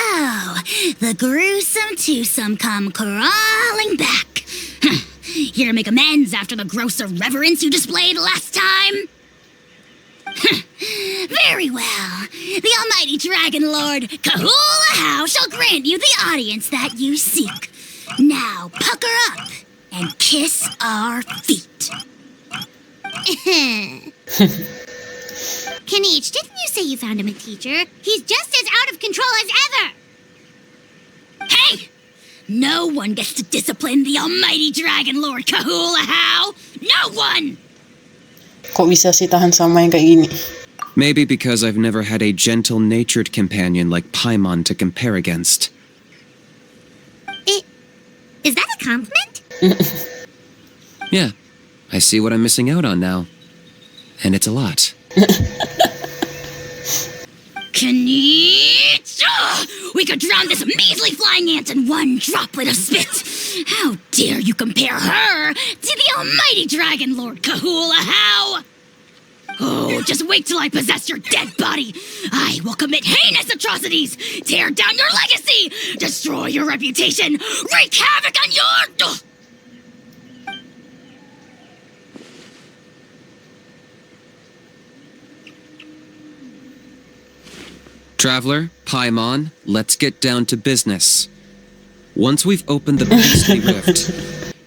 [SPEAKER 4] the gruesome twosome come crawling back. Here to make amends after the gross irreverence you displayed last time? Very well. The almighty Dragon Lord, Kahula How, shall grant you the audience that you seek. Now, pucker up and kiss our feet.
[SPEAKER 2] Kenichi, didn't you say you found him a teacher? He's just as out of control as ever!
[SPEAKER 4] Hey! No one gets to discipline the almighty Dragon Lord Kahula How! No one!
[SPEAKER 3] Kok bisa sih tahan sama yang kayak gini?
[SPEAKER 7] Maybe because I've never had a gentle-natured companion like Paimon to compare against.
[SPEAKER 2] Is that a compliment?
[SPEAKER 7] Yeah, I see what I'm missing out on now. And it's a lot.
[SPEAKER 4] Kenichi! We could drown this measly flying ant in one droplet of spit! How dare you compare her to the almighty Dragon Lord Kahula How! Oh, just wait till I possess your dead body! I will commit heinous atrocities! Tear down your legacy! Destroy your reputation! Wreak havoc on your...
[SPEAKER 7] Traveler, Paimon, let's get down to business. Once we've opened the beastly rift,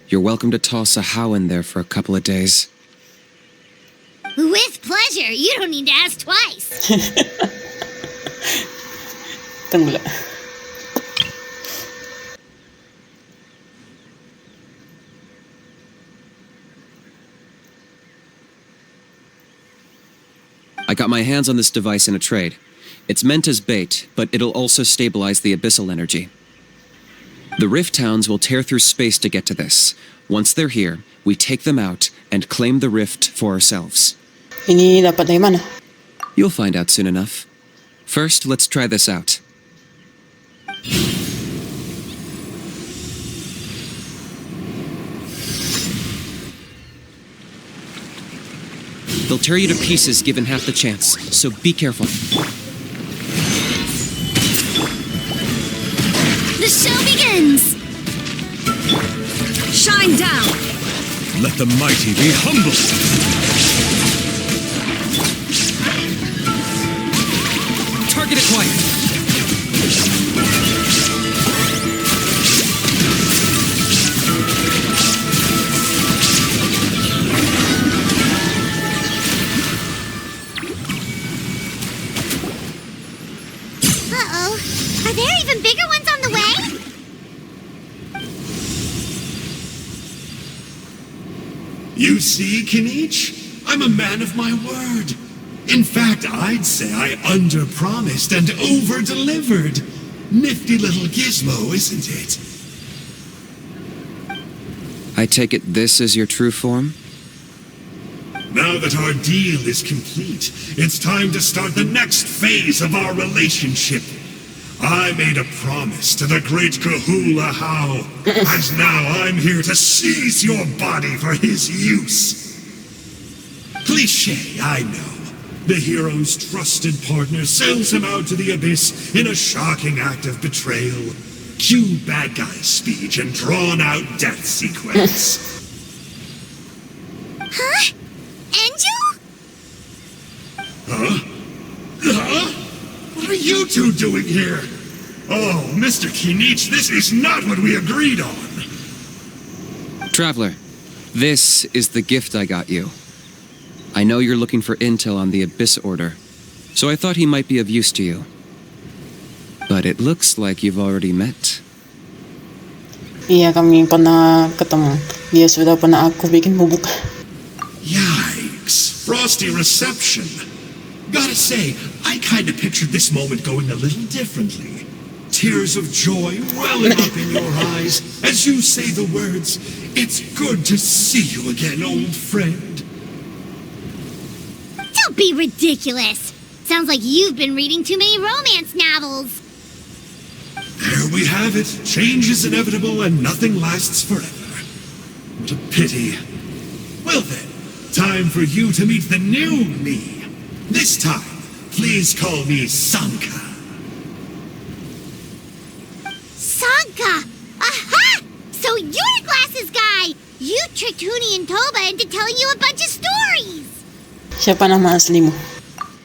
[SPEAKER 7] you're welcome to toss a how in there for a couple of days.
[SPEAKER 2] With pleasure. You don't need to ask twice.
[SPEAKER 3] Tunggu lah.
[SPEAKER 7] I got my hands on this device in a trade. It's meant as bait, but it'll also stabilize the abyssal energy. The Rift Towns will tear through space to get to this. Once they're here, we take them out and claim the Rift for ourselves.
[SPEAKER 3] Ini dapat dari mana?
[SPEAKER 7] You'll find out soon enough. First, let's try this out. They'll tear you to pieces given half the chance, so be careful.
[SPEAKER 1] The show begins! Shine down!
[SPEAKER 11] Let the mighty be humble.
[SPEAKER 7] Target acquired.
[SPEAKER 2] Uh-oh. Are there even bigger ones on the way?
[SPEAKER 5] You see, Kinich? I'm a man of my word. In fact, I'd say I under-promised and over-delivered. Nifty little gizmo, isn't it?
[SPEAKER 7] I take it this is your true form?
[SPEAKER 5] Now that our deal is complete, it's time to start the next phase of our relationship. I made a promise to the great Kahula How, and now I'm here to seize your body for his use. Cliché, I know. The hero's trusted partner sells him out to the abyss in a shocking act of betrayal. Cue bad guy speech and drawn-out death sequence.
[SPEAKER 2] Huh? Angel?
[SPEAKER 5] Huh? Huh? What are you two doing here? Oh, Mr. Kinich, this is not what we agreed on.
[SPEAKER 7] Traveler, this is the gift I got you. I know you're looking for intel on the Abyss Order, so I thought he might be of use to you. But it looks like you've already met.
[SPEAKER 3] Iya, kami pernah ketemu. Dia sudah pernah aku bikin bubuk.
[SPEAKER 5] Yikes. Frosty reception. Gotta say, I kinda pictured this moment going a little differently. Tears of joy welling up in your eyes as you say the words, "It's good to see you again, old friend."
[SPEAKER 2] Don't be ridiculous. Sounds like you've been reading too many romance novels.
[SPEAKER 5] There we have it. Change is inevitable and nothing lasts forever. What a pity. Well then, time for you to meet the new me. This time, please call me Sanka.
[SPEAKER 2] Sanka! Aha! So you're the glasses guy! You tricked Huni and Toba into telling you a bunch of stories!
[SPEAKER 3] Siapa nama aslimu?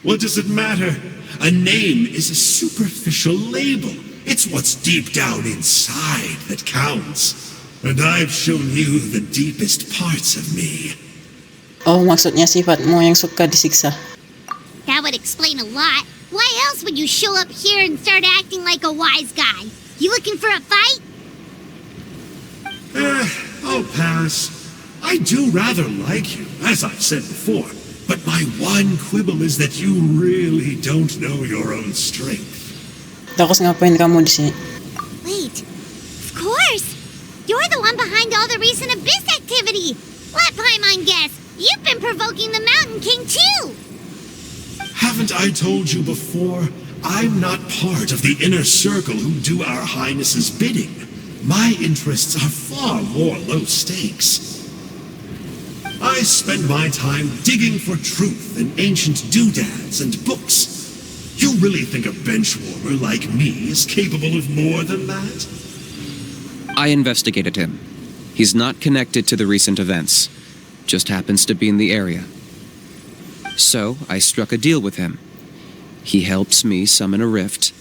[SPEAKER 5] What does it matter? A name is a superficial label. It's what's deep down inside that counts. And I've shown you the deepest parts of me.
[SPEAKER 3] Oh, maksudnya sifatmu yang suka disiksa.
[SPEAKER 2] That would explain a lot. Why else would you show up here and start acting like a wise guy? You looking for a fight?
[SPEAKER 5] I'll pass. I do rather like you, as I've said before. But my one quibble is that you really don't know your own strength.
[SPEAKER 3] Terus ngapain kamu di sini?
[SPEAKER 2] Wait. Of course. You're the one behind all the recent Abyss activity. Let Paimon guess. You've been provoking the Mountain King too.
[SPEAKER 5] Haven't I told you before? I'm not part of the inner circle who do our Highness's bidding. My interests are far more low stakes. I spend my time digging for truth in ancient doodads and books. You really think a benchwarmer like me is capable of more than that?
[SPEAKER 7] I investigated him. He's not connected to the recent events. Just happens to be in the area. So, I struck a deal with him. He helps me summon a rift.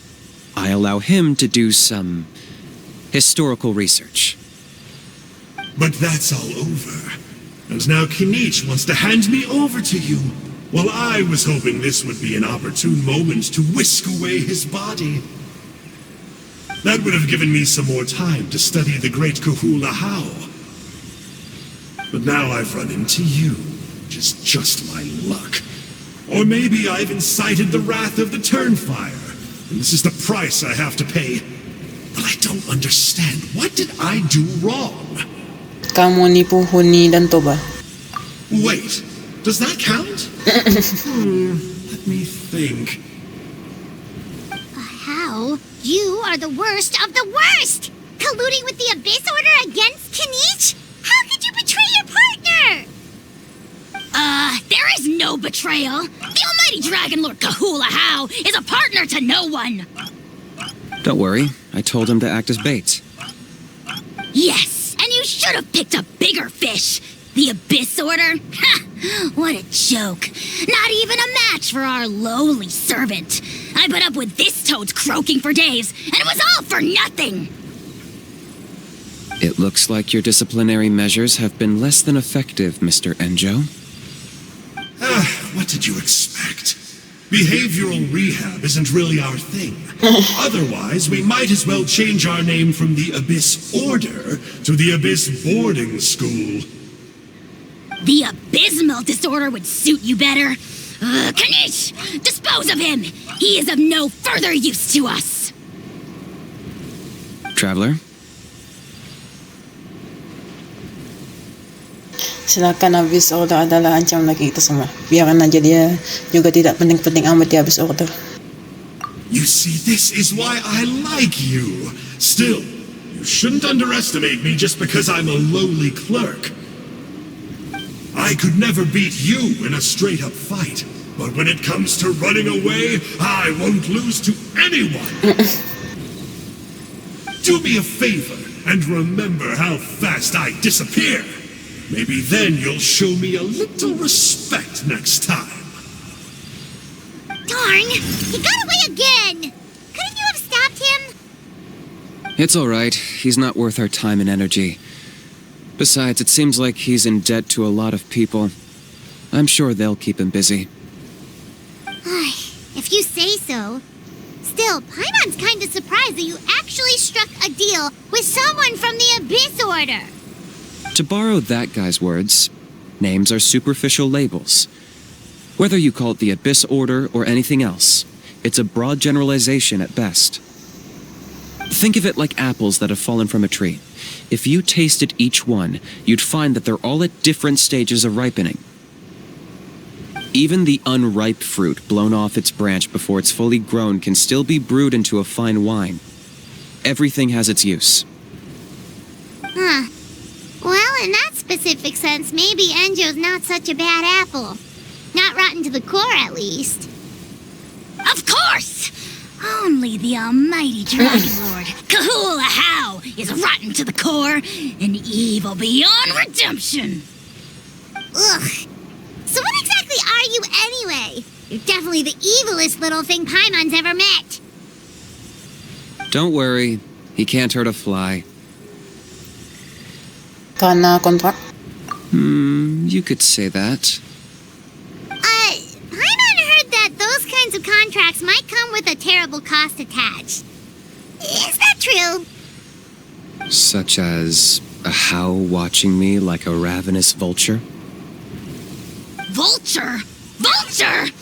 [SPEAKER 7] I allow him to do some historical research.
[SPEAKER 5] But that's all over. And now Kinich wants to hand me over to you. While I was hoping this would be an opportune moment to whisk away his body. That would have given me some more time to study the great Kahula How. But now I've run into you, which is just my luck. Or maybe I've incited the wrath of the Turnfire, and this is the price I have to pay. But I don't understand. What did I do wrong?
[SPEAKER 3] Kamu nipu huni dan toba.
[SPEAKER 5] Wait, does that count? Let me think.
[SPEAKER 2] How? You are the worst of the worst! Colluding with the Abyss Order against Kinich? How could you betray your partner?
[SPEAKER 4] There is no betrayal. The almighty Dragon Lord Kahula How is a partner to no one.
[SPEAKER 7] Don't worry, I told him to act as bait.
[SPEAKER 4] Yes, and you should have picked a bigger fish. The Abyss Order? Ha! What a joke. Not even a match for our lowly servant. I put up with this toad's croaking for days, and it was all for nothing.
[SPEAKER 7] It looks like your disciplinary measures have been less than effective, Mr. Enjo.
[SPEAKER 5] What did you expect? Behavioral rehab isn't really our thing. Otherwise, we might as well change our name from the Abyss Order to the Abyss Boarding School.
[SPEAKER 4] The abysmal disorder would suit you better. Kanish! Dispose of him! He is of no further use to us!
[SPEAKER 7] Traveler?
[SPEAKER 3] Silakan Abyss Order adalah ancam lagi kita semua. Biarkan aja dia juga tidak penting-penting amat di Abyss Order.
[SPEAKER 5] You see, this is why I like you. Still, you shouldn't underestimate me just because I'm a lowly clerk. I could never beat you in a straight-up fight. But when it comes to running away, I won't lose to anyone. Do me a favor and remember how fast I disappear. Maybe then you'll show me a little respect next time.
[SPEAKER 2] Darn! He got away again! Couldn't you have stopped him?
[SPEAKER 7] It's all right. He's not worth our time and energy. Besides, it seems like he's in debt to a lot of people. I'm sure they'll keep him busy.
[SPEAKER 2] If you say so. Still, Paimon's kind of surprised that you actually struck a deal with someone from the Abyss Order.
[SPEAKER 7] To borrow that guy's words, names are superficial labels. Whether you call it the Abyss Order or anything else, it's a broad generalization at best. Think of it like apples that have fallen from a tree. If you tasted each one, you'd find that they're all at different stages of ripening. Even the unripe fruit blown off its branch before it's fully grown can still be brewed into a fine wine. Everything has its use.
[SPEAKER 2] Huh. Well, in that specific sense, maybe Enjo's not such a bad apple. Not rotten to the core, at least.
[SPEAKER 4] Of course! Only the almighty Dragon Lord, Kahula How, is rotten to the core and evil beyond redemption.
[SPEAKER 2] Ugh. So what exactly are you anyway? You're definitely the evilest little thing Paimon's ever met.
[SPEAKER 7] Don't worry, he can't hurt a fly.
[SPEAKER 3] Karena kontrak.
[SPEAKER 7] You could say that.
[SPEAKER 2] Paimon heard that those kinds of contracts might come with a terrible cost attached. Is that true?
[SPEAKER 7] Such as a How watching me like a ravenous vulture?
[SPEAKER 4] Vulture? Vulture!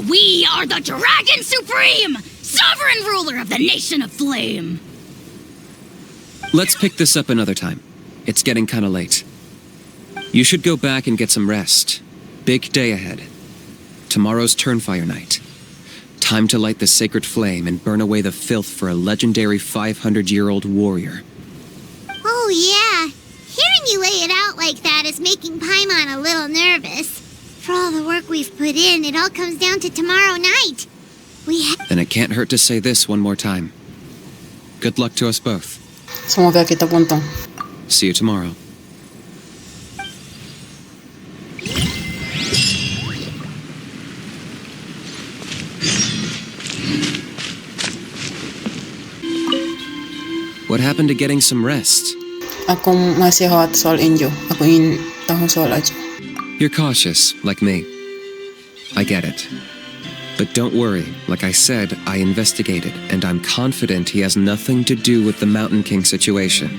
[SPEAKER 4] We are the Dragon Supreme! Sovereign ruler of the Nation of Flame!
[SPEAKER 7] Let's pick this up another time. It's getting kinda late. You should go back and get some rest. Big day ahead. Tomorrow's Turnfire night. Time to light the sacred flame and burn away the filth for a legendary 500-year-old warrior.
[SPEAKER 2] Oh, yeah. Hearing you lay it out like that is making Paimon a little nervous. For all the work we've put in, it all comes down to tomorrow night.
[SPEAKER 7] Then it can't hurt to say this one more time. Good luck to us both.
[SPEAKER 3] Semoga kita beruntung.
[SPEAKER 7] See you tomorrow. What happened to getting some rest?
[SPEAKER 3] Aku masih khawatir soal Enjo. Aku ingin tahu soal aja.
[SPEAKER 7] You're cautious, like me. I get it. But don't worry, like I said, I investigated, and I'm confident he has nothing to do with the Mountain King situation.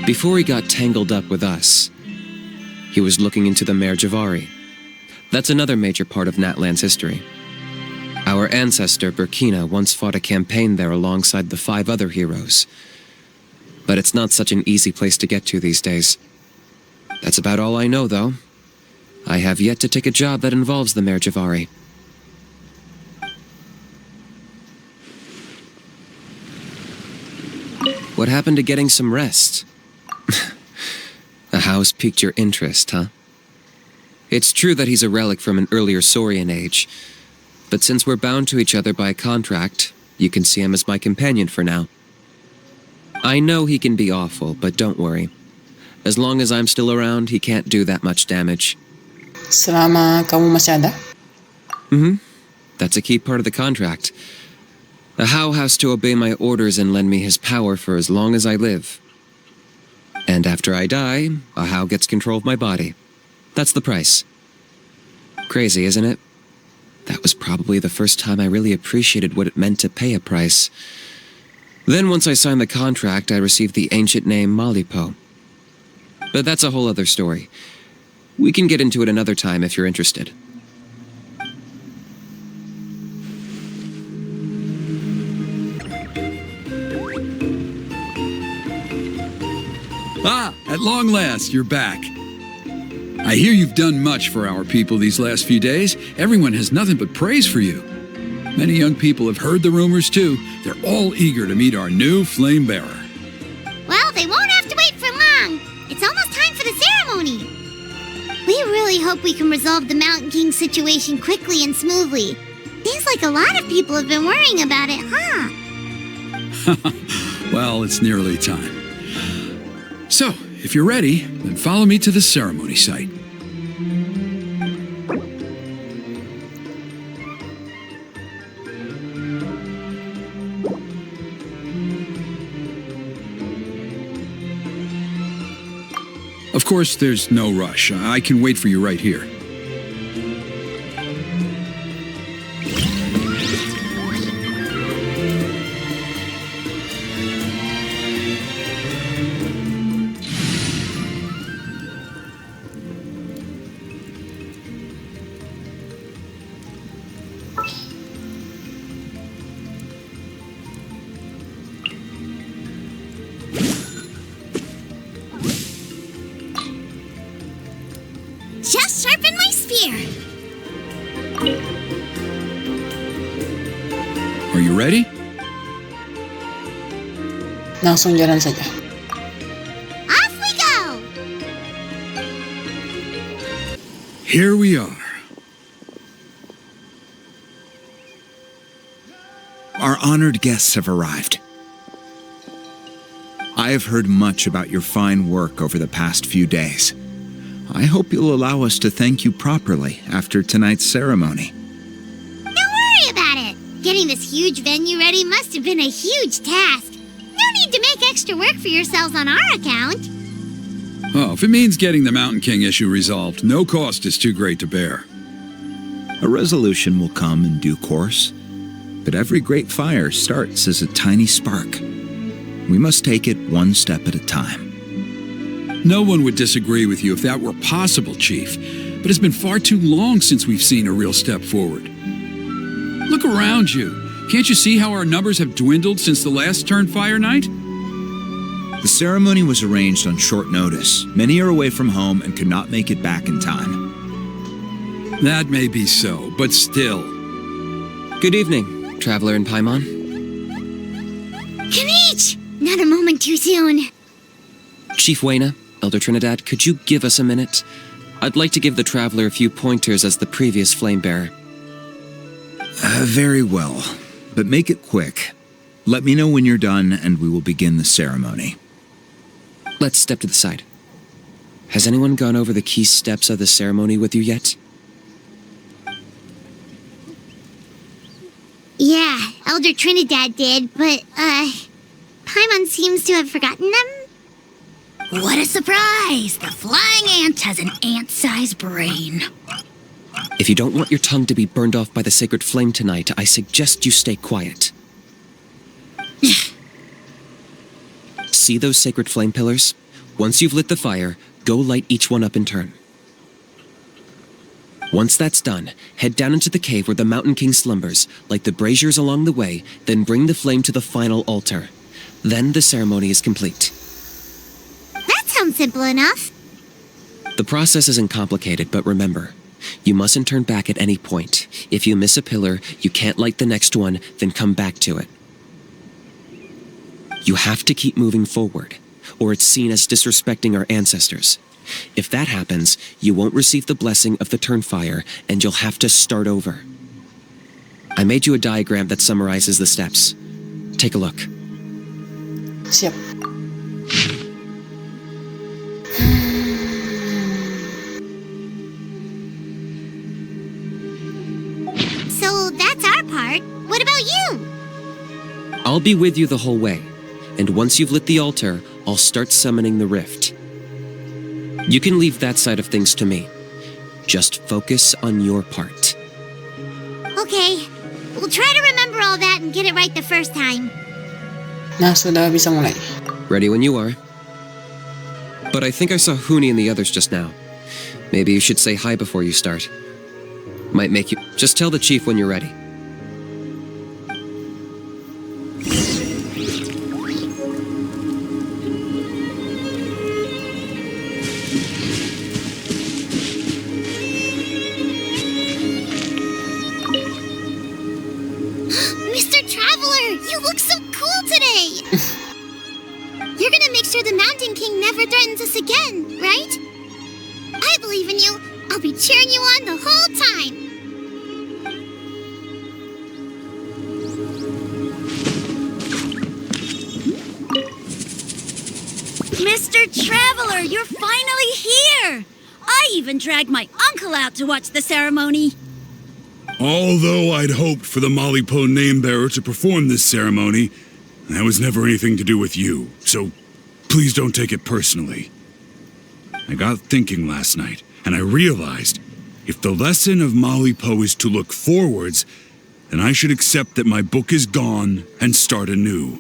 [SPEAKER 7] Before he got tangled up with us, he was looking into the Mare Javari. That's another major part of Natlan's history. Our ancestor, Burkina, once fought a campaign there alongside the 5 other heroes. But it's not such an easy place to get to these days. That's about all I know, though. I have yet to take a job that involves the Mare Javari. What happened to getting some rest? A house piqued your interest, huh? It's true that he's a relic from an earlier Saurian age, but since we're bound to each other by contract, you can see him as my companion for now. I know he can be awful, but don't worry. As long as I'm still around, he can't do that much damage.
[SPEAKER 3] Selama kamu masih ada?
[SPEAKER 7] That's a key part of the contract. The How has to obey my orders and lend me his power for as long as I live. And after I die, a How gets control of my body. That's the price. Crazy, isn't it? That was probably the first time I really appreciated what it meant to pay a price. Then once I signed the contract, I received the ancient name Malipo. But that's a whole other story. We can get into it another time if you're interested.
[SPEAKER 6] Ah, at long last, you're back. I hear you've done much for our people these last few days. Everyone has nothing but praise for you. Many young people have heard the rumors too. They're all eager to meet our new flame bearer.
[SPEAKER 2] Well, they won't have to wait for long. It's almost time for the ceremony. We really hope we can resolve the Mountain King situation quickly and smoothly. Seems like a lot of people have been worrying about it, huh?
[SPEAKER 6] Well, it's nearly time. So, if you're ready, then follow me to the ceremony site. Of course, there's no rush. I can wait for you right here.
[SPEAKER 2] Just sharpen my spear.
[SPEAKER 6] Are you ready?
[SPEAKER 3] Langsung jalan saja.
[SPEAKER 2] Off we go.
[SPEAKER 6] Here we are.
[SPEAKER 8] Our honored guests have arrived. I have heard much about your fine work over the past few days. I hope you'll allow us to thank you properly after tonight's ceremony.
[SPEAKER 2] Don't worry about it. Getting this huge venue ready must have been a huge task. No need to make extra work for yourselves on our account.
[SPEAKER 6] Oh, if it means getting the Mountain King issue resolved, no cost is too great to bear.
[SPEAKER 8] A resolution will come in due course, but every great fire starts as a tiny spark. We must take it one step at a time.
[SPEAKER 6] No one would disagree with you if that were possible, Chief, but it's been far too long since we've seen a real step forward. Look around you. Can't you see how our numbers have dwindled since the last Turnfire night?
[SPEAKER 8] The ceremony was arranged on short notice. Many are away from home and could not make it back in time.
[SPEAKER 6] That may be so, but still.
[SPEAKER 7] Good evening, Traveler in Paimon.
[SPEAKER 2] Kanich! Not a moment too soon.
[SPEAKER 7] Chief Wayna, Elder Trinidad, could you give us a minute? I'd like to give the Traveler a few pointers as the previous flame bearer.
[SPEAKER 8] Very well, but make it quick. Let me know when you're done and we will begin the ceremony.
[SPEAKER 7] Let's step to the side. Has anyone gone over the key steps of the ceremony with you yet?
[SPEAKER 2] Yeah, Elder Trinidad did, but, Paimon seems to have forgotten them?
[SPEAKER 4] What a surprise! The flying ant has an ant-sized brain.
[SPEAKER 7] If you don't want your tongue to be burned off by the sacred flame tonight, I suggest you stay quiet. See those sacred flame pillars? Once you've lit the fire, go light each one up in turn. Once that's done, head down into the cave where the Mountain King slumbers, light the braziers along the way, then bring the flame to the final altar. Then the ceremony is complete.
[SPEAKER 2] That sounds simple enough.
[SPEAKER 7] The process isn't complicated, but remember, you mustn't turn back at any point. If you miss a pillar, you can't light the next one, then come back to it. You have to keep moving forward, or it's seen as disrespecting our ancestors. If that happens, you won't receive the blessing of the Turnfire, and you'll have to start over. I made you a diagram that summarizes the steps. Take a look.
[SPEAKER 3] Siap.
[SPEAKER 2] So that's our part. What about you?
[SPEAKER 7] I'll be with you the whole way, and once you've lit the altar, I'll start summoning the rift. You can leave that side of things to me. Just focus on your part.
[SPEAKER 2] Okay. We'll try to remember all that and get it right the first time.
[SPEAKER 3] Nah, sudah bisa mulai.
[SPEAKER 7] Ready when you are. But I think I saw Huni and the others just now. Maybe you should say hi before you start. Might make you... Just tell the chief when you're ready.
[SPEAKER 2] Mr. Traveler, you look so cool today! You're gonna make sure the Mountain King never threatens us again, right? I believe in you. I'll be cheering you on the whole time.
[SPEAKER 1] Mr. Traveler, you're finally here! I even dragged my uncle out to watch the ceremony.
[SPEAKER 11] Although I'd hoped for the Malipo name-bearer to perform this ceremony, that was never anything to do with you, so please don't take it personally. I got thinking last night, and I realized if the lesson of Malipo is to look forwards, then I should accept that my book is gone and start anew.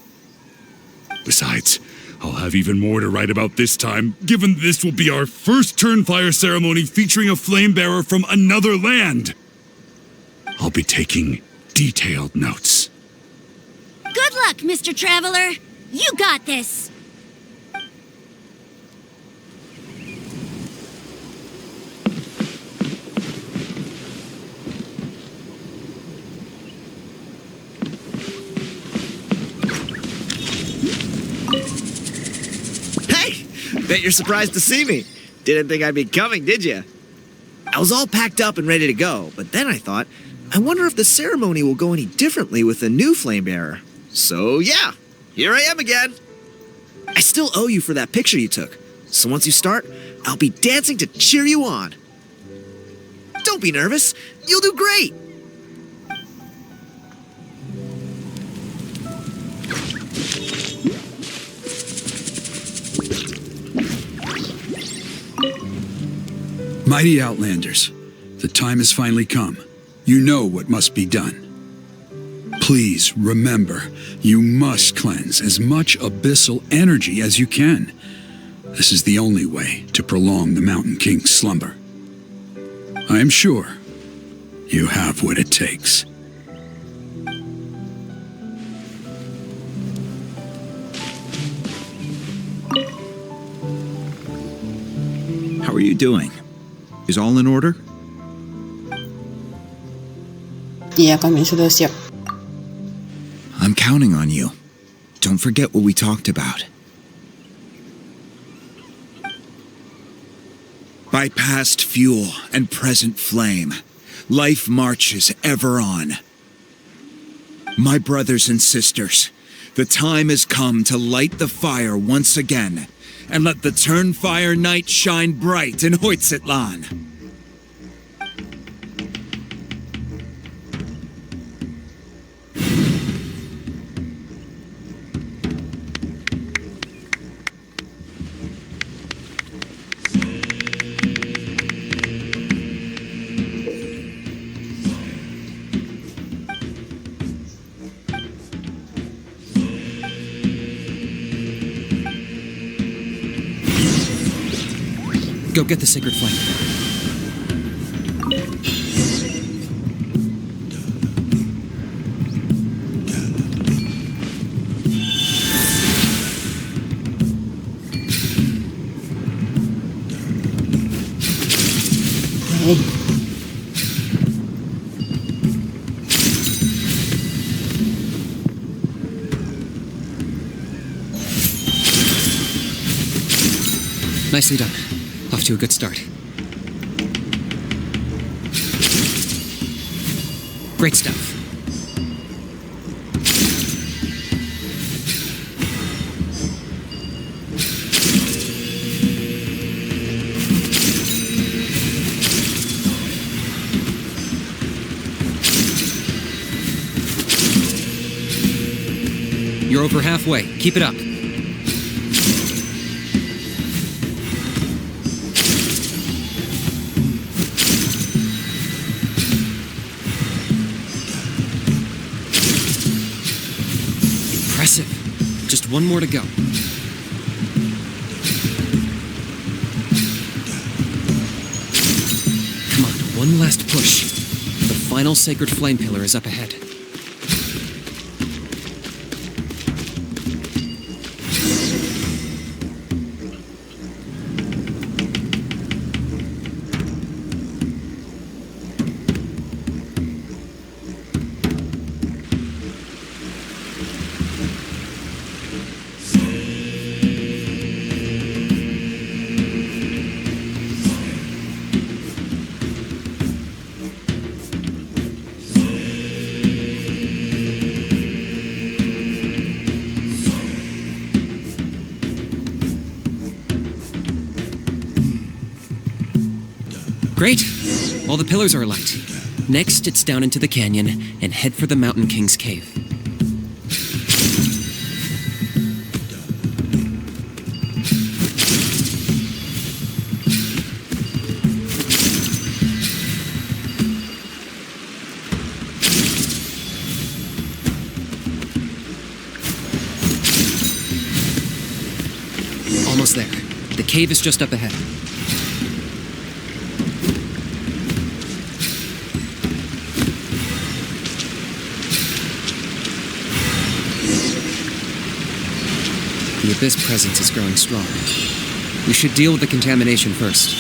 [SPEAKER 11] Besides, I'll have even more to write about this time, given this will be our first Turnfire ceremony featuring a flame-bearer from another land. I'll be taking detailed notes.
[SPEAKER 1] Good luck, Mr. Traveler. You got this.
[SPEAKER 9] Hey! Bet you're surprised to see me. Didn't think I'd be coming, did you? I was all packed up and ready to go, but then I thought, I wonder if the ceremony will go any differently with the new flame bearer. So yeah, here I am again. I still owe you for that picture you took. So once you start, I'll be dancing to cheer you on. Don't be nervous. You'll do great.
[SPEAKER 6] Mighty Outlanders, the time has finally come. You know what must be done. Please remember, you must cleanse as much abyssal energy as you can. This is the only way to prolong the Mountain King's slumber. I am sure you have what it takes.
[SPEAKER 8] How are you doing? Is all in order?
[SPEAKER 3] Iya, kami sudah siap.
[SPEAKER 8] I'm counting on you. Don't forget what we talked about. By past fuel and present flame, life marches ever on. My brothers and sisters, the time has come to light the fire once again, and let the Turnfire night shine bright in Hoytzitlan.
[SPEAKER 7] Go get the sacred flame.
[SPEAKER 3] Okay.
[SPEAKER 7] Nicely done. Off to a good start. Great stuff. You're over halfway. Keep it up. Impressive. Just one more to go. Come on, one last push. The final sacred flame pillar is up ahead. Great! All the pillars are alight. Next, it's down into the canyon and head for the Mountain King's cave. Almost there. The cave is just up ahead. The Abyss presence is growing strong. We should deal with the contamination first.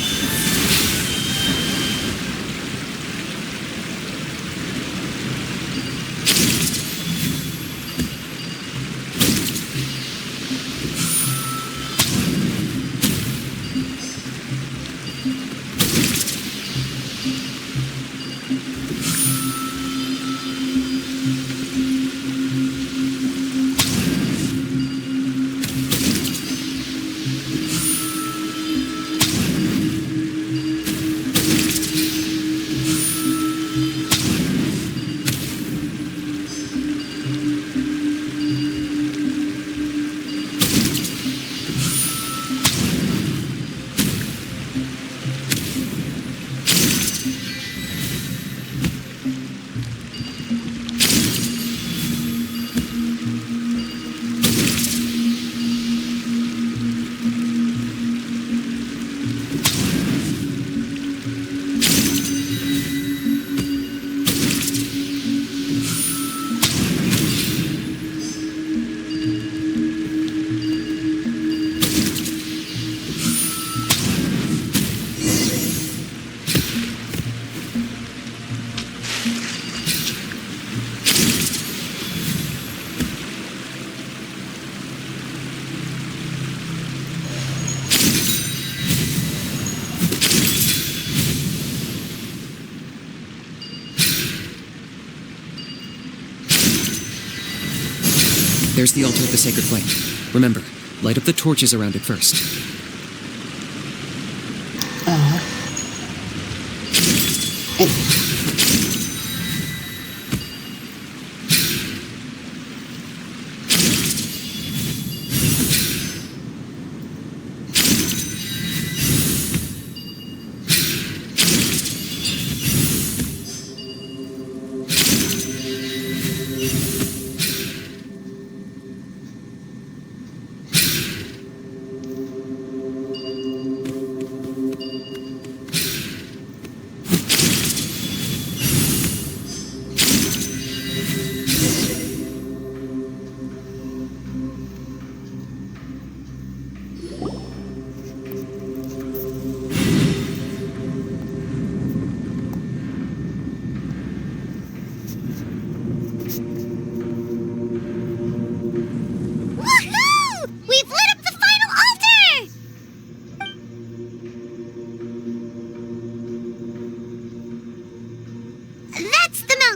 [SPEAKER 7] There's the altar of the sacred flame. Remember, light up the torches around it first.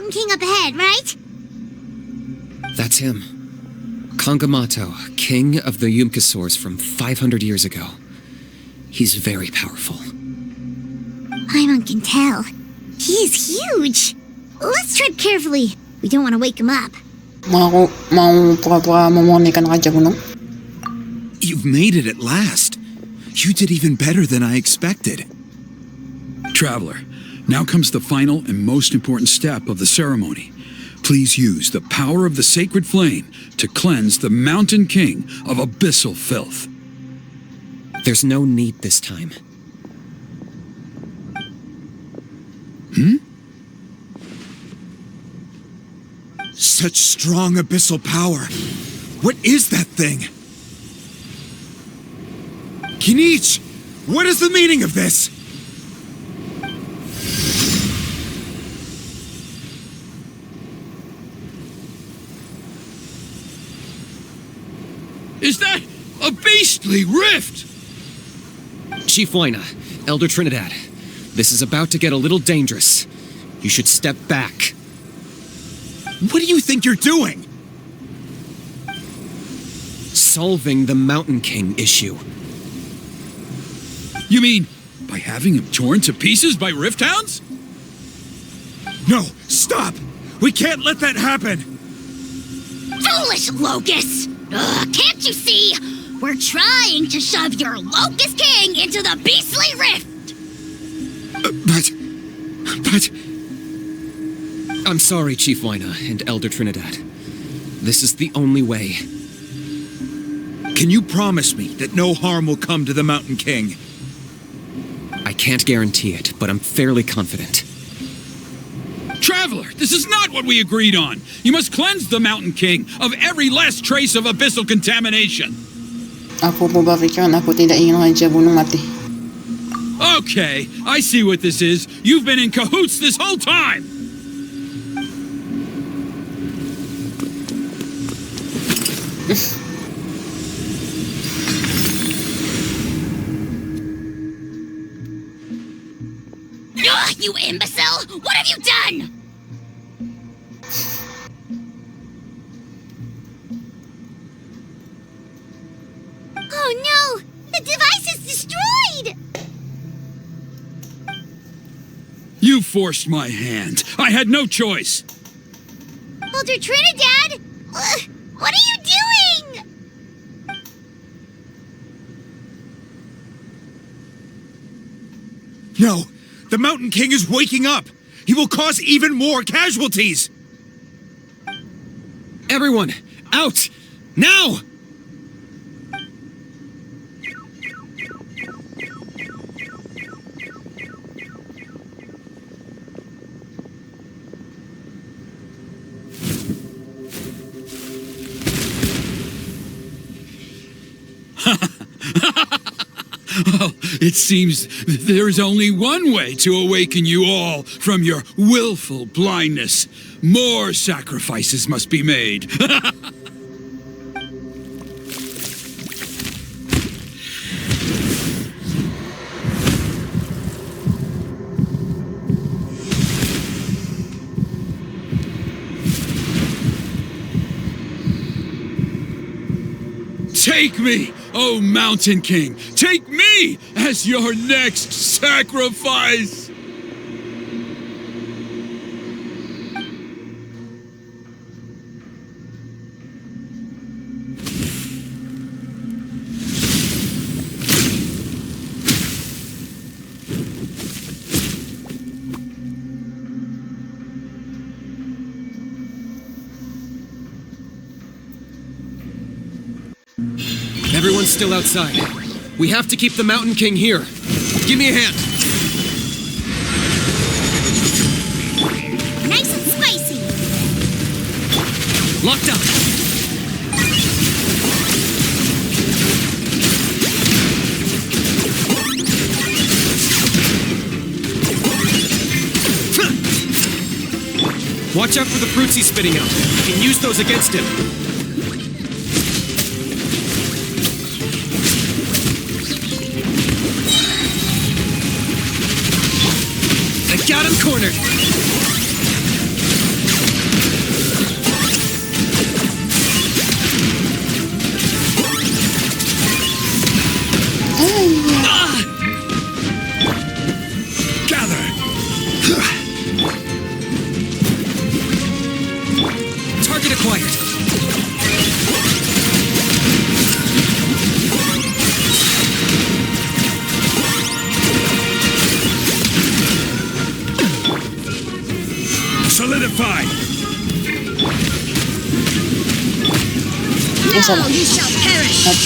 [SPEAKER 2] Mountain King up ahead, right?
[SPEAKER 7] That's him. Kangamato, king of the Yupanqui from 500 years ago. He's very powerful.
[SPEAKER 2] Paimon can tell. He is huge. Let's tread carefully. We don't want to wake him up.
[SPEAKER 3] Mau pura-pura mamoni ka na kaya gunung?
[SPEAKER 8] You've made it at last. You did even better than I expected.
[SPEAKER 6] Traveler, now comes the final and most important step of the ceremony. Please use the power of the sacred flame to cleanse the Mountain King of abyssal filth.
[SPEAKER 7] There's no need this time.
[SPEAKER 8] Such strong abyssal power. What is that thing? Kinich, what is the meaning of this?
[SPEAKER 6] Is that a beastly rift?
[SPEAKER 7] Chief Huayna, Elder Trinidad, this is about to get a little dangerous. You should step back.
[SPEAKER 8] What do you think you're doing?
[SPEAKER 7] Solving the Mountain King issue.
[SPEAKER 6] You mean by having him torn to pieces by rift hounds?
[SPEAKER 8] No, stop! We can't let that happen!
[SPEAKER 4] Foolish Locust! Ugh, can't you see? We're trying to shove your Locust King into the beastly rift!
[SPEAKER 8] But...
[SPEAKER 7] I'm sorry, Chief Huayna and Elder Trinidad. This is the only way.
[SPEAKER 8] Can you promise me that no harm will come to the Mountain King?
[SPEAKER 7] I can't guarantee it, but I'm fairly confident.
[SPEAKER 6] Traveler, this is not what we agreed on. You must cleanse the Mountain King of every last trace of abyssal contamination.
[SPEAKER 3] Ako po ba, Victor? Ako tidak ingin raja gunung mati.
[SPEAKER 6] Okay, I see what this is. You've been in cahoots this whole time.
[SPEAKER 4] Ugh, you imbecile! What have you done?
[SPEAKER 2] Oh no! The device is destroyed!
[SPEAKER 6] You forced my hand. I had no choice.
[SPEAKER 2] Elder Trinidad! What are you doing?
[SPEAKER 8] No! The Mountain King is waking up! He will cause even more casualties!
[SPEAKER 7] Everyone, out! Now!
[SPEAKER 6] Well, it seems there is only one way to awaken you all from your willful blindness. More sacrifices must be made. Take me, O Mountain King! Take me as your next sacrifice!
[SPEAKER 7] Everyone's still outside. We have to keep the Mountain King here. Give me a hand.
[SPEAKER 2] Nice and spicy!
[SPEAKER 7] Locked up. Watch out for the fruits he's spitting out. You can use those against him. I got him cornered.
[SPEAKER 11] solidified!
[SPEAKER 3] Isa
[SPEAKER 4] Now
[SPEAKER 3] lang.
[SPEAKER 4] you shall perish.
[SPEAKER 3] At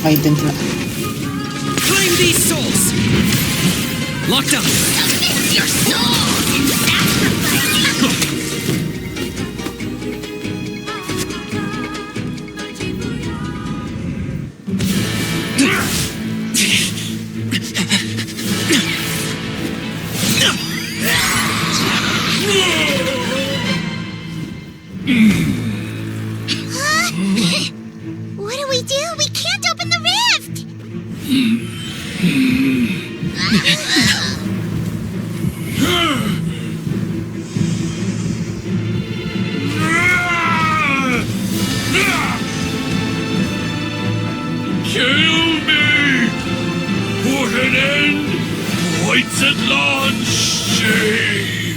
[SPEAKER 3] ident na.
[SPEAKER 10] Claim these souls! Locked up!
[SPEAKER 4] Submit your soul in sacrifice.
[SPEAKER 2] What do we do? We can't open the rift!
[SPEAKER 11] Kill me! Put an end! Points at launch! Shame!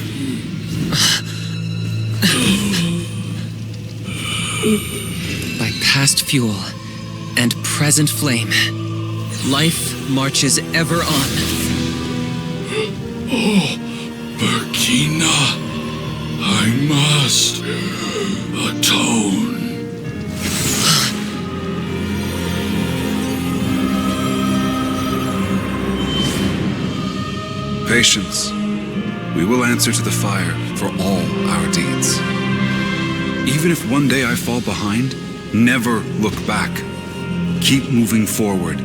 [SPEAKER 7] By past fuel and present flame, life marches ever on.
[SPEAKER 11] Oh, Burkina, I must atone.
[SPEAKER 12] Patience. We will answer to the fire for all our deeds. Even if one day I fall behind, never look back. Keep moving forward,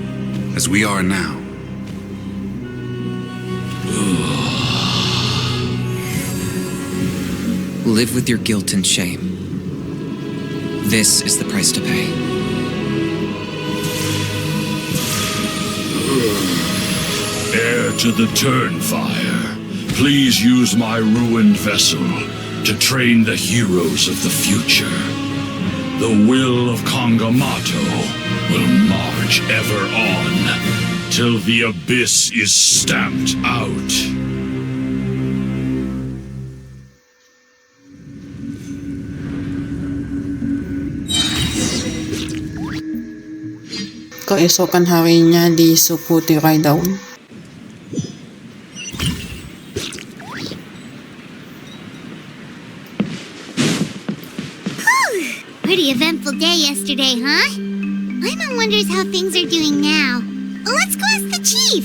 [SPEAKER 12] as we are now.
[SPEAKER 7] Live with your guilt and shame. This is the price to pay.
[SPEAKER 11] Heir to the Turnfire, please use my ruined vessel to train the heroes of the future. The will of Kangamato will march ever on, till the abyss is stamped out.
[SPEAKER 3] Keesokan harinya di suku tirai daun.
[SPEAKER 2] Pretty eventful day yesterday, huh? Paimon wonders how things are doing now. Let's go ask the chief.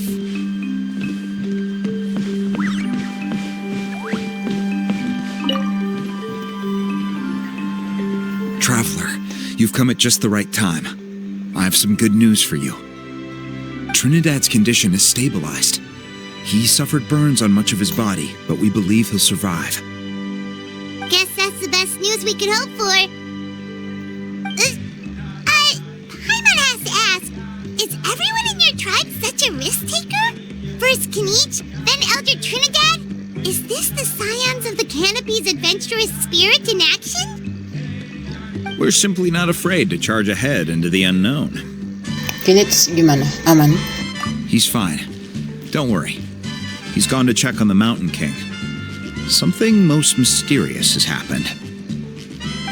[SPEAKER 8] Traveler, you've come at just the right time. I have some good news for you. Trinidad's condition is stabilized. He suffered burns on much of his body, but we believe he'll survive.
[SPEAKER 2] Guess that's the best news we could hope for. Paimon has to ask, is everyone in your tribe such a risk taker? First Kinich, then Elder Trinidad? Is this the scions of the Canopy's adventurous spirit in action?
[SPEAKER 8] We're simply not afraid to charge ahead into the unknown.
[SPEAKER 3] Kinits, gimana? Aman?
[SPEAKER 8] He's fine. Don't worry. He's gone to check on the Mountain King. Something most mysterious has happened.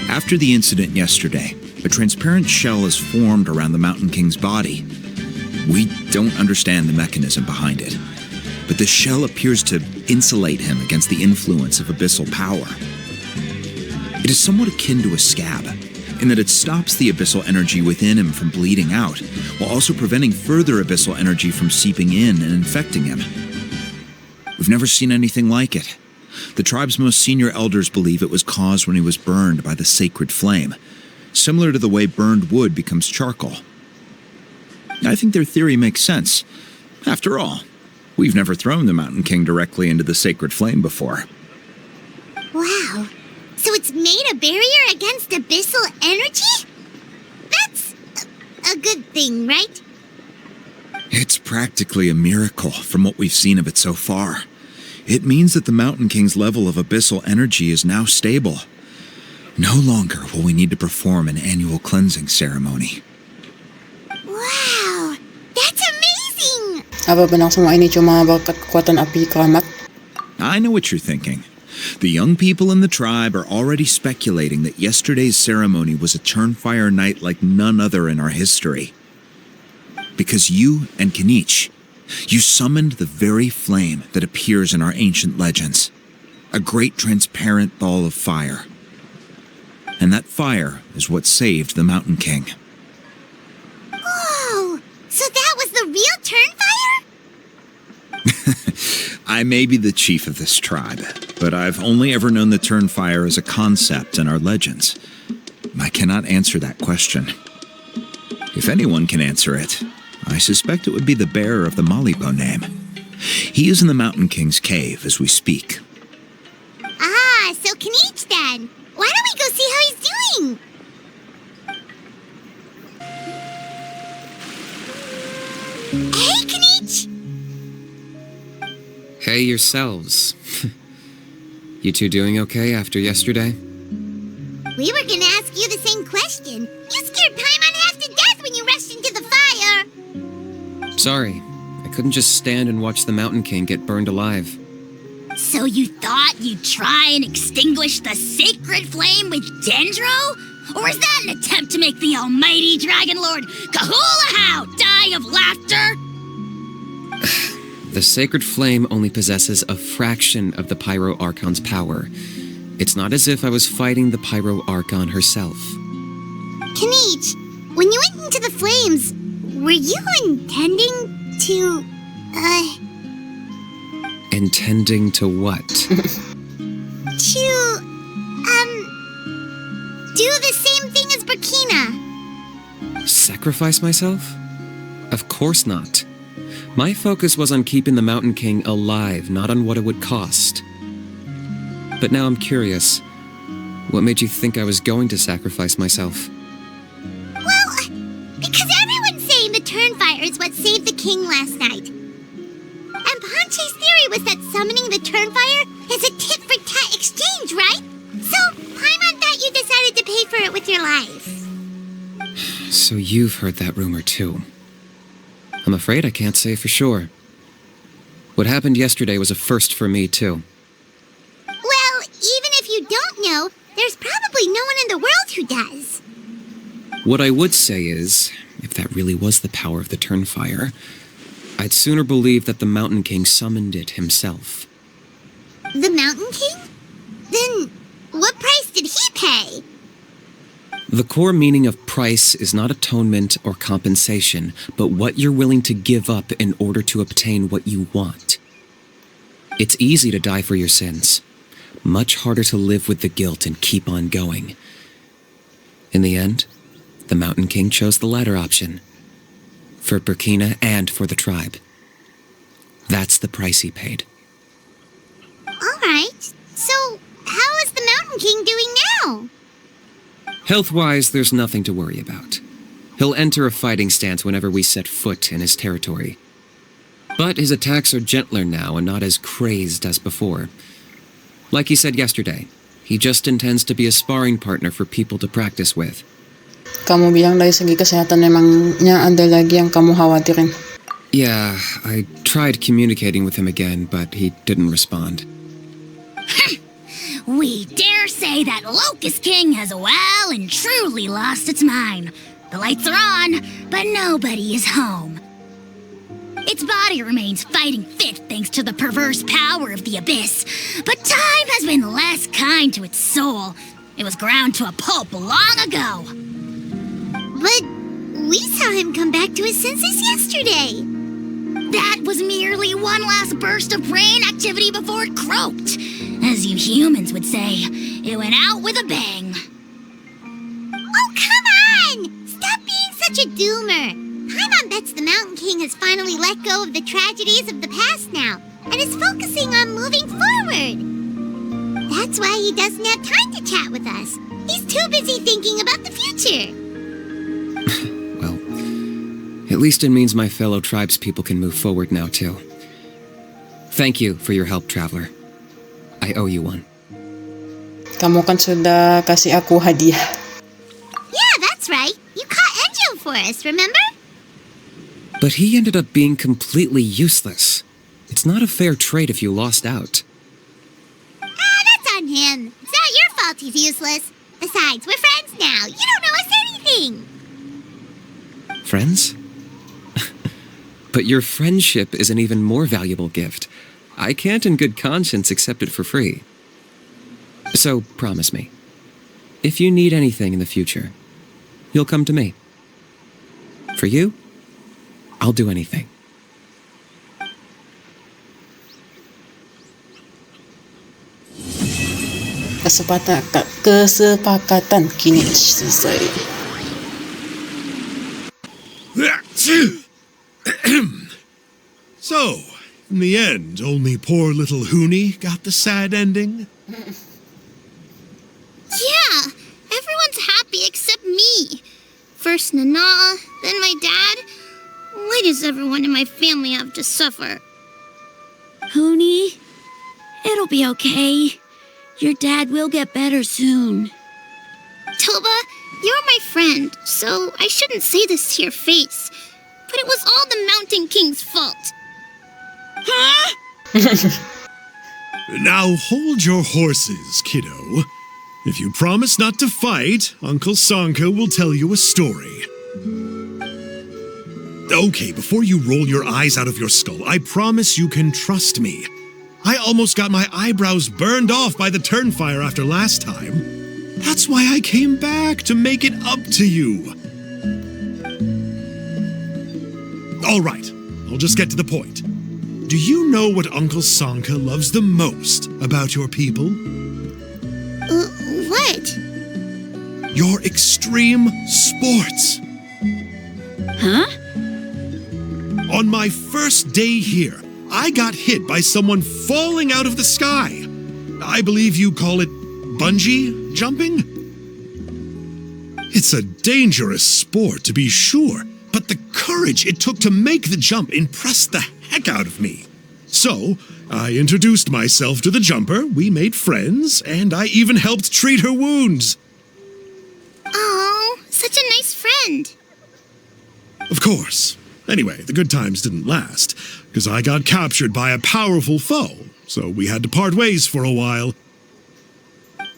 [SPEAKER 8] After the incident yesterday, a transparent shell is formed around the Mountain King's body. We don't understand the mechanism behind it, but the shell appears to insulate him against the influence of abyssal power. It is somewhat akin to a scab, in that it stops the abyssal energy within him from bleeding out, while also preventing further abyssal energy from seeping in and infecting him. We've never seen anything like it. The tribe's most senior elders believe it was caused when he was burned by the sacred flame, similar to the way burned wood becomes charcoal. I think their theory makes sense. After all, we've never thrown the Mountain King directly into the sacred flame before.
[SPEAKER 2] Wow. So it's made a barrier against abyssal energy? That's a good thing, right?
[SPEAKER 8] It's practically a miracle from what we've seen of it so far. It means that the Mountain King's level of abyssal energy is now stable. No longer will we need to perform an annual cleansing ceremony.
[SPEAKER 2] Wow. That's amazing!
[SPEAKER 3] Apa ba nang sumainit yung mga bakat kekuatan api keramat?
[SPEAKER 8] I know what you're thinking. The young people in the tribe are already speculating that yesterday's ceremony was a Turnfire night like none other in our history. Because you and Kinich, you summoned the very flame that appears in our ancient legends. A great transparent ball of fire. And that fire is what saved the Mountain King.
[SPEAKER 2] Whoa! So that was the real Turnfire?
[SPEAKER 8] I may be the chief of this tribe, but I've only ever known the Turnfire as a concept in our legends. I cannot answer that question. If anyone can answer it, I suspect it would be the bearer of the Malibo name. He is in the Mountain King's cave as we speak.
[SPEAKER 2] Ah, so Kanich then. Why don't we go see how he's doing? Hey, Kanich!
[SPEAKER 7] Hey yourselves. You two doing okay after yesterday?
[SPEAKER 2] We were gonna ask you the same question. You scared Paimon half to death when you rushed into the fire.
[SPEAKER 7] Sorry, I couldn't just stand and watch the Mountain King get burned alive.
[SPEAKER 4] So you thought you'd try and extinguish the sacred flame with Dendro? Or is that an attempt to make the almighty Dragon Lord Kahulahow die of laughter?
[SPEAKER 7] The sacred flame only possesses a fraction of the Pyro Archon's power. It's not as if I was fighting the Pyro Archon herself.
[SPEAKER 2] Kanich, when you went into the flames, were you intending to,
[SPEAKER 7] Intending to what?
[SPEAKER 2] do the same thing as Burkina?
[SPEAKER 7] Sacrifice myself? Of course not. My focus was on keeping the Mountain King alive, not on what it would cost. But now I'm curious. What made you think I was going to sacrifice myself?
[SPEAKER 2] Well, because everyone's saying the Turnfire is what saved the king last night. And Ponche's theory was that summoning the Turnfire is a tit-for-tat exchange, right? So, Paimon thought you decided to pay for it with your life.
[SPEAKER 7] So you've heard that rumor too. I'm afraid I can't say for sure. What happened yesterday was a first for me too.
[SPEAKER 2] Well, even if you don't know, there's probably no one in the world who does.
[SPEAKER 7] What I would say is, if that really was the power of the Turnfire, I'd sooner believe that the Mountain King summoned it himself.
[SPEAKER 2] The Mountain King? Then, what price did he pay?
[SPEAKER 7] The core meaning of price is not atonement or compensation, but what you're willing to give up in order to obtain what you want. It's easy to die for your sins. Much harder to live with the guilt and keep on going. In the end, the Mountain King chose the latter option. For Burkina and for the tribe. That's the price he paid.
[SPEAKER 2] Alright, so how is the Mountain King doing now?
[SPEAKER 7] Health-wise, there's nothing to worry about. He'll enter a fighting stance whenever we set foot in his territory. But his attacks are gentler now and not as crazed as before. Like he said yesterday, he just intends to be a sparring partner for people to practice with.
[SPEAKER 3] Kamu bilang dari segi kesehatan emangnya ada lagi yang kamu khawatirin?
[SPEAKER 7] Yeah, I tried communicating with him again, but he didn't respond.
[SPEAKER 4] We dare say that Locust King has well and truly lost its mind. The lights are on, but nobody is home. Its body remains fighting fit thanks to the perverse power of the Abyss, but time has been less kind to its soul. It was ground to a pulp long ago.
[SPEAKER 2] But we saw him come back to his senses yesterday.
[SPEAKER 4] That was merely one last burst of brain activity before it croaked. As you humans would say, it went out with a bang.
[SPEAKER 2] Oh, come on! Stop being such a doomer. Paimon bets the Mountain King has finally let go of the tragedies of the past now, and is focusing on moving forward. That's why he doesn't have time to chat with us. He's too busy thinking about the future.
[SPEAKER 7] Well, at least it means my fellow tribespeople can move forward now, too. Thank you for your help, Traveler. I owe you one.
[SPEAKER 3] Kamu kan sudah kasih aku hadiah.
[SPEAKER 2] Yeah, that's right. You caught Enjo for us, remember?
[SPEAKER 7] But he ended up being completely useless. It's not a fair trade if you lost out.
[SPEAKER 2] That's on him. It's not your fault he's useless. Besides, we're friends now. You don't owe us anything.
[SPEAKER 7] Friends? But your friendship is an even more valuable gift. I can't in good conscience accept it for free. So promise me, if you need anything in the future, you'll come to me. For you, I'll do anything.
[SPEAKER 3] Kesepakatan kini selesai.
[SPEAKER 5] So, in the end, only poor little Huni got the sad ending?
[SPEAKER 2] Yeah, everyone's happy except me. First Nana, then my dad. Why does everyone in my family have to suffer?
[SPEAKER 1] Huni, it'll be okay. Your dad will get better soon.
[SPEAKER 2] Toba, you're my friend, so I shouldn't say this to your face. But it was all the Mountain King's fault.
[SPEAKER 1] Huh?
[SPEAKER 5] Now hold your horses, kiddo. If you promise not to fight, Uncle Sanka will tell you a story. Okay, before you roll your eyes out of your skull, I promise you can trust me. I almost got my eyebrows burned off by the turnfire after last time. That's why I came back, to make it up to you. All right, I'll just get to the point. Do you know what Uncle Sanka loves the most about your people?
[SPEAKER 2] What?
[SPEAKER 5] Your extreme sports.
[SPEAKER 1] Huh?
[SPEAKER 5] On my first day here, I got hit by someone falling out of the sky. I believe you call it bungee jumping? It's a dangerous sport, to be sure, but the courage it took to make the jump impressed the heck out of me. So, I introduced myself to the jumper, we made friends, and I even helped treat her wounds.
[SPEAKER 2] Oh, such a nice friend.
[SPEAKER 5] Of course. Anyway, the good times didn't last, because I got captured by a powerful foe, so we had to part ways for a while.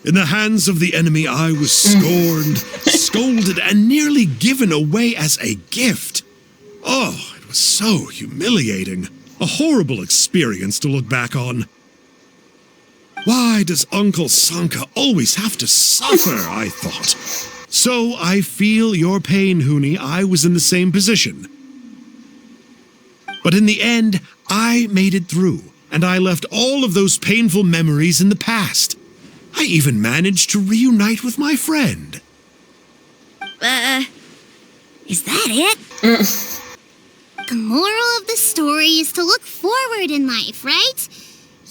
[SPEAKER 5] In the hands of the enemy, I was scorned, scolded, and nearly given away as a gift. Oh, it was so humiliating. A horrible experience to look back on. Why does Uncle Sanka always have to suffer, I thought. So I feel your pain, Huni. I was in the same position. But in the end, I made it through, and I left all of those painful memories in the past. I even managed to reunite with my friend.
[SPEAKER 1] Is that it?
[SPEAKER 2] The moral of the story is to look forward in life, right?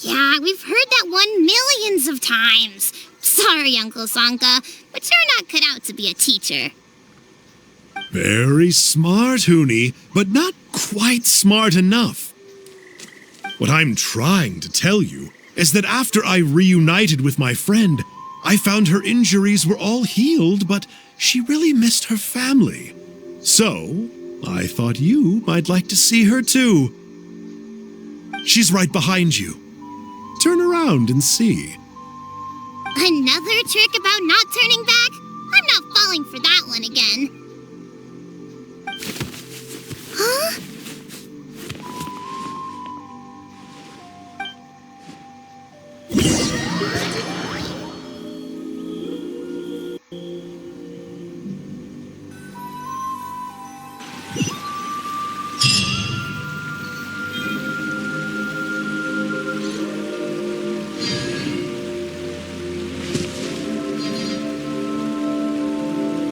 [SPEAKER 2] Yeah, we've heard that one millions of times. Sorry, Uncle Sanka, but you're not cut out to be a teacher.
[SPEAKER 5] Very smart, Huni, but not quite smart enough. What I'm trying to tell you is that after I reunited with my friend, I found her injuries were all healed, but she really missed her family. So, I thought you might like to see her too. She's right behind you. Turn around and see.
[SPEAKER 2] Another trick about not turning back? I'm not falling for that one again.